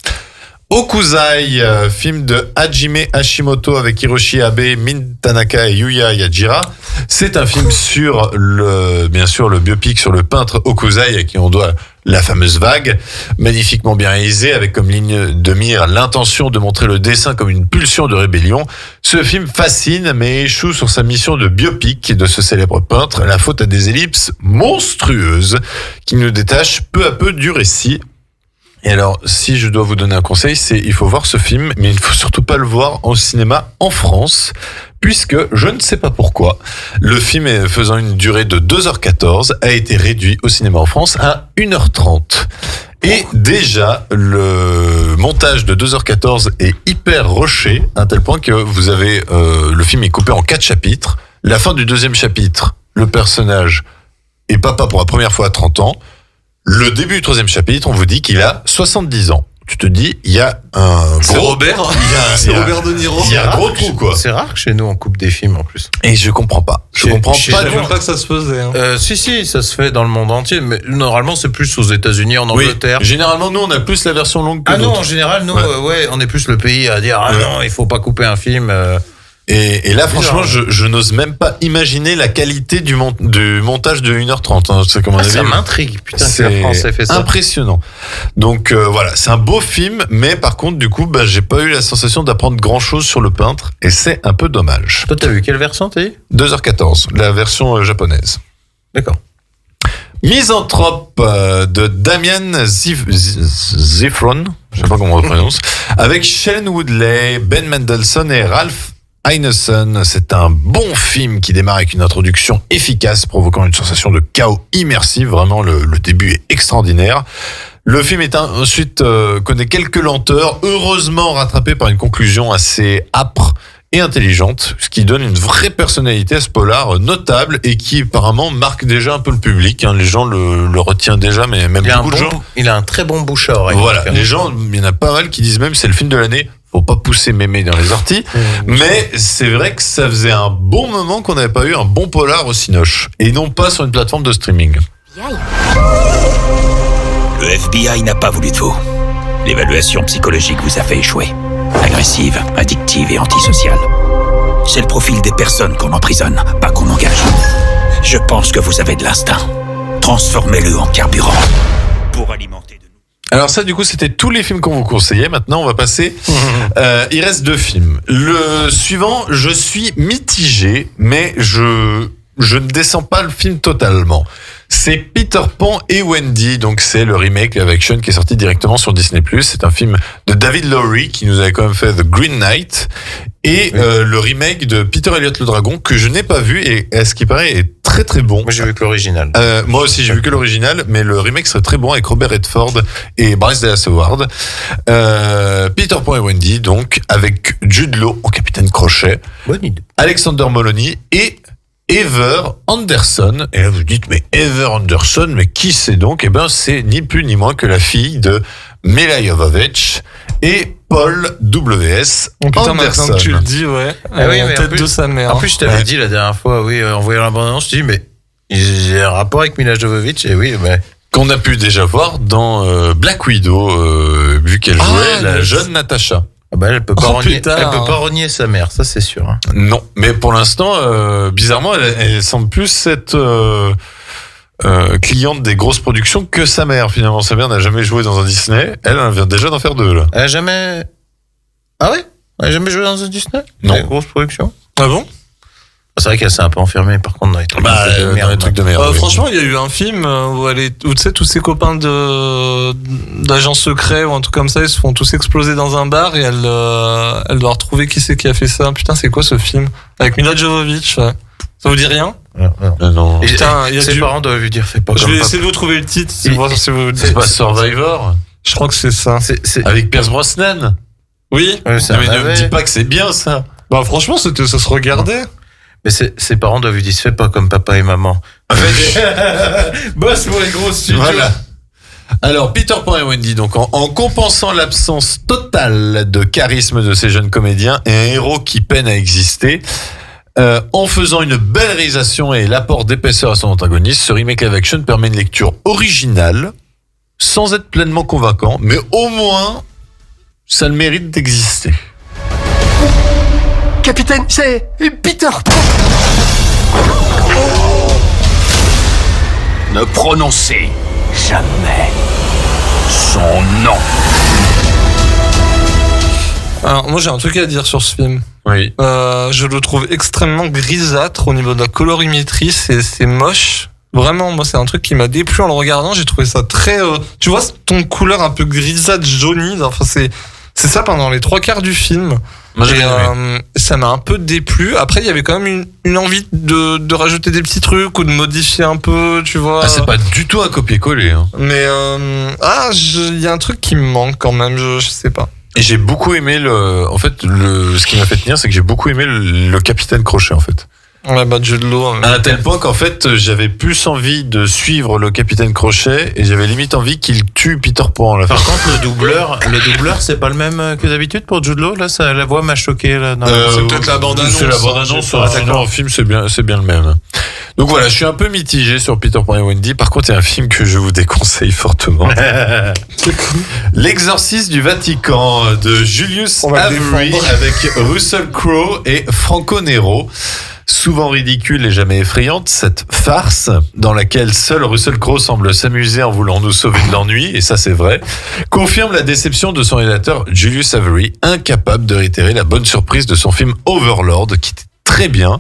Okuzai, film de Hajime Hashimoto avec Hiroshi Abe, Min Tanaka et Yuya Yajira. C'est un film sur bien sûr, le biopic sur le peintre Okuzai à qui on doit la fameuse vague, magnifiquement bien réalisé avec comme ligne de mire l'intention de montrer le dessin comme une pulsion de rébellion. Ce film fascine mais échoue sur sa mission de biopic de ce célèbre peintre, la faute à des ellipses monstrueuses qui nous détachent peu à peu du récit. Et alors, si je dois vous donner un conseil, il faut voir ce film, mais il ne faut surtout pas le voir au cinéma en France, puisque, je ne sais pas pourquoi, le film faisant une durée de 2h14 a été réduit au cinéma en France à 1h30. Et déjà, le montage de 2h14 est hyper rushé, à un tel point que vous avez, le film est coupé en 4 chapitres. La fin du 2e chapitre, le personnage est papa pour la première fois à 30 ans. Le début du 3e chapitre, on vous dit qu'il a 70 ans. tu te dis, il y a un C'est gros... Robert. il y a- Robert De Niro. Il y a un gros trou, quoi. C'est rare que chez nous on coupe des films en plus. Et je comprends pas. Je comprends Je pas. savais même pas que ça se faisait. Hein. Si, ça se fait dans le monde entier, mais normalement c'est plus aux États-Unis, en Oui, Angleterre. généralement, nous, on a plus la version longue que Ah non, d'autres. en général, nous, Ouais. on est plus le pays à dire non, il faut pas couper un film. Et là, Bizarre, franchement, je n'ose même pas imaginer la qualité du montage de 1h30. Hein. C'est comme on ça avait dit. m'intrigue, putain, que C'est la France ait fait ça. impressionnant. Donc voilà, c'est un beau film, mais par contre, du coup, j'ai pas eu la sensation d'apprendre grand-chose sur le peintre, et c'est un peu dommage. Toi, t'as vu quelle version, t'as dit 2h14, la version japonaise. D'accord. Misanthrope de Damian Zifron, je sais pas comment on le prononce, avec Shailene Woodley, Ben Mendelsohn et Ralph Ineson. C'est un bon film qui démarre avec une introduction efficace, provoquant une sensation de chaos immersif. Vraiment, le début est extraordinaire. Le film ensuite connaît quelques lenteurs, heureusement rattrapé par une conclusion assez âpre et intelligente, ce qui donne une vraie personnalité à ce polar notable et qui apparemment marque déjà un peu le public. Hein. Les gens le retiennent déjà, mais même beaucoup de gens. Il a un très bon bouche à oreille. Voilà, les gens, il y en a pas mal qui disent même c'est le film de l'année. Faut pas pousser mémé dans les orties, mais c'est vrai que ça faisait un bon moment qu'on n'avait pas eu un bon polar au Cinoche, et non pas sur une plateforme de streaming. Le FBI n'a pas voulu de vous. L'évaluation psychologique vous a fait échouer. Agressive, addictive et antisociale. C'est le profil des personnes qu'on emprisonne, pas qu'on engage. Je pense que vous avez de l'instinct. Transformez-le en carburant pour alimenter de nous. Alors ça, du coup, c'était tous les films qu'on vous conseillait. Maintenant, on va passer. Il reste 2 films. Le suivant, je suis mitigé, mais je ne descends pas le film totalement. C'est Peter Pan et Wendy, donc c'est le remake live action qui est sorti directement sur Disney+. C'est un film de David Lowery qui nous avait quand même fait The Green Knight et le remake de Peter Elliott le Dragon que je n'ai pas vu et à ce qui paraît est très très bon. Moi j'ai vu que l'original. Moi aussi j'ai vu que l'original, mais le remake serait très bon avec Robert Redford et Bryce Dallas Howard. Peter Pan et Wendy, donc avec Jude Law en Capitaine Crochet, Bonne idée. Alexander Moloney et Heather Anderson. Et là vous dites mais Heather Anderson, mais qui c'est donc? Eh ben c'est ni plus ni moins que la fille de Mila Jovovich et Paul W.S. Oh putain, Anderson. maintenant que tu le dis, ouais. Ah oui, mais en tête plus- de sa mère. En plus, je t'avais dit la dernière fois, en voyant la bande-annonce, je dis, mais j'ai un rapport avec Mila Jovovich, et oui, mais. Qu'on a pu déjà voir dans Black Widow, vu qu'elle jouait la jeune Natasha. Ah bah, elle peut pas renier, putain. elle peut pas renier sa mère, ça c'est sûr. Hein. Non, mais pour l'instant, bizarrement, elle semble plus être cliente des grosses productions que sa mère. Finalement, sa mère n'a jamais joué dans un Disney. Elle vient déjà d'en faire 2 là. Elle a jamais. Ah ouais Elle a jamais joué dans un Disney? Non. Des grosses productions? Ah bon? C'est vrai qu'elle s'est un peu enfermée par contre dans les trucs Bah, de dans merde. les trucs de merde. oui. Franchement, il y a eu un film où où tu sais, tous ses copains d'agents secrets ou un truc comme ça, ils se font tous exploser dans un bar et elle doit retrouver qui c'est qui a fait ça. Putain, c'est quoi ce film? Avec Mila Jovovich, ouais. Ça vous dit rien? Non. Et Putain, il y a ses du- parents doivent lui dire fais pas Je comme vais papa. essayer de vous trouver le titre. Il- voir si vous... C'est pas Survivor Je crois que c'est ça. avec Pierce Brosnan. Oui. Ouais, c'est Non, mais un ne me navet. dis pas que c'est bien ça. Bah franchement, ça se regardait. Mais ses parents doivent lui dire fais pas comme papa et maman. Bosse pour les gros studios. Voilà. Alors, Peter Pan et Wendy, donc en compensant l'absence totale de charisme de ces jeunes comédiens et un héros qui peine à exister, en faisant une belle réalisation et l'apport d'épaisseur à son antagoniste, ce remake live action permet une lecture originale, sans être pleinement convaincant, mais au moins, ça a le mérite d'exister. Capitaine, c'est Peter Pan. Ne prononcez jamais son nom. Alors, moi, j'ai un truc à dire sur ce film. Oui. Je le trouve extrêmement grisâtre au niveau de la colorimétrie. C'est moche. Vraiment, moi, c'est un truc qui m'a déplu en le regardant. J'ai trouvé ça très... tu vois, ton couleur un peu grisâtre, jaunie. Enfin, c'est ça pendant les 3/4 du film. Moi, j'ai Et, bien aimé. ça m'a un peu déplu. Après, il y avait quand même une envie de rajouter des petits trucs ou de modifier un peu, tu vois. Ah, c'est pas du tout un copier-coller. Hein. Mais il y a un truc qui me manque quand même. Je sais pas. Et j'ai beaucoup aimé ce qui m'a fait tenir, c'est que j'ai beaucoup aimé le Capitaine Crochet, en fait. Ouais, bah Jude Law. À un tel point qu'en fait, j'avais plus envie de suivre le capitaine Crochet et j'avais limite envie qu'il tue Peter Pan à la fin. Par contre, le doubleur, c'est pas le même que d'habitude pour Jude Law. Là, la voix m'a choqué. Là, c'est peut-être la bande-annonce. C'est la bande-annonce. Sinon, en film, c'est bien le même. Donc voilà, je suis un peu mitigé sur Peter Pan et Wendy. Par contre, il y a un film que je vous déconseille fortement. L'Exorciste du Vatican de Julius Avery avec Russell Crowe et Franco Nero. Souvent ridicule et jamais effrayante, cette farce dans laquelle seul Russell Crowe semble s'amuser en voulant nous sauver de l'ennui, et ça c'est vrai, confirme la déception de son réalisateur Julius Avery, incapable de réitérer la bonne surprise de son film Overlord, qui était très bien,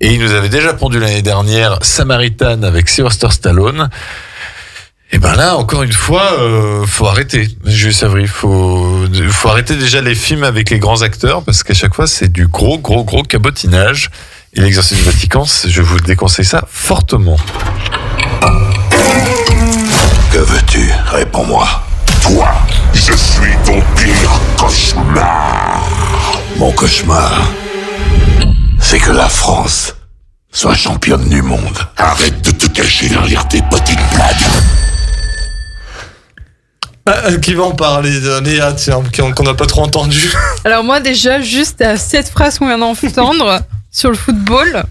et il nous avait déjà pondu l'année dernière Samaritan avec Sylvester Stallone. Et ben là, encore une fois, faut arrêter. Julius Avery, faut arrêter déjà les films avec les grands acteurs, parce qu'à chaque fois c'est du gros cabotinage. Et l'Exorcisme du Vatican, je vous déconseille ça fortement. Que veux-tu? Réponds-moi. Toi, je suis ton pire cauchemar. Mon cauchemar, c'est que la France soit championne du monde. Arrête de te cacher derrière tes petites blagues. Qui va en parler? Léa, tiens, qu'on n'a pas trop entendu. Alors moi déjà, juste à cette phrase qu'on vient d'entendre sur le football,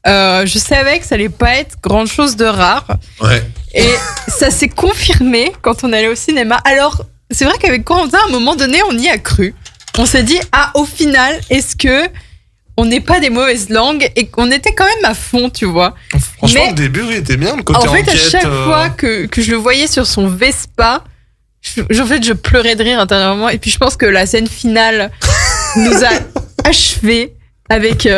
je savais que ça allait pas être grand chose de rare. Ouais. Et ça s'est confirmé quand on allait au cinéma. Alors, c'est vrai qu'avec Corentin, à un moment donné, on y a cru. On s'est dit, au final, est-ce que on n'est pas des mauvaises langues? Et qu'on était quand même à fond, tu vois. Franchement, le début, il était bien, le côté enquête. En fait, à chaque fois que je le voyais sur son Vespa, je pleurais de rire intérieurement. Et puis, je pense que la scène finale nous a achevés avec...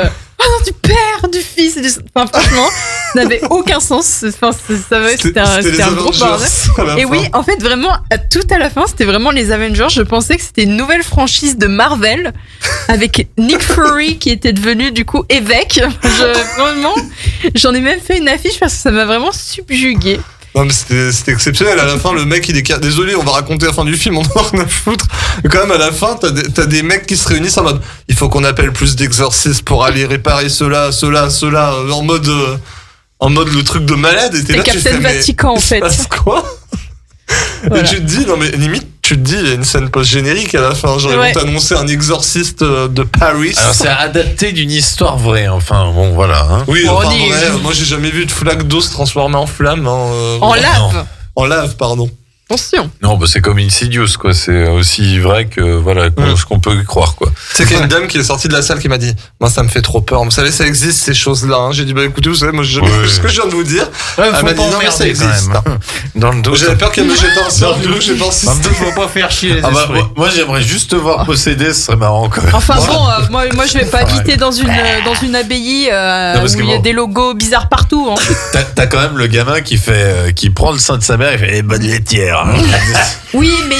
du père, du fils, enfin franchement, ça n'avait aucun sens. Enfin, c'était un gros bordel. Et oui, en fait, vraiment, tout à la fin, c'était vraiment les Avengers. Je pensais que c'était une nouvelle franchise de Marvel avec Nick Fury qui était devenu du coup évêque. Vraiment, j'en ai même fait une affiche parce que ça m'a vraiment subjugué. Non mais c'était exceptionnel. À la fin, le mec il est désolé, on va raconter la fin du film, on en a rien à foutre. Et quand même à la fin, t'as des mecs qui se réunissent en mode il faut qu'on appelle plus d'exorcistes pour aller réparer cela, en mode le truc de malade. Et c'était Captain Vatican en fait. Quoi voilà. Et tu te dis, non mais limite, il y a une scène post-générique à la fin, genre ils vont t'annoncer un exorciste de Paris. Alors c'est adapté d'une histoire vraie, enfin bon voilà. Hein. Oui, enfin vrai, moi j'ai jamais vu de flaque d'eau se transformer en flamme. En lave. En lave, pardon. Attention. Non, bah c'est comme Insidious, quoi. C'est aussi vrai que, voilà, ce qu'on peut croire, quoi. C'est qu'il y a une dame qui est sortie de la salle qui m'a dit, moi, ça me fait trop peur. Vous savez, ça existe, ces choses-là, hein. J'ai dit, bah, écoutez, vous savez, moi, ce que je viens de vous dire. Ouais, elle m'a dit, non, mais ça existe. Dans le dos. J'avais peur qu'elle me jette un sort, du coup, j'ai pensé. Faut pas faire chier les esprits. Moi, j'aimerais juste te voir posséder, ce serait marrant, quand même. Enfin bon, moi, je vais pas habiter dans une abbaye, où il y a des logos bizarres partout, hein. T'as quand même le gamin qui prend le sein de sa mère et fait, bonne laitière. Oui, mais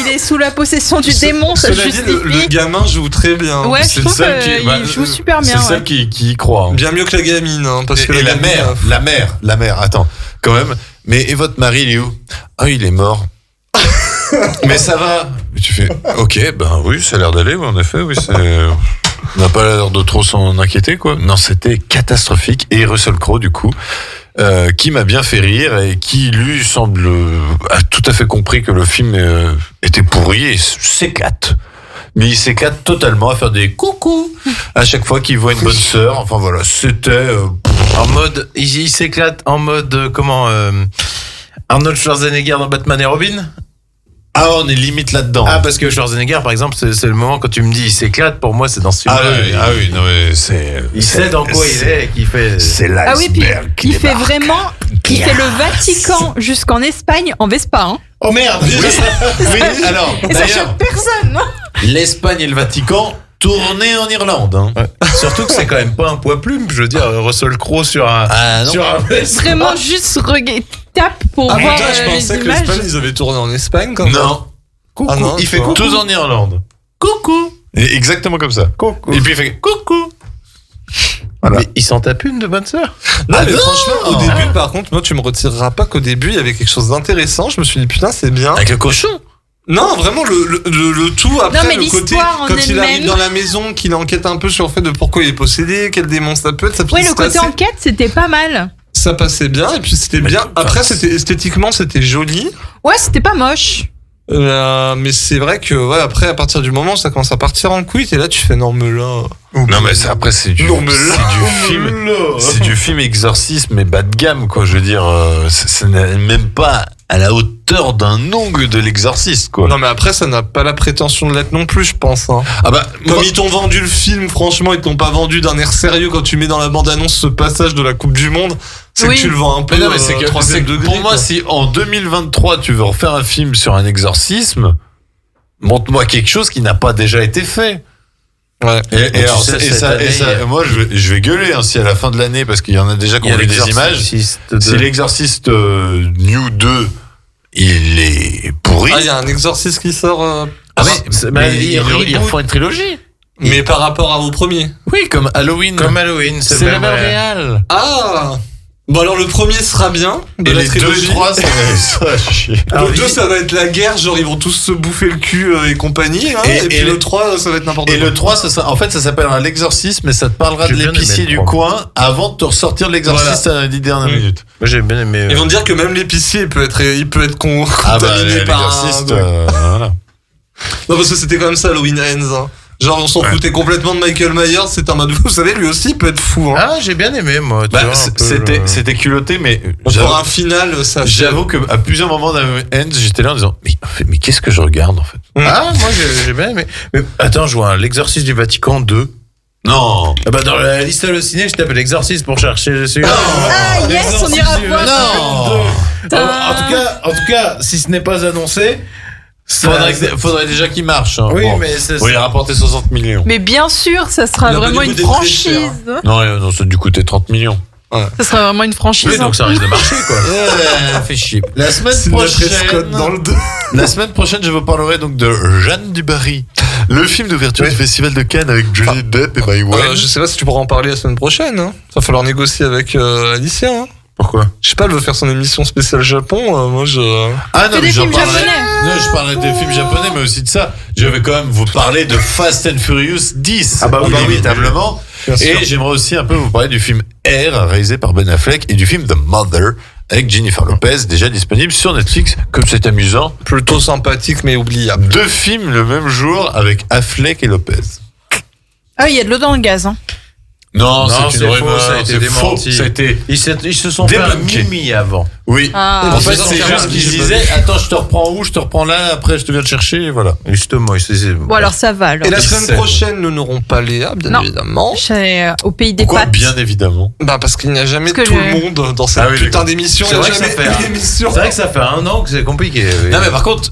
il est sous la possession du démon, ça justifie. Le gamin joue très bien. Ouais, je trouve qu'il joue super bien. C'est celle qui y croit. Hein. Bien mieux que la gamine, hein, parce que la mère, attends, quand même. Mais et votre mari, il est où? Ah, il est mort. Mais ça va. Et tu fais, ok, ben oui, ça a l'air d'aller, en effet, oui, on n'a pas l'air de trop s'en inquiéter, quoi. Non, c'était catastrophique. Et Russell Crowe, du coup, qui m'a bien fait rire et qui, lui, a tout à fait compris que le film était pourri et s'éclate. Mais il s'éclate totalement à faire des coucou à chaque fois qu'il voit une bonne sœur. Enfin voilà, c'était en mode, il s'éclate en mode Arnold Schwarzenegger dans Batman et Robin. Ah, on est limite là-dedans. Ah, parce que Schwarzenegger, par exemple, c'est le moment quand tu me dis il s'éclate, pour moi, c'est dans ce film-là. Ah oui, non, mais c'est. Il sait dans quoi il est et qu'il fait. C'est l'iceberg. Ah oui, puis il fait vraiment. Il fait le Vatican jusqu'en Espagne en Vespa, hein. Oh merde! Oui, alors. Et ça choque personne, non? L'Espagne et le Vatican tourné en Irlande. Hein. Ouais. Surtout que c'est quand même pas un poids plume, je veux dire, Russell Crowe sur un. Vraiment juste tape pour voir je pensais que l'Espagne, ils avaient tourné en Espagne quand même. Non. Coucou. Non, il fait coucou. Tous en Irlande. Coucou. Et exactement comme ça. Coucou. Et puis il fait coucou. Voilà. Mais il s'en tape une de bonne sœur. Non, mais franchement, au début, par contre, moi, tu me retireras pas qu'au début, il y avait quelque chose d'intéressant. Je me suis dit, putain, c'est bien. Avec le cochon. Non, vraiment le tout après Non, mais le côté l'histoire en quand il arrive elle-même. dans la maison, qu'il enquête un peu sur le fait de pourquoi il est possédé, quel démon ça peut être. Ouais, le côté enquête, c'était pas mal. Ça passait bien et puis c'était bien. Après, c'était esthétiquement, c'était joli. Ouais, c'était pas moche. Mais c'est vrai que ouais, après à partir du moment où ça commence à partir en couille, et là tu fais non mais là. Non mais après c'est du film exorcisme mais bas de gamme quoi. Je veux dire, ce n'est même pas à la hauteur d'un ongle de l'exorciste quoi. Non mais après ça n'a pas la prétention de l'être non plus, je pense. Hein. Ah bah comme ils t'ont vendu le film, franchement ils t'ont pas vendu d'un air sérieux quand tu mets dans la bande annonce ce passage de la Coupe du Monde. C'est que tu le vends un peu. Mais non, mais c'est que degré, pour moi, quoi. si en 2023 tu veux refaire un film sur un exorcisme, montre-moi quelque chose qui n'a pas déjà été fait. Ouais. Moi, je vais gueuler hein, si à la fin de l'année, parce qu'il y en a déjà qui ont vu des images. Si l'exorciste New 2, il est pourri. Ah, il y a un exorciste qui sort. Il faut une trilogie. Mais par rapport au premier. Oui, comme Halloween. C'est la même réal. Ah. Bon alors le premier sera bien de et la les trilogie. 2 3 ça va chier. Le 2 ça va être la guerre, genre ils vont tous se bouffer le cul et compagnie hein, et puis le 3 ça va être n'importe quoi. Et le 3 en fait ça s'appellera l'exorcisme mais ça te parlera de l'épicier du coin avant de te ressortir de l'exorciste à la 10 dernières minutes. Moi j'ai bien aimé. Ils vont te dire que même l'épicier il peut être contaminé par l'exorciste voilà. Non parce que c'était quand même ça Halloween Ends hein. Genre on s'en foutait complètement de Michael Myers, c'est un mode vous savez lui aussi il peut être fou hein. Ah j'ai bien aimé moi. C'était culotté mais pour un final ça. J'avoue que à plusieurs moments dans Ends j'étais là en disant mais qu'est-ce que je regarde en fait. Ah moi j'ai bien aimé. Mais attends je vois l'exorciste du Vatican 2. Non. Ah bah dans la liste hallucinée je tape l'exorciste pour chercher celui-là. Ah yes on ira voir. Non. En tout cas si ce n'est pas annoncé. Faudrait déjà qu'il marche. Hein. Oui, bon. mais il a rapporté 60 millions. Mais bien sûr, ça sera vraiment une franchise. Non, ça a dû coûter 30 millions. Ouais. Ça sera vraiment une franchise. Oui, donc ça risque de marcher, quoi. Fait chier. La semaine prochaine, je vous parlerai donc de Jeanne du Barry. Le film d'ouverture du Festival de Cannes avec Johnny Depp et Mai Wen. Je sais pas si tu pourras en parler la semaine prochaine. Hein. Va falloir négocier avec Alicia. Hein. Pourquoi? Je sais pas, elle veut faire son émission spéciale Japon. Moi, Ah non, mais je parlais des films japonais, mais aussi de ça. Je vais quand même vous parler de Fast and Furious 10. Ah bah oui, inévitablement. Et j'aimerais aussi un peu vous parler du film Air, réalisé par Ben Affleck, et du film The Mother, avec Jennifer Lopez, déjà disponible sur Netflix. Comme c'est amusant. Plutôt sympathique, mais oubliable. 2 films le même jour avec Affleck et Lopez. Ah, il y a de l'eau dans le gaz, hein. Non, c'est une faux, ça a été démenti. Ça a été ils se sont fait un mimi avant. Oui. Ah. En fait, c'est juste qu'ils disaient attends, je te reprends où? Je te reprends là, après je te viens te chercher, et voilà. Justement, bon, alors ça va. Alors. Et la semaine prochaine, nous n'aurons pas Léa, bien évidemment. Au pays des Pourquoi pâtes. bien évidemment? Bah, parce qu'il n'y a jamais tout le monde dans cette putain d'émission. C'est vrai que ça fait 1 an que c'est compliqué. Non, mais par contre,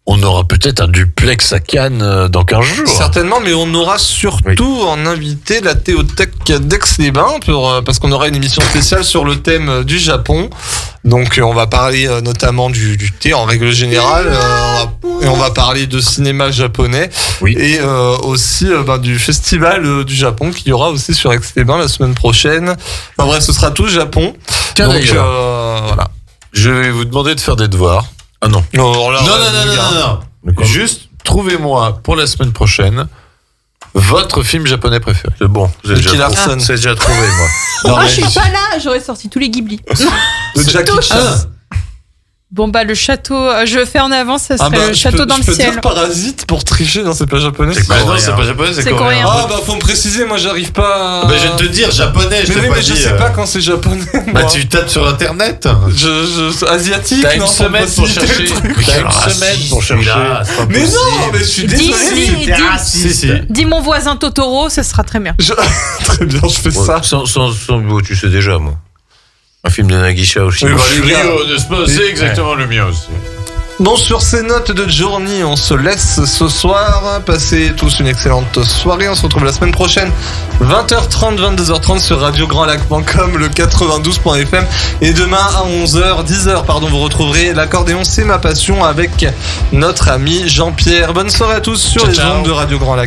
on aura peut-être un duplex à Cannes dans 15 jours. Certainement, mais on aura surtout en invité la Théothèque d'Aix-les-Bains parce qu'on aura une émission spéciale sur le thème du Japon. Donc on va parler notamment du thé en règle générale et on va parler de cinéma japonais et aussi du festival du Japon qu'il y aura aussi sur Aix-les-Bains la semaine prochaine. Enfin bref, ce sera tout Japon. Tiens, donc voilà. Je vais vous demander de faire des devoirs. Ah non. Non. Juste, trouvez-moi pour la semaine prochaine votre film japonais préféré. C'est bon. C'est déjà trouvé, moi. Non, je suis pas là, j'aurais sorti tous les Ghibli. De Jackie Chan. Bon bah le château, je fais en avance, ça serait le château dans le ciel. Je peux dire Parasite pour tricher, non c'est pas japonais. Non, c'est pas japonais, c'est coréen. Ah bah faut me préciser, moi j'arrive pas. Bah je vais te dire japonais, mais je sais pas quand c'est japonais. Bah tu tapes sur internet. Asiatique. T'as une semaine pour chercher. Mais non, mais je suis désolé. Dis mon voisin Totoro, ça sera très bien. Très bien, je fais ça. Tu sais déjà, moi. Un film de Nagisa aussi. C'est exactement le mien aussi. Bon, sur ces notes de Journey, on se laisse ce soir. Passez tous une excellente soirée. On se retrouve la semaine prochaine, 20h30, 22h30 sur radiograndlac.com, le 92.fm. Et demain à 10h, vous retrouverez l'accordéon C'est ma passion avec notre ami Jean-Pierre. Bonne soirée à tous sur les ondes de Radio Grand Lac.